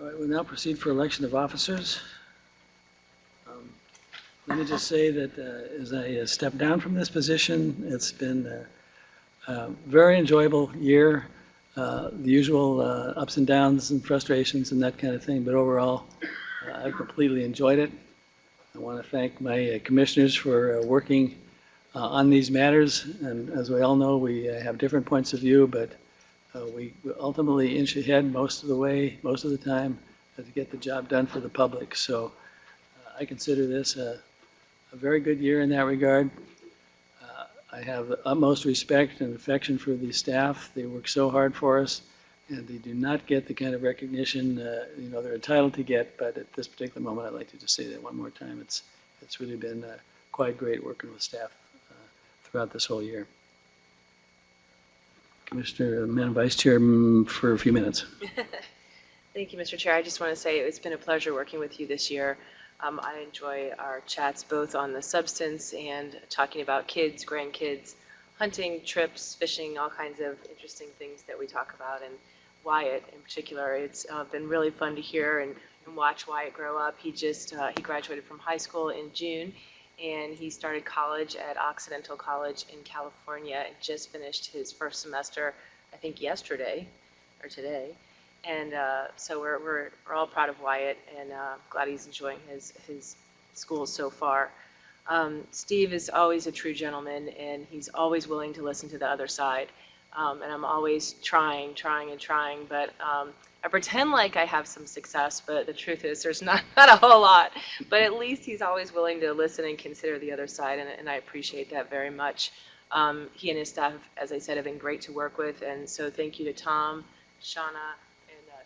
All right, we'll now proceed for election of officers. Let me just say that as I step down from this position, it's been a very enjoyable year. The usual ups and downs and frustrations and that kind of thing, but overall, I've completely enjoyed it. I want to thank my commissioners for working on these matters, and as we all know, we have different points of view, but we ultimately inch ahead most of the way, most of the time, to get the job done for the public. So I consider this a very good year in that regard. I have the utmost respect and affection for the staff. They work so hard for us, and they do not get the kind of recognition they're entitled to get. But at this particular moment, I'd like to just say that one more time. It's really been quite great working with staff throughout this whole year. Commissioner, Madam Vice Chair, for a few minutes. Thank you, Mr. Chair. I just want to say it's been a pleasure working with you this year. I enjoy our chats both on the substance and talking about kids, grandkids, hunting, trips, fishing, all kinds of interesting things that we talk about. And Wyatt in particular, it's been really fun to hear and watch Wyatt grow up. He graduated from high school in June, and he started college at Occidental College in California and just finished his first semester, I think yesterday or today. And so we're all proud of Wyatt, and glad he's enjoying his school so far. Steve is always a true gentleman, and he's always willing to listen to the other side. And I'm always trying, but I pretend like I have some success, but the truth is there's not a whole lot. But at least he's always willing to listen and consider the other side, and I appreciate that very much. He and his staff, as I said, have been great to work with, and so thank you to Tom, Shauna,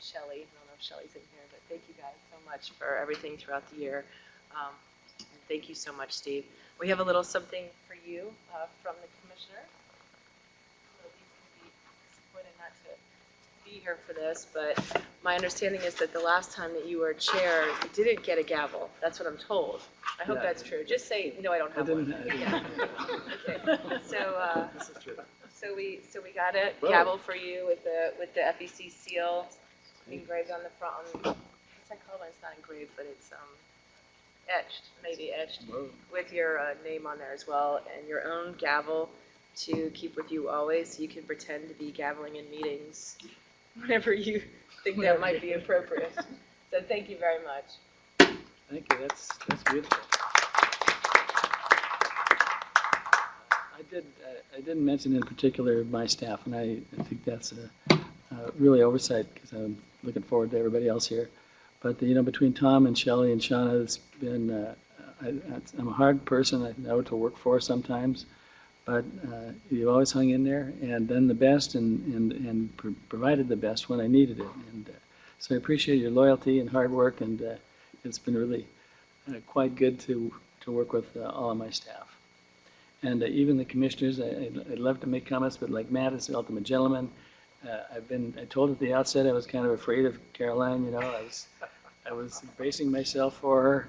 Shelley. I don't know if Shelley's in here, but thank you guys so much for everything throughout the year. And thank you so much, Steve. We have a little something for you from the commissioner. These can be disappointed not to be here for this, but my understanding is that the last time that you were chair, you didn't get a gavel. That's what I'm told. I hope that's true. Just say, no, I don't have one. Okay. So we got a gavel for you with the FEC seal engraved on the front. What's that called when it's not engraved, but it's etched with your name on there as well, and your own gavel to keep with you always, so you can pretend to be gaveling in meetings whenever you think that might be appropriate. So thank you very much. Thank you. That's beautiful. I didn't mention in particular my staff, and I think that's really oversight because I'm looking forward to everybody else here. But between Tom and Shelley and Shauna, it's been I'm a hard person, I know, to work for sometimes, but you've always hung in there and done the best and provided the best when I needed it. And so I appreciate your loyalty and hard work, and it's been really quite good to work with all of my staff. And even the commissioners, I'd love to make comments, but like Matt is the ultimate gentleman. I told at the outset I was kind of afraid of Caroline, I was bracing myself for her,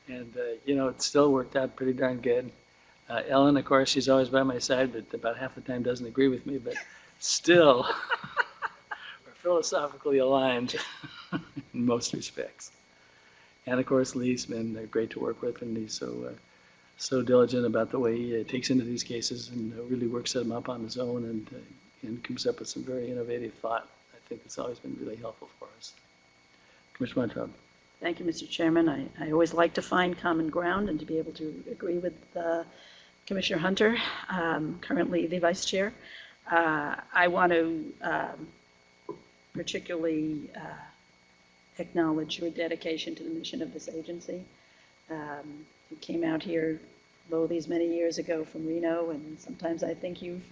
and it still worked out pretty darn good. Ellen, of course, she's always by my side, but about half the time doesn't agree with me, but still, we're philosophically aligned in most respects. And of course, Lee's been great to work with, and he's so diligent about the way he takes into these cases and really works them up on his own and comes up with some very innovative thought. I think it's always been really helpful for us. Commissioner Weintraub. Thank you, Mr. Chairman. I always like to find common ground and to be able to agree with Commissioner Hunter, currently the Vice Chair. I want to particularly acknowledge your dedication to the mission of this agency. You came out here, lo, these many years ago from Reno, and sometimes I think you've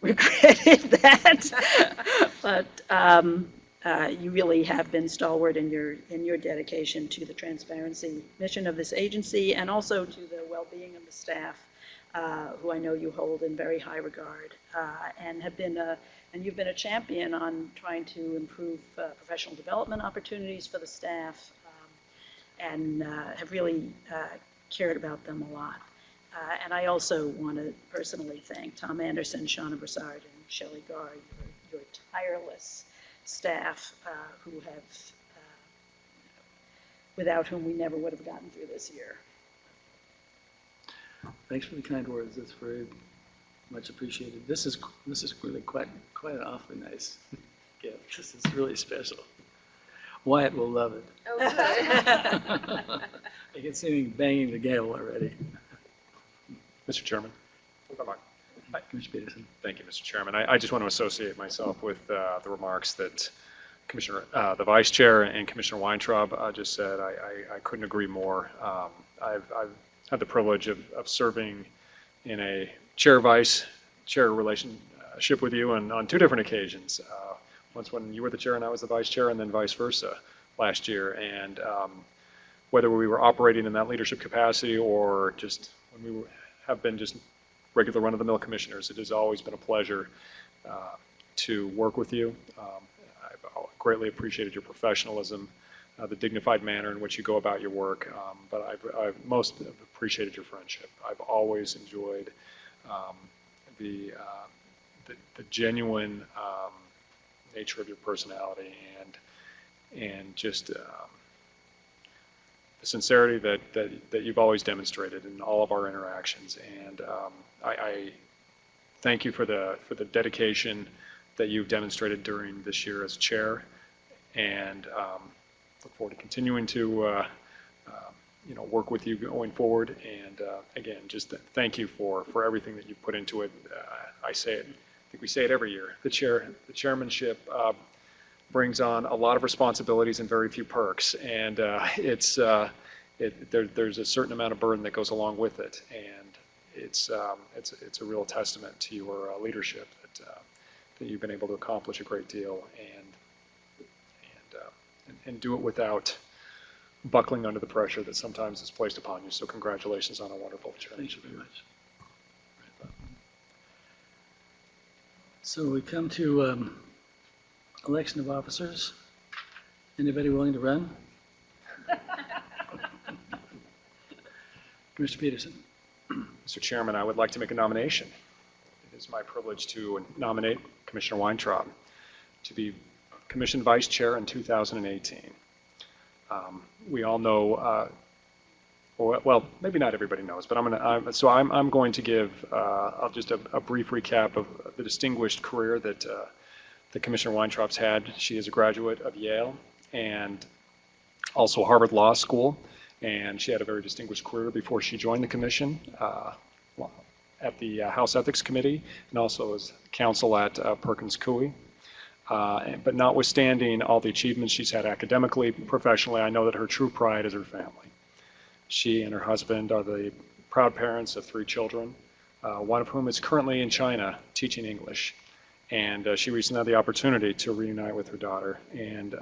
regretted that. But you really have been stalwart in your dedication to the transparency mission of this agency, and also to the well-being of the staff, who I know you hold in very high regard, and you've been a champion on trying to improve professional development opportunities for the staff. and have really cared about them a lot. And I also want to personally thank Tom Anderson, Shauna Broussard, and Shelley Garr, your tireless staff who have, without whom we never would have gotten through this year. Thanks for the kind words. That's very much appreciated. This is really quite an awfully nice gift. This is really special. Wyatt will love it. Oh, good. I can see him banging the gavel already. Mr. Chairman. Commissioner Peterson. Thank you, Mr. Chairman. I just want to associate myself with the remarks that the Vice Chair and Commissioner Weintraub just said. I couldn't agree more. I've had the privilege of serving in a chair-vice chair relationship with you on two different occasions. Once when you were the chair and I was the vice chair, and then vice versa last year. And whether we were operating in that leadership capacity or just when we have been just regular run-of-the-mill commissioners, it has always been a pleasure to work with you. I've greatly appreciated your professionalism, the dignified manner in which you go about your work, but I've most appreciated your friendship. I've always enjoyed the genuine nature of your personality and just the sincerity that you've always demonstrated in all of our interactions. And I thank you for the dedication that you've demonstrated during this year as chair, and look forward to continuing to work with you going forward. And again, just thank you for everything that you put into it. I say it. I think we say it every year. The chairmanship brings on a lot of responsibilities and very few perks, and there's a certain amount of burden that goes along with it, and it's a real testament to your leadership that you've been able to accomplish a great deal and do it without buckling under the pressure that sometimes is placed upon you. So congratulations on a wonderful chairmanship. Thank you very much. So we come to election of officers. Anybody willing to run? Commissioner Peterson. Mr. Chairman, I would like to make a nomination. It is my privilege to nominate Commissioner Weintraub to be Commission Vice Chair in 2018. We all know, well, maybe not everybody knows, but I'm going to give just a brief recap of the distinguished career that Commissioner Weintraub's had. She is a graduate of Yale and also Harvard Law School, and she had a very distinguished career before she joined the commission at the House Ethics Committee and also as counsel at Perkins Coie. But notwithstanding all the achievements she's had academically, professionally, I know that her true pride is her family. She and her husband are the proud parents of 3 children, one of whom is currently in China teaching English. And she recently had the opportunity to reunite with her daughter and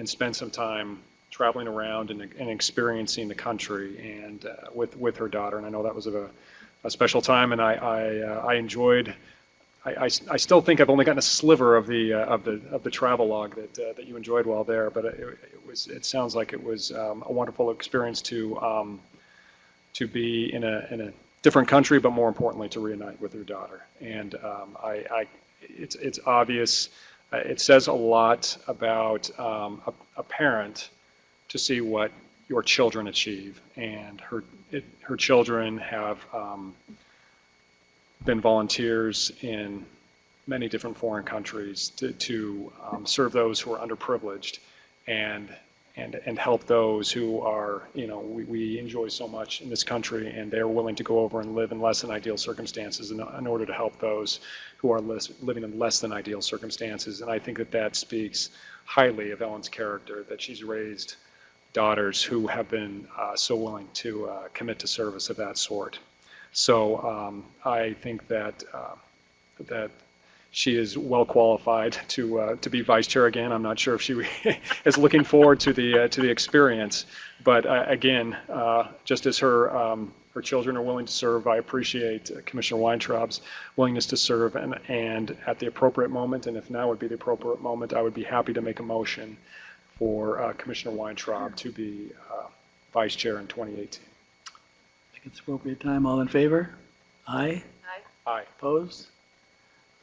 spend some time traveling around and experiencing the country and with her daughter. And I know that was a special time, and I enjoyed. I still think I've only gotten a sliver of the travel log that you enjoyed while there, but it sounds like it was a wonderful experience to be in a different country, but more importantly to reunite with your daughter. And it's obvious. It says a lot about a parent to see what your children achieve, and her children have been volunteers in many different foreign countries to serve those who are underprivileged and help those who are, we enjoy so much in this country, and they're willing to go over and live in less than ideal circumstances in order to help those who are living in less than ideal circumstances. And I think that speaks highly of Ellen's character, that she's raised daughters who have been so willing to commit to service of that sort. So I think that she is well qualified to be vice chair again. I'm not sure if she is looking forward to the experience, but again, just as her children are willing to serve, I appreciate Commissioner Weintraub's willingness to serve, and at the appropriate moment, and if now would be the appropriate moment, I would be happy to make a motion for Commissioner Weintraub to be vice chair in 2018. I think it's appropriate time. All in favor? Aye. Aye. Opposed?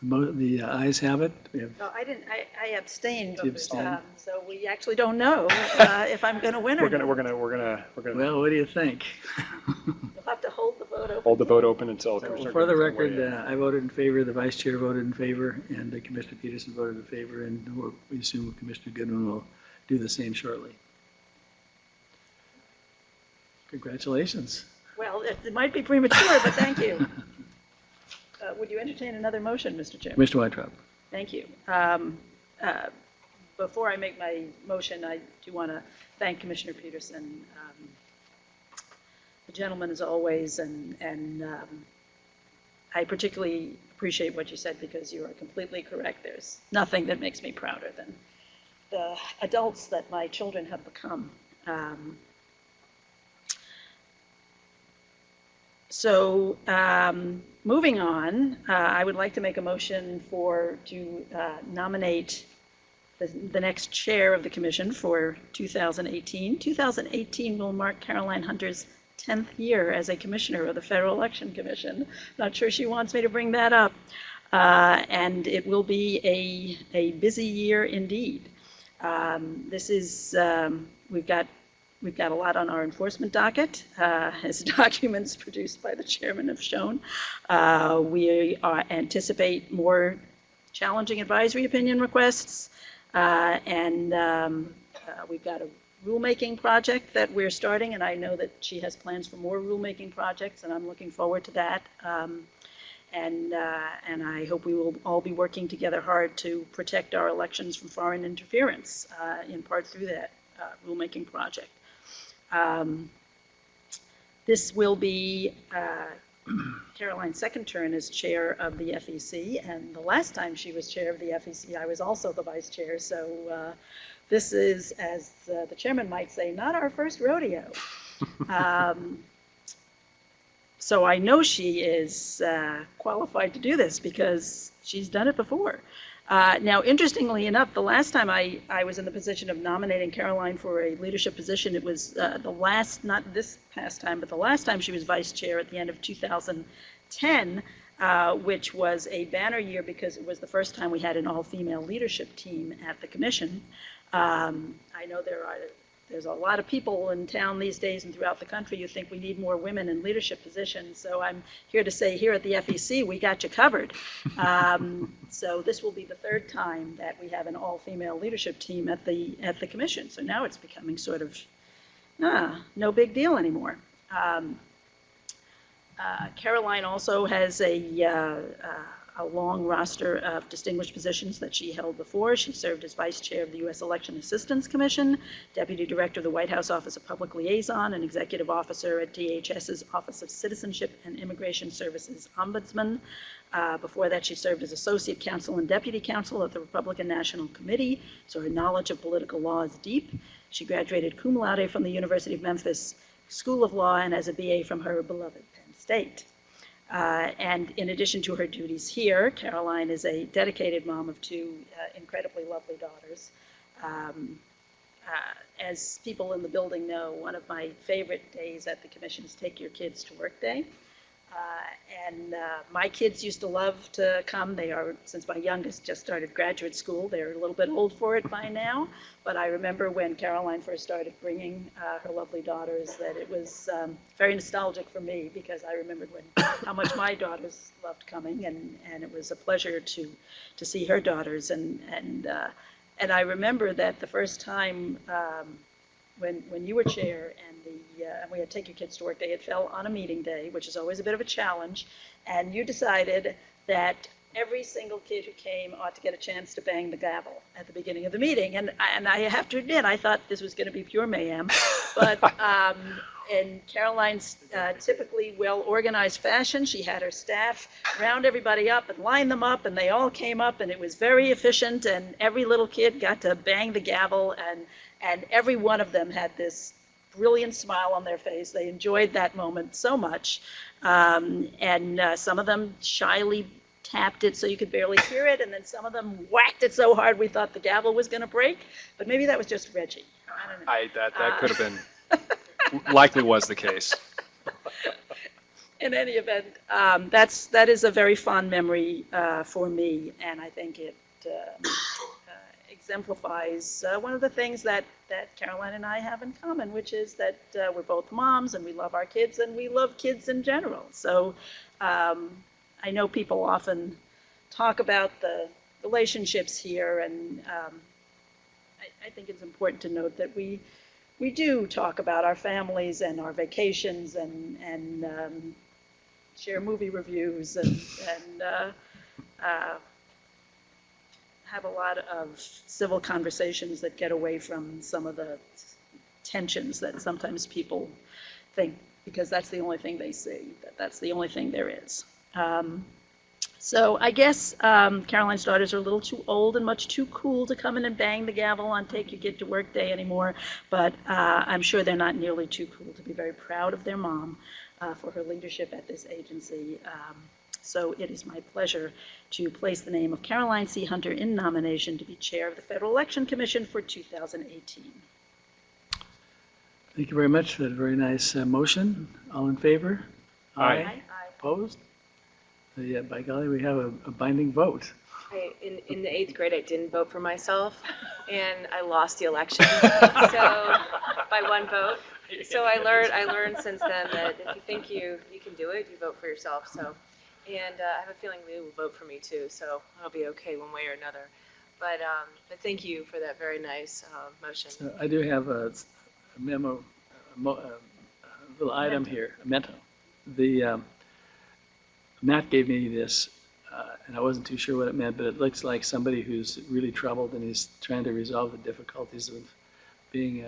The ayes have it. We have, No, I didn't, I abstained, You abstained? so we actually don't know if I'm going to win or We're not. gonna well, what do you think? You'll have to hold the vote open. hold the vote open until Commissioner. For the Goodman can weigh record, in. I voted in favor, the vice chair voted in favor, and Commissioner Peterson voted in favor, and we assume Commissioner Goodwin will do the same shortly. Congratulations. Well, it might be premature, but thank you. Would you entertain another motion, Mr. Chairman? Mr. Weintraub. Thank you. Before I make my motion, I do want to thank Commissioner Peterson, the gentleman as always, and I particularly appreciate what you said because you are completely correct. There's nothing that makes me prouder than the adults that my children have become. Moving on, I would like to make a motion to nominate the next chair of the commission for 2018. 2018 will mark Caroline Hunter's 10th year as a commissioner of the Federal Election Commission. Not sure she wants me to bring that up. And it will be a busy year indeed. We've got a lot on our enforcement docket, as documents produced by the chairman have shown. We anticipate more challenging advisory opinion requests, and we've got a rulemaking project that we're starting, and I know that she has plans for more rulemaking projects, and I'm looking forward to that. And I hope we will all be working together hard to protect our elections from foreign interference, in part through that rulemaking project. This will be Caroline's second turn as chair of the FEC, and the last time she was chair of the FEC, I was also the vice chair, so this is, as the chairman might say, not our first rodeo. So I know she is qualified to do this because she's done it before. Now, interestingly enough, the last time I was in the position of nominating Caroline for a leadership position, it was not this past time, but the last time she was vice chair at the end of 2010, which was a banner year because it was the first time we had an all-female leadership team at the commission. I know there's a lot of people in town these days and throughout the country who think we need more women in leadership positions. So I'm here to say here at the FEC, we got you covered. So this will be the third time that we have an all-female leadership team at the commission. So now it's becoming sort of no big deal anymore. Caroline also has a long roster of distinguished positions that she held before. She served as vice chair of the U.S. Election Assistance Commission, deputy director of the White House Office of Public Liaison, and executive officer at DHS's Office of Citizenship and Immigration Services Ombudsman. Before that, she served as associate counsel and deputy counsel at the Republican National Committee, so her knowledge of political law is deep. She graduated cum laude from the University of Memphis School of Law and has a BA from her beloved Penn State. And in addition to her duties here, Caroline is a dedicated mom of two incredibly lovely daughters. As people in the building know, one of my favorite days at the commission is Take Your Kids to Work Day. My kids used to love to come. Since my youngest just started graduate school, they're a little bit old for it by now. But I remember when Caroline first started bringing her lovely daughters that it was very nostalgic for me because I remembered how much my daughters loved coming, and it was a pleasure to see her daughters. And I remember that the first time when you were chair and we had Take Your Kids to Work Day, it fell on a meeting day, which is always a bit of a challenge, and you decided that every single kid who came ought to get a chance to bang the gavel at the beginning of the meeting. And I have to admit, I thought this was going to be pure mayhem, but in Caroline's typically well-organized fashion, she had her staff round everybody up and line them up, and they all came up, and it was very efficient, and every little kid got to bang the gavel, and every one of them had this brilliant smile on their face. They enjoyed that moment so much. And some of them shyly tapped it so you could barely hear it, and then some of them whacked it so hard we thought the gavel was going to break. But maybe that was just Reggie. I don't know. That could have been. likely was the case. In any event, that is a very fond memory for me, and I think it exemplifies one of the things that Caroline and I have in common, which is that we're both moms and we love our kids and we love kids in general. So I know people often talk about the relationships here, and I think it's important to note that we do talk about our families and our vacations and share movie reviews and have a lot of civil conversations that get away from some of the tensions that sometimes people think, because that's the only thing they see, that's the only thing there is. So I guess Caroline's daughters are a little too old and much too cool to come in and bang the gavel on Take Your Kid to Work Day anymore, but I'm sure they're not nearly too cool to be very proud of their mom for her leadership at this agency. So it is my pleasure to place the name of Caroline C. Hunter in nomination to be chair of the Federal Election Commission for 2018. Thank you very much for that very nice motion. All in favor? Aye. Opposed? Yeah, by golly, we have a binding vote. In the 8th grade, I didn't vote for myself, and I lost the election, so by 1 vote. So I learned since then that if you think you can do it, you vote for yourself. So, and I have a feeling Lou will vote for me too. So I'll be okay one way or another. But thank you for that very nice motion. So I do have a memo, a little item here, a mento. Matt gave me this, and I wasn't too sure what it meant, but it looks like somebody who's really troubled and is trying to resolve the difficulties of being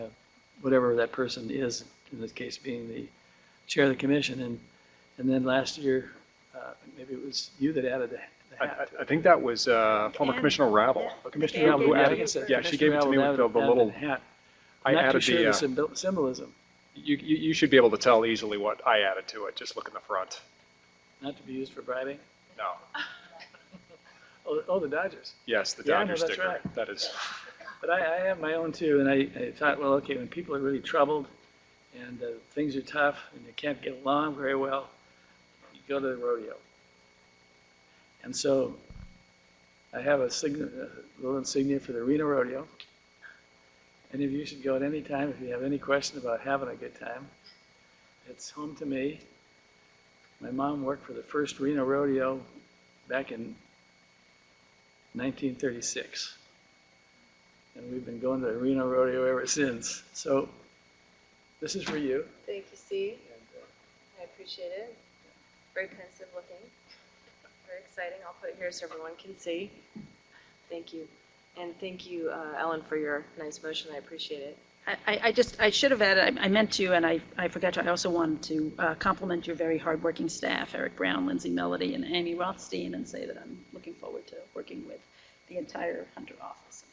whatever that person is, in this case being the chair of the commission. And then last year, maybe it was you that added the hat. I think that was former Commissioner Rabble. Commissioner Rabble who added it. Yeah, she gave it to me with the little hat. I I'm not too added sure the. the symbolism. You should be able to tell easily what I added to it. Just look in the front. Not to be used for bribing? No. Oh, the Dodgers. Yes, the Yeah, I know, Dodger that's sticker. right. That is. But I have my own too, and I thought, well, okay, when people are really troubled and things are tough and you can't get along very well, you go to the rodeo. And so I have a little insignia for the Reno Rodeo. Any of you should go at any time if you have any question about having a good time. It's home to me. My mom worked for the first Reno Rodeo back in 1936. And we've been going to the Reno Rodeo ever since. So this is for you. Thank you, Steve. I appreciate it. Very pensive looking. Very exciting. I'll put it here so everyone can see. Thank you. And thank you, Ellen, for your nice motion. I appreciate it. I should have added, I meant to, and I forgot to, I also wanted to compliment your very hardworking staff, Eric Brown, Lindsay Melody, and Amy Rothstein, and say that I'm looking forward to working with the entire Hunter office.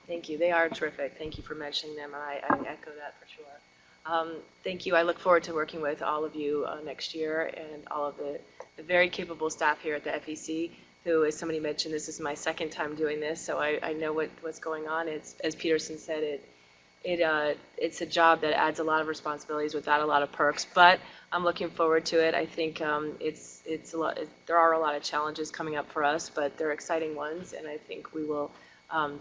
Thank you. They are terrific. Thank you for mentioning them. I echo that for sure. Thank you. I look forward to working with all of you next year and all of the very capable staff here at the FEC, who, as somebody mentioned, this is my second time doing this, so I know what's going on. It's, as Peterson said, it's a job that adds a lot of responsibilities without a lot of perks, but I'm looking forward to it. I think it's a lot. There are a lot of challenges coming up for us, but they're exciting ones, and I think we will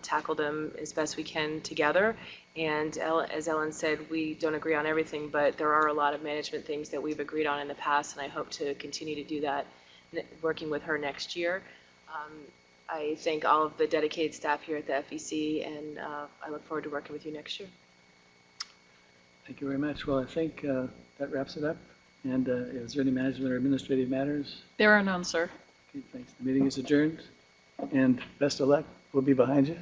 tackle them as best we can together. And as Ellen said, we don't agree on everything, but there are a lot of management things that we've agreed on in the past, and I hope to continue to do that working with her next year. I thank all of the dedicated staff here at the FEC, and I look forward to working with you next year. Thank you very much. Well, I think that wraps it up. And is there any management or administrative matters? There are none, sir. Okay, thanks. The meeting is adjourned. And best of luck. We'll be behind you.